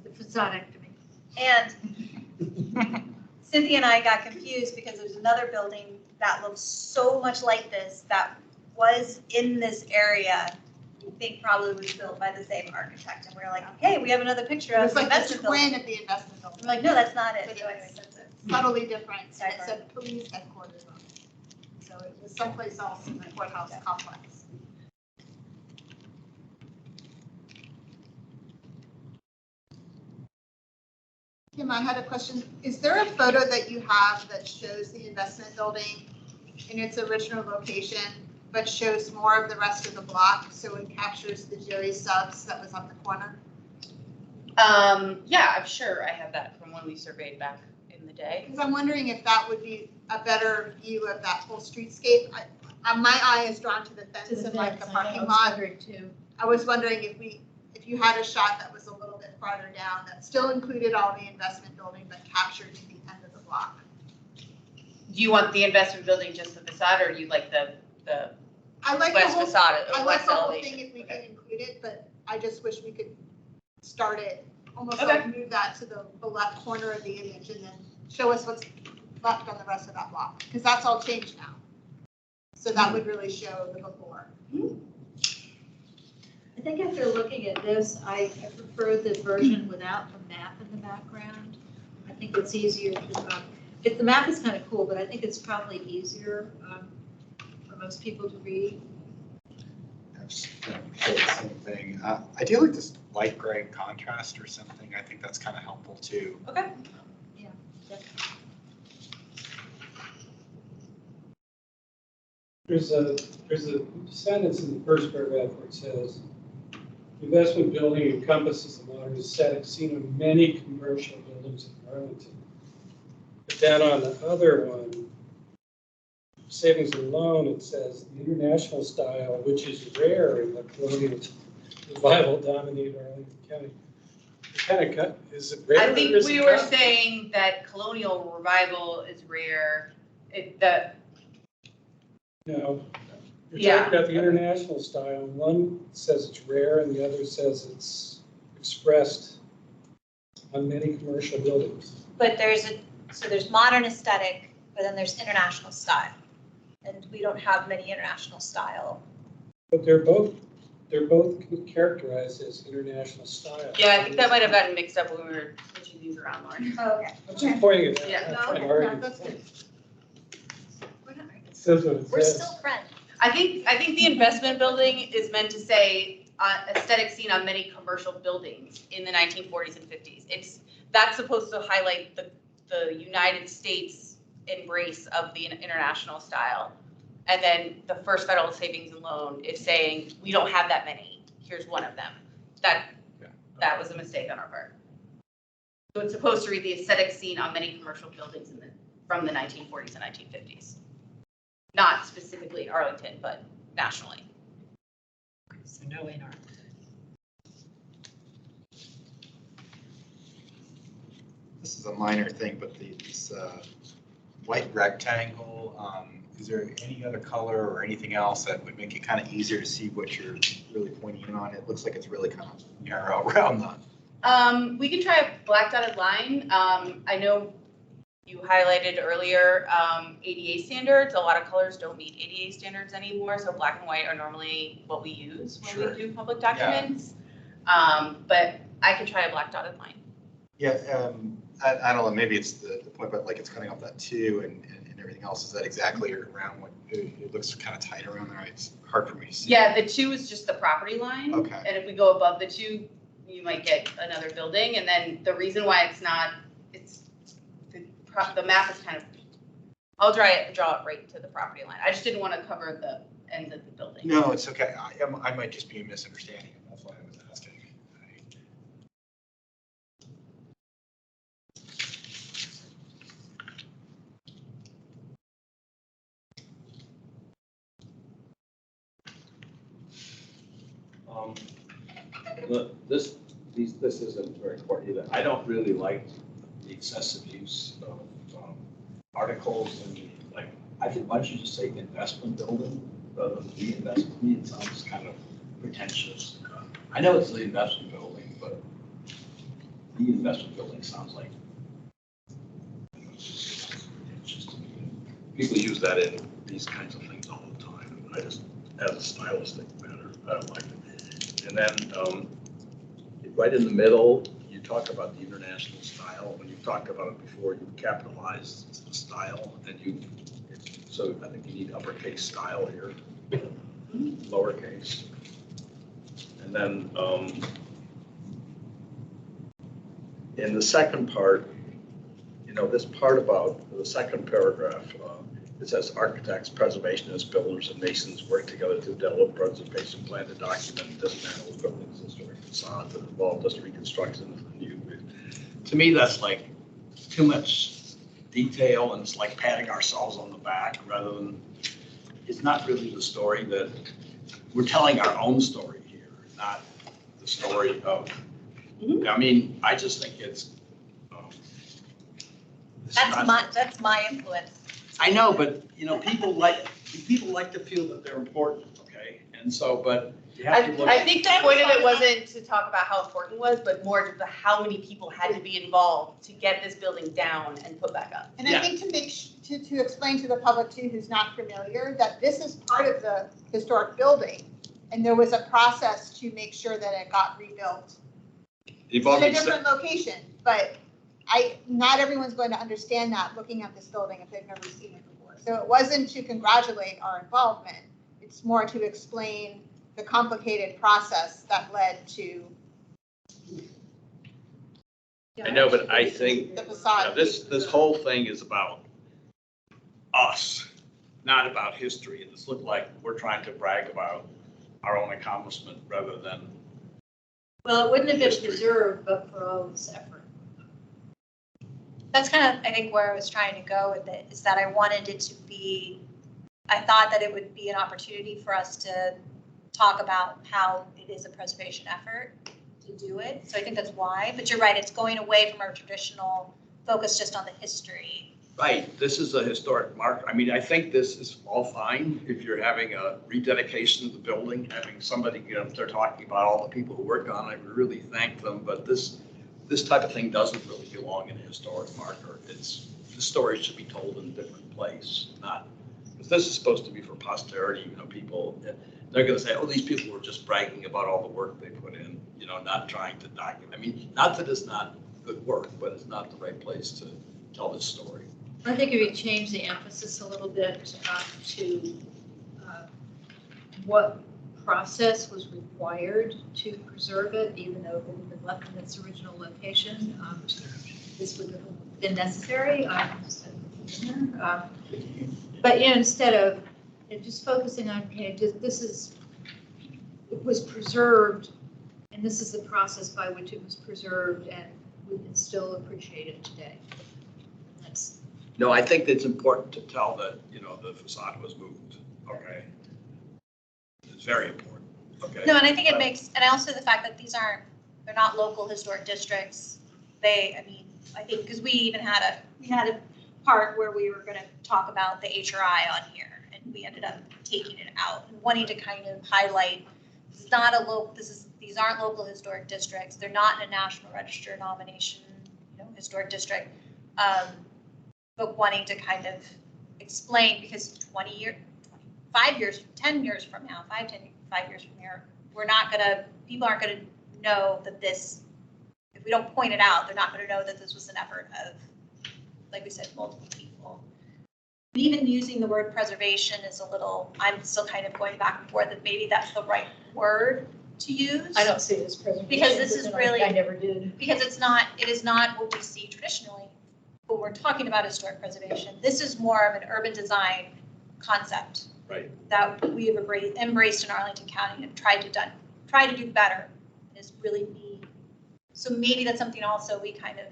the facadectomy. And Cynthia and I got confused because there's another building that looks so much like this that was in this area. We think probably was built by the same architect. And we were like, hey, we have another picture It of was the like the investment building. twin of the investment building. We're like, no, that's not it. But So it anyways, was that's it. subtly different. And it Sorry. said police headquarters on it. So it was someplace else in the courthouse complex. Kim, I had a question. Is there a photo that you have that shows the investment building in its original location, but shows more of the rest of the block, so it captures the Jerry Subs that was on the corner? Yeah, I'm sure I have that from when we surveyed back in the day. Because I'm wondering if that would be a better view of that whole streetscape. My eye is drawn to the fence and like the parking lot. Too. I was wondering if you had a shot that was a little bit farther down, that still included all the investment building, but captured to the end of the block. Do you want the investment building just the facade, or you like the I like the west whole, facade, I like west the whole elevation? thing if we could include it, but I just wish we could start it, almost Okay. like move that to the left corner of the image and then show us what's left on the rest of that block, because that's all changed now. So that would really show the before. I think after looking at this, I prefer the version without the map in the background. I think it's easier to, if the map is kind of cool, but I think it's probably easier for most people to read. I've just said the same thing. I do like this light gray contrast or something. I think that's kind of helpful too. Okay. Yeah, definitely. There's a sentence in the first paragraph where it says, investment building encompasses the modern aesthetic seen in many commercial buildings in Arlington. But then on the other one, savings and loan, it says the international style, which is rare in the colonial revival dominated Arlington County. It kind of cut, is it rare? I think or is we it were common? saying that colonial revival is rare. No. You're Yeah. talking about the international style. One says it's rare and the other says it's expressed on many commercial buildings. But there's modern aesthetic, but then there's international style. And we don't have many international style. But they're both characterized as international style. Yeah, I think that might have gotten mixed up when we were switching these around, Lauren. Oh, okay. I'm just pointing it out. Yeah. I'm not No, trying to okay, argue. That's good. It says what it We're says. still friends. I think the investment building is meant to say aesthetic seen on many commercial buildings in the 1940s and 50s. That's supposed to highlight the United States embrace of the international style. And then the First Federal Savings and Loan is saying, we don't have that many. Here's one of them. That was a mistake on our part. So it's supposed to read the aesthetic seen on many commercial buildings from the 1940s and 1950s. Not specifically Arlington, but nationally. So no in Arlington. This is a minor thing, but this white rectangle, is there any other color or anything else that would make it kind of easier to see what you're really pointing in on? It looks like it's really kind of narrow around the. We can try a black dotted line. I know you highlighted earlier ADA standards. A lot of colors don't meet ADA standards anymore, so black and white are normally what we use when we do public documents. But I can try a black dotted line. Yeah, I don't know, maybe it's the point, but like it's cutting off that 2 and everything else. Is that exactly around what, it looks kind of tight around there. It's hard for me to see. Yeah, the 2 is just the property line. Okay. And if we go above the 2, you might get another building. And then the reason why it's the map is kind of, I'll draw it right to the property line. I just didn't want to cover the ends of the building. No, it's okay. I might just be a misunderstanding. That's why I was asking. This isn't very important either. I don't really like the excessive use of articles and like, I think, why don't you just say investment building rather than the investment? To me, it sounds kind of pretentious. I know it's the investment building, but the investment building sounds like, it's pretentious to me. People use that in these kinds of things all the time. I just, as a stylistic matter, I don't like it. And then, right in the middle, you talk about the international style. When you've talked about it before, you've capitalized the style, and so I think you need uppercase style here, lowercase. And then in the second part, this part about the second paragraph, it says architects, preservationists, builders, and masons work together to develop a preservation plan to document dismantle the building's historic facade that involve just reconstruction of the new. To me, that's like too much detail, and it's like patting ourselves on the back rather than, it's not really the story that, we're telling our own story here, not the story of, I mean, I just think it's That's my influence. I know, but people like to feel that they're important, okay? And so, but you have to look. I think the point of it wasn't to talk about how important it was, but more to the how many people had to be involved to get this building down and put back up. And I think to explain to the public too, who's not familiar, that this is part of the historic building. And there was a process to make sure that it got rebuilt in a different location. But not everyone's going to understand that looking at this building if they've never seen it before. So it wasn't to congratulate our involvement. It's more to explain the complicated process that led to. I know, but I think the facade. this whole thing is about us, not about history. And this looked like we're trying to brag about our own accomplishment rather than. Well, it wouldn't have been preserved but for all this effort. That's kind of, I think, where I was trying to go with it, is that I wanted it to be, I thought that it would be an opportunity for us to talk about how it is a preservation effort to do it. So I think that's why, but you're right, it's going away from our traditional focus just on the history. Right, this is a historic mark. I mean, I think this is all fine if you're having a rededication of the building, having somebody, they're talking about all the people who worked on it, we really thank them, but this type of thing doesn't really belong in a historic marker. The story should be told in a different place, not, because this is supposed to be for posterity, people, they're gonna say, oh, these people were just bragging about all the work they put in, not trying to document. I mean, not that it's not good work, but it's not the right place to tell this story. I think if you change the emphasis a little bit to what process was required to preserve it, even though it had been left in its original location, this would have been necessary. But instead of just focusing on, it was preserved, and this is the process by which it was preserved, and we can still appreciate it today. No, I think it's important to tell that, the facade was moved, okay? It's very important, okay? No, and I think it makes, and also the fact that they're not local historic districts. I think, because we even had a part where we were gonna talk about the HRI on here, and we ended up taking it out and wanting to kind of highlight, these aren't local historic districts. They're not in a National Register nomination, historic district. But wanting to kind of explain, because 5 years, 10 years from now, 5 years from here, people aren't gonna know that this, if we don't point it out, they're not gonna know that this was an effort of, like we said, multiple people. Even using the word preservation is a little, I'm still kind of going back and forth that maybe that's the right word to use. I don't see it as preservation. Because this is really, I never did. because it is not what we see traditionally when we're talking about historic preservation. This is more of an urban design concept. Right. That we have embraced in Arlington County and tried to do better, is really be. So maybe that's something also we kind of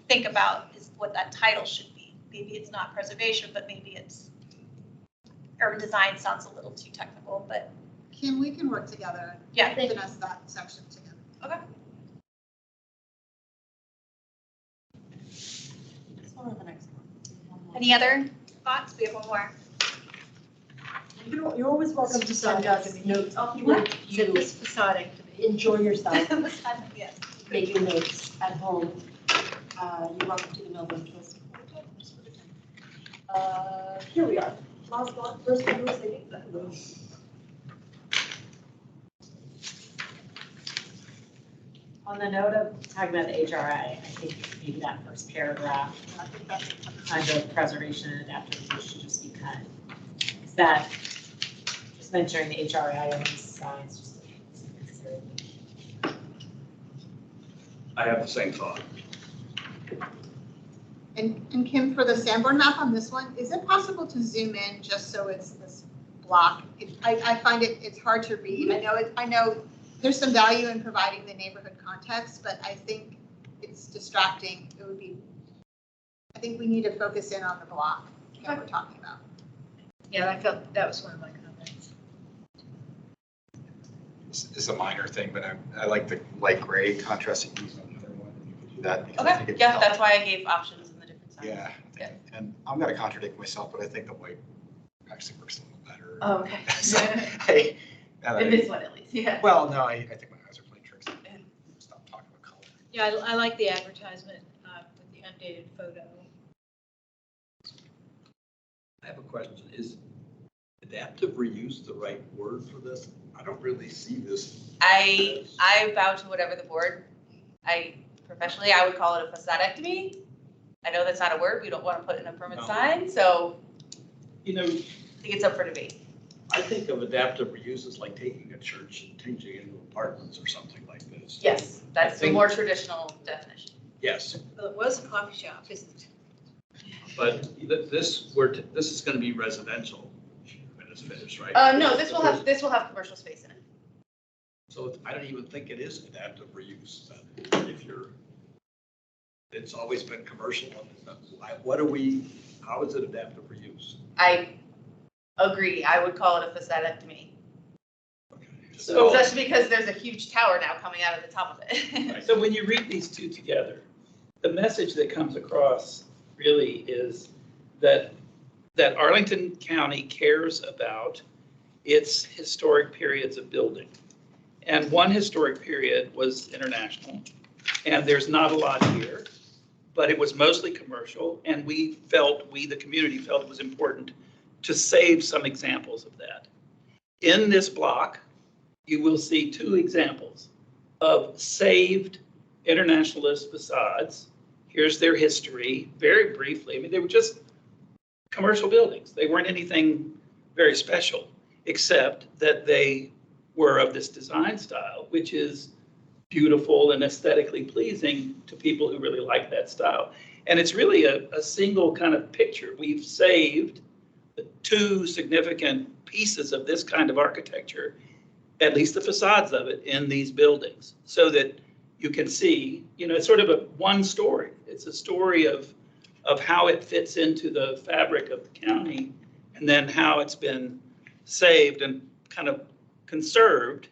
think about, is what that title should be. Maybe it's not preservation, but maybe it's urban design. Sounds a little too technical, but Kim, we can work together and yeah, finesse that section together. Okay. Let's go on to the next one. Any other thoughts? We have one more. You're always welcome to send us notes. Send this facade activity. Enjoy yourself. Yes. Make your notes at home. You're welcome to email them to us. Here we are. Last one, first one, On the note of talking about the HRI, I think maybe that first paragraph, under preservation and adaptive use should just be cut. Is that, just mentioning the HRI on these signs, just I have the same thought. And Kim, for the Sanborn map on this one, is it possible to zoom in just so it's this block? I find it's hard to read. I know there's some value in providing the neighborhood context, but I think it's distracting. I think we need to focus in on the block that we're talking about. Yeah, I felt that was one of my comments. It's a minor thing, but I like the light gray contrasting these on the other one. You could do that. Because I think Okay, it yeah, helps. that's why I gave options in the different signs. Yeah, and I'm gonna contradict myself, but I think the white actually works a little better. Oh, okay. So, In this one at least, yeah. Well, no, I think my eyes are playing tricks. Stop talking about color. Yeah, I like the advertisement with the undated photo. I have a question. Is adaptive reuse the right word for this? I don't really see this. I bow to whatever the board, professionally, I would call it a facadectomy. I know that's not a word, we don't want to put in a permanent sign, so You know, I think it's up for debate. I think of adaptive reuse as like taking a church and changing it into apartments or something like this. Yes, that's the think- more traditional definition. Yes, Well, it was a coffee shop, isn't it? but this is going to be residential when it's finished, right? No, this will have commercial space in it. So I don't even think it is adaptive reuse. If you're, it's always been commercial. How is it adaptive reuse? I agree, I would call it a facadectomy. So, Especially because there's a huge tower now coming out of the top of it. so when you read these two together, the message that comes across really is that Arlington County cares about its historic periods of building. And one historic period was international, and there's not a lot here, but it was mostly commercial, and we, the community felt it was important to save some examples of that. In this block, you will see two examples of saved internationalist facades. Here's their history, very briefly. I mean, they were just commercial buildings. They weren't anything very special, except that they were of this design style, which is beautiful and aesthetically pleasing to people who really like that style. And it's really a single kind of picture. We've saved the two significant pieces of this kind of architecture, at least the facades of it, in these buildings, so that you can see, it's sort of a one story. It's a story of how it fits into the fabric of the county, and then how it's been saved and kind of conserved.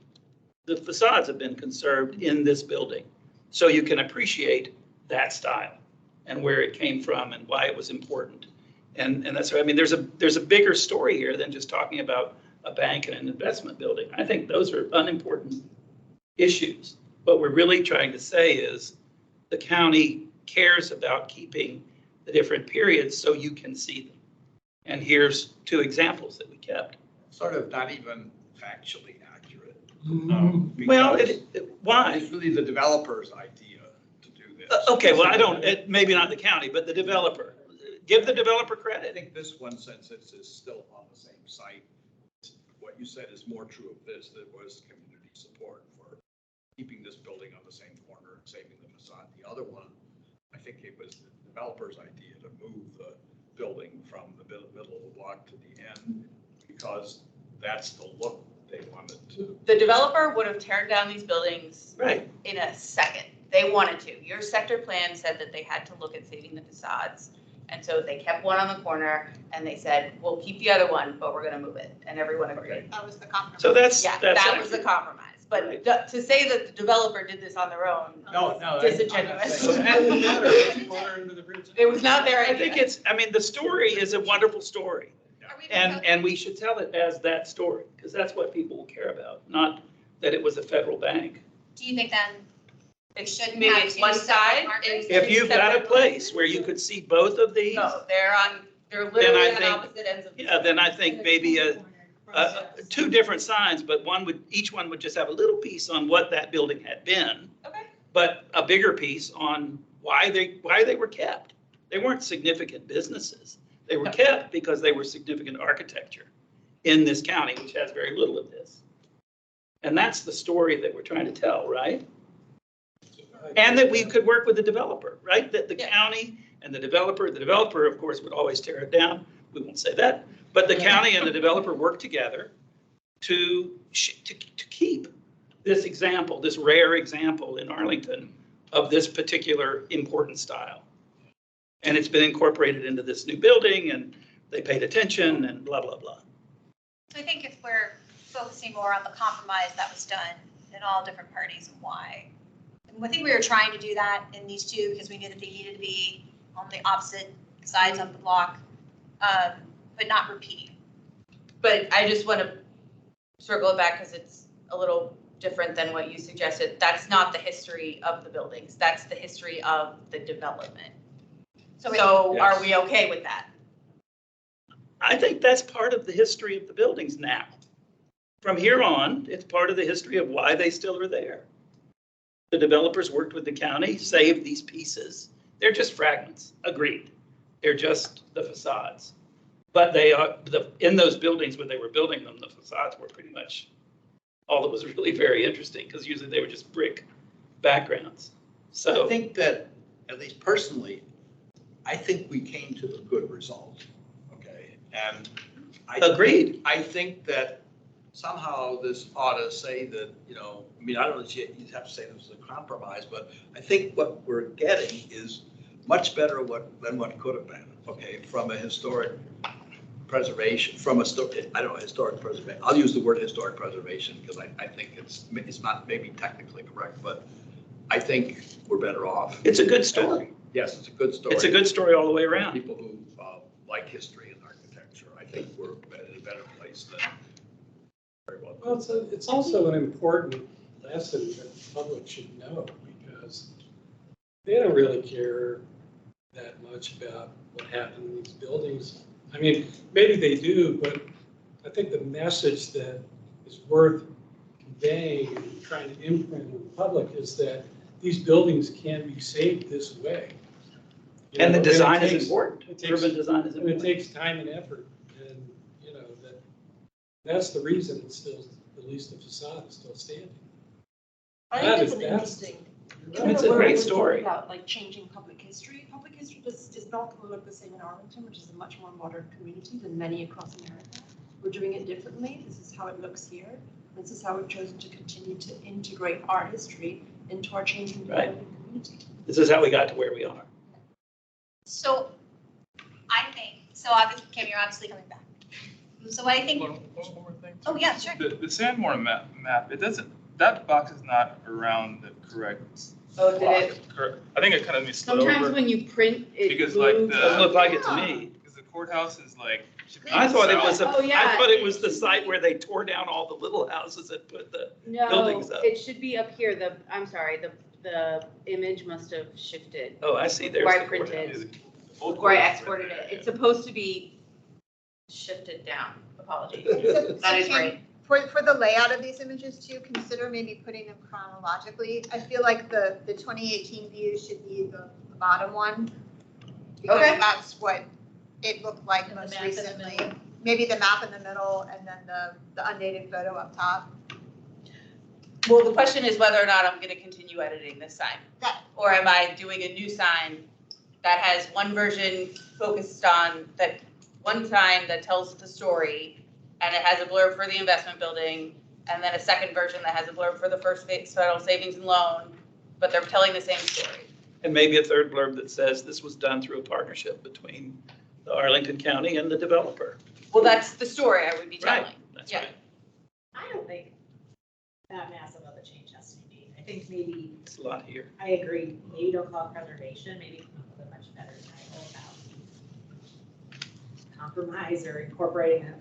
The facades have been conserved in this building, so you can appreciate that style and where it came from and why it was important. And that's what I mean. There's a bigger story here than just talking about a bank and an investment building. I think those are unimportant issues. What we're really trying to say is the county cares about keeping the different periods so you can see them. And here's two examples that we kept. Sort of not even factually accurate. Well, why? It's really the developer's idea to do this. Okay, well, maybe not the county, but the developer. Give the developer I credit. think this one, since it's still on the same site, what you said is more true of this. There was community support for keeping this building on the same corner and saving the facade. The other one, I think it was the developer's idea to move the building from the middle of the block to the end because that's the look they wanted to. The developer would have teared down these buildings Right. in a second. They wanted to. Your sector plan said that they had to look at saving the facades. And so they kept one on the corner and they said, we'll keep the other one, but we're gonna move it. And everyone agreed. That was the compromise. So that's, Yeah, that's that was the accurate. compromise. But to say that the developer did this on their own, No, disingenuous. So it doesn't matter, it's water under the bridge. It was not their I think idea. it's, I mean, the story is a wonderful story. And we should tell it as that story, because that's what people will care about, not that it was a federal bank. Do you think then it shouldn't Maybe have it's two one separate side markers? and If you've got a separate place where you could see both of these, No, they're Then literally I on think- opposite ends of the. yeah, then I think maybe two different signs, but each one would just have a little piece on what that building had been. Okay. But a bigger piece on why they were kept. They weren't significant businesses. They were kept because they were significant architecture in this county, which has very little of this. And that's the story that we're trying to tell, right? And that we could work with the developer, right? That the county and the developer, of course, would always tear it down. We won't say that. But the county and the developer work together to keep this example, this rare example in Arlington of this particular important style. And it's been incorporated into this new building and they paid attention and blah, blah, blah. So I think if we're focusing more on the compromise that was done in all different parties and why. And I think we were trying to do that in these two because we knew that they needed to be on the opposite sides of the block, but not repeating. But I just want to circle it back because it's a little different than what you suggested. That's not the history of the buildings. That's the history of the development. So are we okay with that? I think that's part of the history of the buildings now. From here on, it's part of the history of why they still are there. The developers worked with the county, saved these pieces. They're just fragments, agreed. They're just the facades. But they are, in those buildings when they were building them, the facades were pretty much all that was really very interesting because usually they were just brick backgrounds. So I think that, at least personally, I think we came to a good result, okay? And Agreed. I think that somehow this ought to say that, I mean, I don't know if you have to say this is a compromise, but I think what we're getting is much better than what could have been, okay? From a historic preservation, historic preservation. I'll use the word historic preservation because I think it's not maybe technically correct, but I think we're better off. it's a good story. Yes, it's a good story. It's a good story all the way around. People who like history and architecture, I think we're in a better place than very well. Well, it's also an important lesson that the public should know because they don't really care that much about what happened in these buildings. I mean, maybe they do, but I think the message that is worth conveying and trying to imprint on the public is that these buildings can be saved this way. And the design is takes- important. it takes- Urban design is And it important. takes time and effort, and, that's the reason it's still, at least the facade is still standing. I That think is it's an interesting. It's a great story. About like changing public history. Public history is not going to look the same in Arlington, which is a much more modern community than many across America. We're doing it differently. This is how it looks here. This is how we've chosen to continue to integrate our history into our changing Right. developing community. This is how we got to where we are. So I think, so obviously, Kim, you're obviously coming back. So I think, One more thing. oh, yeah, sure. The Sandmore map, it doesn't, that box is not around the correct Oh, did it? block. I think it kind of slid Sometimes over when you print, it because like moves. Doesn't look like it to me. because the courthouse is like. should be I thought it was, south. Oh, yeah. I thought it was the site where they tore down all the little houses and put the No, buildings up. it should be up here. I'm sorry, the image must have shifted. Oh, I see, there's Where I the courthouse. printed, Old where I courthouse exported right it. there, It's supposed to be shifted down. Apologies. So That is Kim, right. For the layout of these images too, consider maybe putting them chronologically. I feel like the 2018 view should be the bottom one. Because Okay. that's what it looked like And the most map in the recently. middle. Maybe the map in the middle and then the undated photo up top. Well, the question is whether or not I'm gonna continue editing this sign. That- Or am I doing a new sign that has one version focused on that one sign that tells the story, and it has a blurb for the investment building, and then a second version that has a blurb for the First Federal Savings and Loan, but they're telling the same story. And maybe a third blurb that says this was done through a partnership between the Arlington County and the developer. Well, that's the story I would be telling. Right, that's Yeah. right. I don't think that massive of a change has to be made. I think maybe, It's a lot here. I agree, maybe don't call it preservation, maybe come up with a much better title about compromise or incorporating a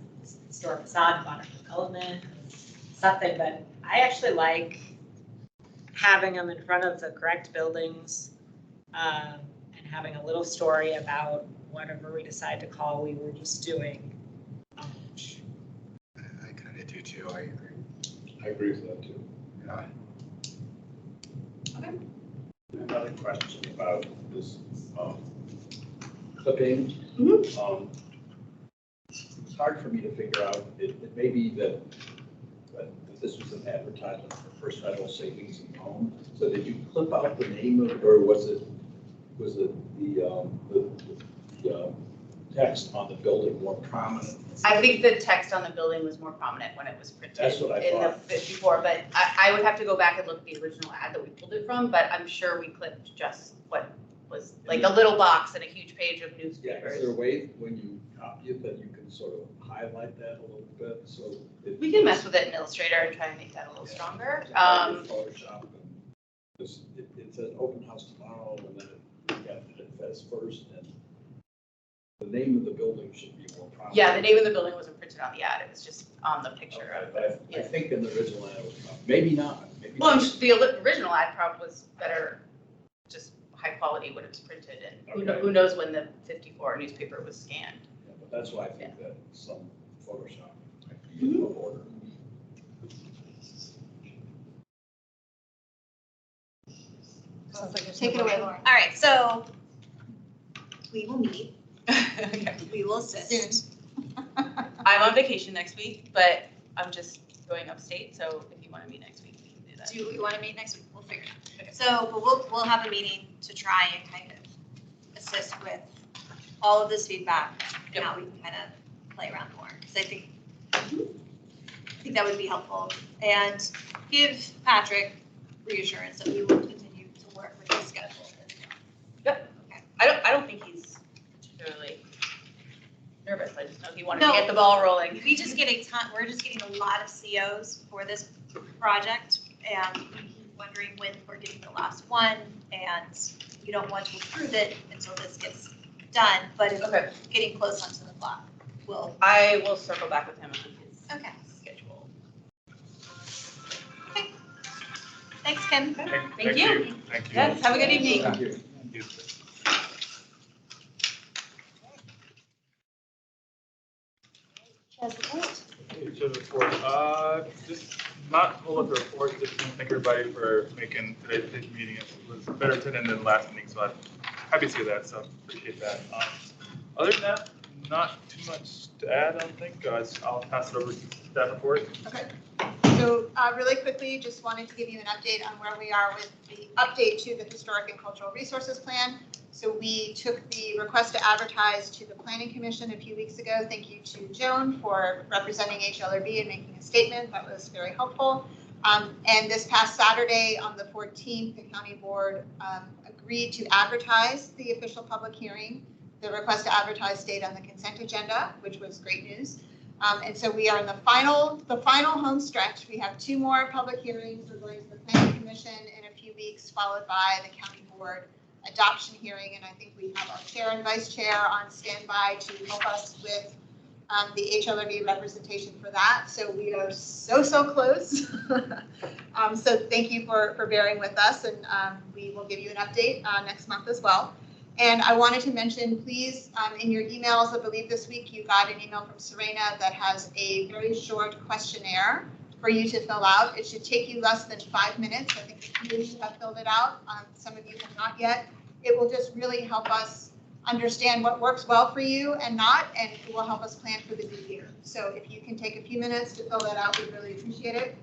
historic facade, modern development, something, but I actually like having them in front of the correct buildings, and having a little story about whatever we decide to call we were just doing. I kind of do too. I agree. I agree with that too. Yeah. Another question about this clipping. It's hard for me to figure out, it may be that this was an advertisement for First Federal Savings and Loan. So did you clip out the name of it, or was it the text on the building more prominent? I think the text on the building was more prominent when it was printed. That's what I in the thought. before, but I would have to go back and look at the original ad that we pulled it from, but I'm sure we clipped just what was, like a little box and a huge page of Yeah, newspapers. is there a way when you copy it that you can sort of highlight that a little bit, so? We can mess with it in Illustrator and try and make that a little stronger. Photoshop, and it says open house tomorrow, and then it says first, and the name of the building should be more prominent. Yeah, the name of the building wasn't printed on the ad, it was just on the picture of Okay, it. but I think in the original ad it was prominent. Maybe not, maybe. Well, not. the original ad prop was better, just high quality when it was printed, and Okay. who knows when the 54 newspaper was scanned. Yeah, but that's why I think that some Photoshop might be in order. Take it away, Lauren. All right, so we will meet, Okay. we will assist. I'm on vacation next week, but I'm just going upstate, so if you want to meet next week, we can do that. Do we want to meet next week? We'll figure it out. So, but we'll have a meeting to try and kind of assist with all of this feedback and how we can kind of play around more. Because I think that would be helpful and give Patrick reassurance that we will continue to work with his schedule. Yep. Okay. I don't think he's particularly nervous. I just know he wanted to No. get the ball rolling. We just get a ton, we're just getting a lot of COs for this project, and we keep wondering when we're getting the last one, and we don't want to approve it until this gets done, but if we're getting close onto the clock, I will circle back with him on his okay. schedule. Okay. Thanks, Kim. Thank Thank you. you. Thank you. Yes, have a good evening. Thank you. Thank you. Just report. Just not whole lot of reports. Just want to thank everybody for making today's meeting. It was better attended than the last meeting, so I'm happy to see that. So appreciate that. Other than that, not too much to add. I don't think. I'll pass it over to staff report. Okay. So really quickly, just wanted to give you an update on where we are with the update to the Historic and Cultural Resources Plan. So we took the request to advertise to the Planning Commission a few weeks ago. Thank you to Joan for representing HLRB and making a statement. That was very helpful. And this past Saturday on the 14th, the County Board agreed to advertise the official public hearing. The request to advertise stayed on the consent agenda, which was great news. And so we are in the final home stretch. We have 2 more public hearings. We're going to the Planning Commission in a few weeks, followed by the County Board adoption hearing. And I think we have our chair and vice chair on standby to help us with the HLRB representation for that. So we are so close. So thank you for bearing with us, and we will give you an update next month as well. And I wanted to mention, please, in your emails, I believe this week you got an email from Serena that has a very short questionnaire for you to fill out. It should take you less than 5 minutes. I think a few of you have filled it out. Some of you have not yet. It will just really help us understand what works well for you and not, and it will help us plan for the new year. So if you can take a few minutes to fill that out, we'd really appreciate it.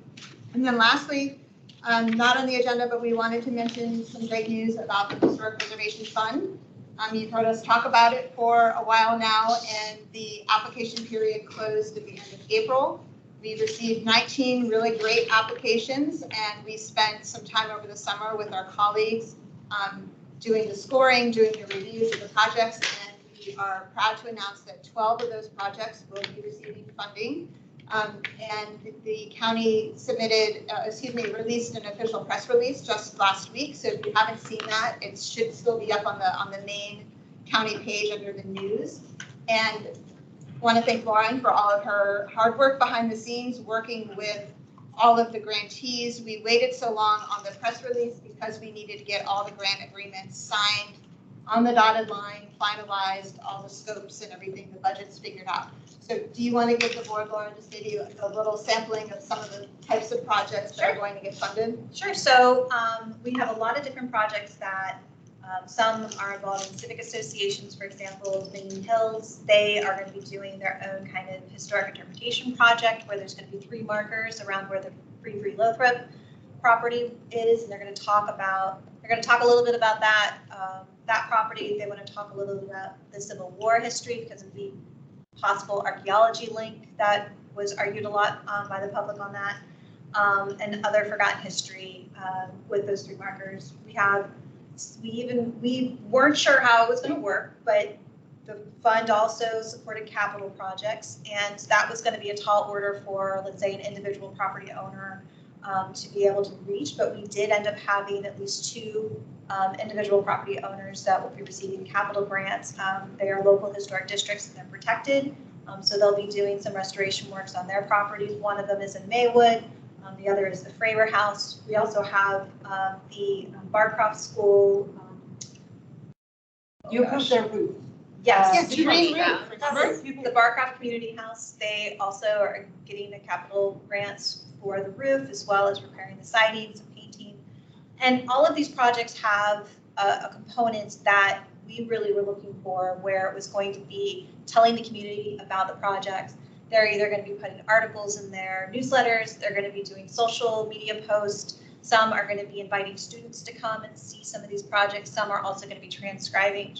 And then lastly, not on the agenda, but we wanted to mention some great news about the Historic Preservation Fund. You've heard us talk about it for a while now, and the application period closed at the end of April. We received 19 really great applications, and we spent some time over the summer with our colleagues doing the scoring, doing the reviews of the projects, and we are proud to announce that 12 of those projects will be receiving funding. And the county released an official press release just last week. So if you haven't seen that, it should still be up on the main county page under the news. And I want to thank Lauren for all of her hard work behind the scenes, working with all of the grantees. We waited so long on the press release because we needed to get all the grant agreements signed on the dotted line, finalized, all the scopes and everything, the budget's figured out. So do you want to give the board, Lauren, just maybe a little sampling of some of the types of projects that are going to get funded? Sure. So we have a lot of different projects that some are involving civic associations, for example, Dominion Hills. They are going to be doing their own kind of historic interpretation project where there's going to be 3 markers around where the Free Lothrop property is, and they're going to talk a little bit about that property. They want to talk a little bit about the Civil War history because of the possible archaeology link that was argued a lot by the public on that, and other forgotten history with those 3 markers. We weren't sure how it was going to work, but the fund also supported capital projects, and that was going to be a tall order for, let's say, an individual property owner to be able to reach, but we did end up having at least 2 individual property owners that will be receiving capital grants. They are local historic districts and they're protected, so they'll be doing some restoration works on their properties. One of them is in Maywood, the other is the Fravor House. We also have the Barcroft School. You approved their roof. Yes, the green roof, remember? The Barcroft Community House, they also are getting the capital grants for the roof as well as repairing the sidings and painting. And all of these projects have a component that we really were looking for, where it was going to be telling the community about the projects. They're either going to be putting articles in their newsletters, they're going to be doing social media posts, some are going to be inviting students to come and see some of these projects, some are also going to be translating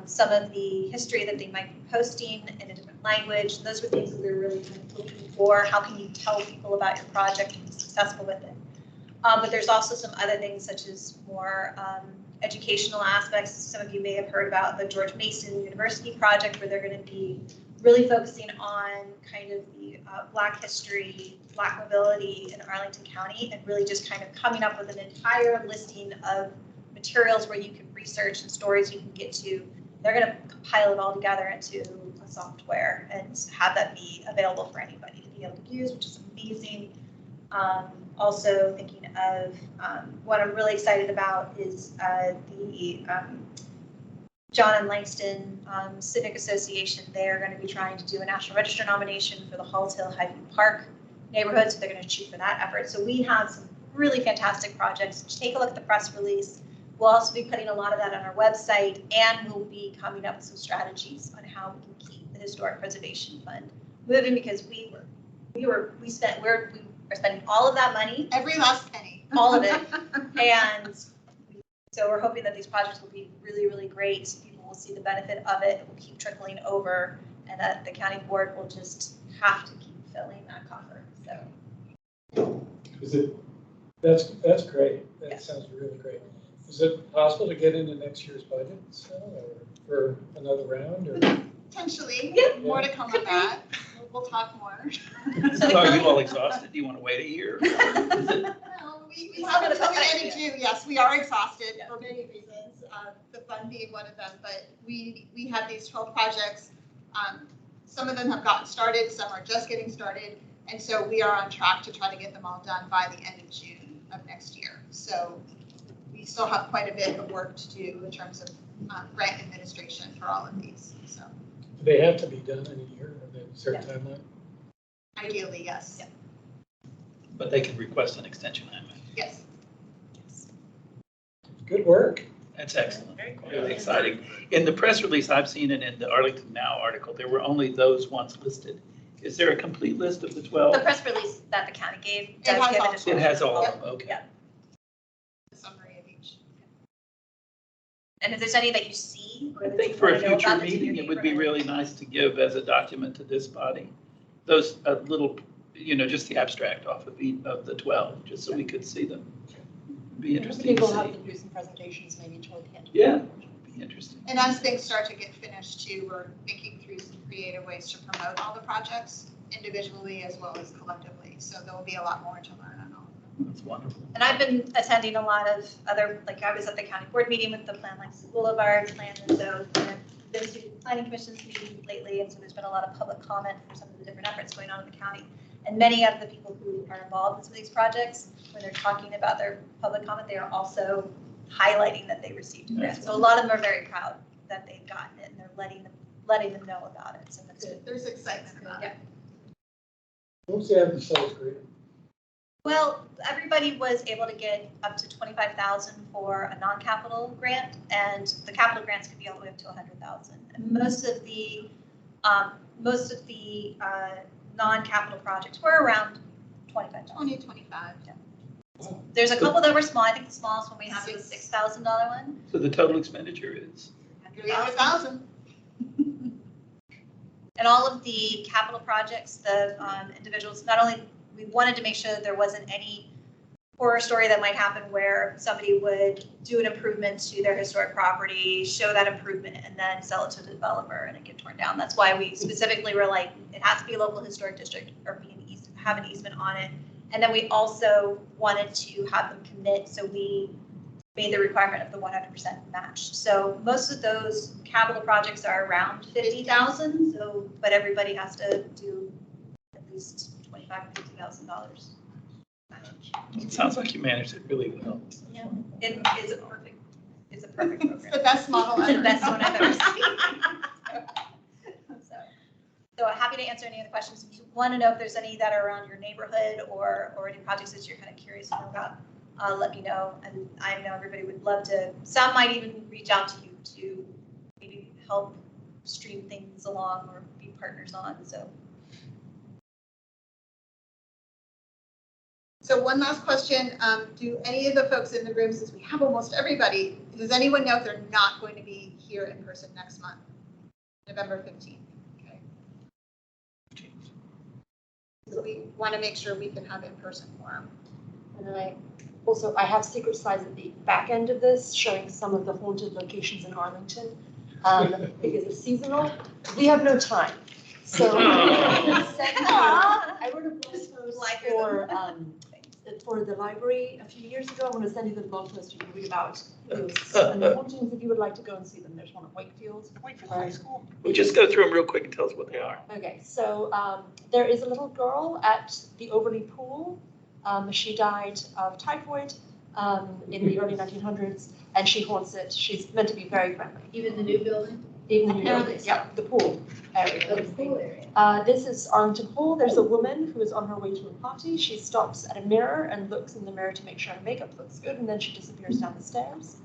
some of the history that they might be posting in a different language. Those were things that we were really kind of looking for. How can you tell people about your project and be successful with it? But there's also some other things such as more educational aspects. Some of you may have heard about the George Mason University project, where they're going to be really focusing on kind of the Black history, Black mobility in Arlington County, and really just kind of coming up with an entire listing of materials where you can research and stories you can get to. They're going to compile it all together into a software and have that be available for anybody to be able to use, which is amazing. Also thinking of what I'm really excited about is the John and Langston Civic Association. They are going to be trying to do a National Register nomination for the Halls Hill Highview Park neighborhood, so they're going to shoot for that effort. So we have some really fantastic projects. Take a look at the press release. We'll also be putting a lot of that on our website, and we'll be coming up with some strategies on how we can keep the Historic Preservation Fund moving, because we're spending all of that money. Every last penny. All of it. And so we're hoping that these projects will be really, really great. People will see the benefit of it. It will keep trickling over, and that the county board will just have to keep filling that coffer. So. That's great. That sounds really great. Is it possible to get into next year's budget or for another round? Or? Potentially. More to come on that. We'll talk more. So are you all exhausted? Do you want to wait a year? We haven't until the end of June. Yes, we are exhausted for many reasons, the fund being one of them. But we have these 12 projects. Some of them have gotten started, some are just getting started. And so we are on track to try to get them all done by the end of June of next year. So we still have quite a bit of work to do in terms of grant administration for all of these. So do they have to be done in a year or a certain timeline? Ideally, yes. Yeah. But they can request an extension, I imagine. Yes. Good work. That's excellent. Really exciting. In the press release, I've seen it in the Arlington Now article, there were only those ones listed. Is there a complete list of the 12? The press release that the county gave does give a description. It has all of them, okay. Yeah. And if there's any that you see or I that think you for a want to know future about that's in your meeting, it would be neighborhood. really nice to give as a document to this body, those little, just the abstract off of the 12, just so we could see them. Be interesting Maybe to we'll have see. them do some presentations maybe toward the end. Yeah, be interesting. And as things start to get finished too, we're thinking through some creative ways to promote all the projects individually as well as collectively. So there will be a lot more to learn on all of them. That's wonderful. And I've been attending a lot of other, like I was at the county board meeting with the Plan Lakes Boulevard plan, and so I've been to planning commission's meetings lately, and so there's been a lot of public comment for some of the different efforts going on in the county. And many of the people who are involved in some of these projects, when they're talking about their public comment, they are also highlighting that they received a grant. So a lot of them are very proud that they've gotten it, and they're letting them know about it. So that's good. There's excitement about it. What was the average size grant? Well, everybody was able to get up to 25,000 for a non-capital grant, and the capital grants could be all the way up to 100,000. And most of the non-capital projects were around 25,000. 20, 25. Yeah. There's a couple that were small. I think the smallest one we have is a $6,000 one. So the total expenditure is? 300,000. And all of the capital projects, the individuals, not only, we wanted to make sure that there wasn't any horror story that might happen where somebody would do an improvement to their historic property, show that improvement, and then sell it to the developer and it get torn down. That's why we specifically were like, it has to be a local historic district or have an easement on it. And then we also wanted to have them commit, so we made the requirement of the 100% match. So most of those capital projects are around 50,000. So, but everybody has to do at least $25,000 to $50,000. It sounds like you managed it really well. Yeah, it is a perfect. It's a perfect program. It's the best model It's ever. the best one I've ever seen. So happy to answer any of the questions. If you want to know if there's any that are around your neighborhood or any projects that you're kind of curious to know about, let me know. And I know everybody would love to. Some might even reach out to you to maybe help stream things along or be partners on. So one last question, do any of the folks in the room, since we have almost everybody, does anyone know if they're not going to be here in person next month, November 15th? Okay. So we want to make sure we can have in-person forum. And then I have secret slides at the back end of this showing some of the haunted locations in Arlington. Because it's seasonal, we have no time. So I wrote a blog post for the library a few years ago. I'm going to send you the blog post you can read about those and the hauntings if you would like to go and see them. There's one at Wakefield. Wait for the high school. We'll just go through them real quick and tell us what they are. Okay, so there is a little girl at the Overley Pool. She died of typhoid in the early 1900s, and she haunts it. She's meant to be very friendly. Even the new building? Even the new building, yeah, the pool area. The pool area. This is Arlington Hall. There's a woman who is on her way to a party. She stops at a mirror and looks in the mirror to make sure her makeup looks good, and then she disappears down the stairs.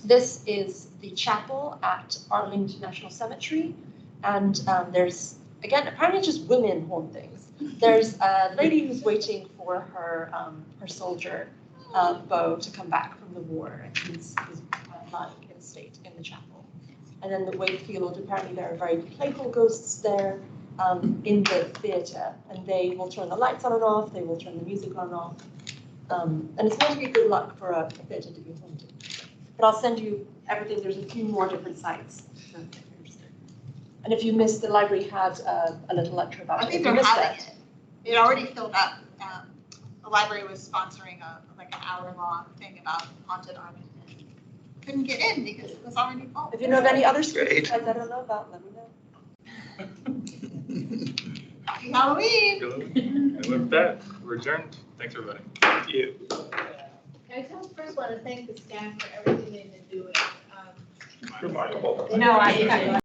This is the chapel at Arlington National Cemetery, and there's, again, apparently just women haunt things. There's a lady who's waiting for her her soldier beau to come back from the war, and he's lying in a state in the chapel. And then the Wakefield, apparently there are very playful ghosts there in the theatre, and they will turn the lights on and off, they will turn the music on and off. And it's meant to be good luck for a theatre to be haunted. But I'll send you everything, there's a few more different sites. And if you missed, the library had a little lecture about it. I think If you they're missed having that, it. It already filled up. The library was sponsoring like an hour-long thing about haunted Arlington. Couldn't get in because it was already full. if you know of any other Great. sites I don't know about, let me know. Happy Halloween. And with that, we're adjourned. Thanks, everybody. Thank you. I just first want to thank the staff for everything they've been doing. Remarkable. No, I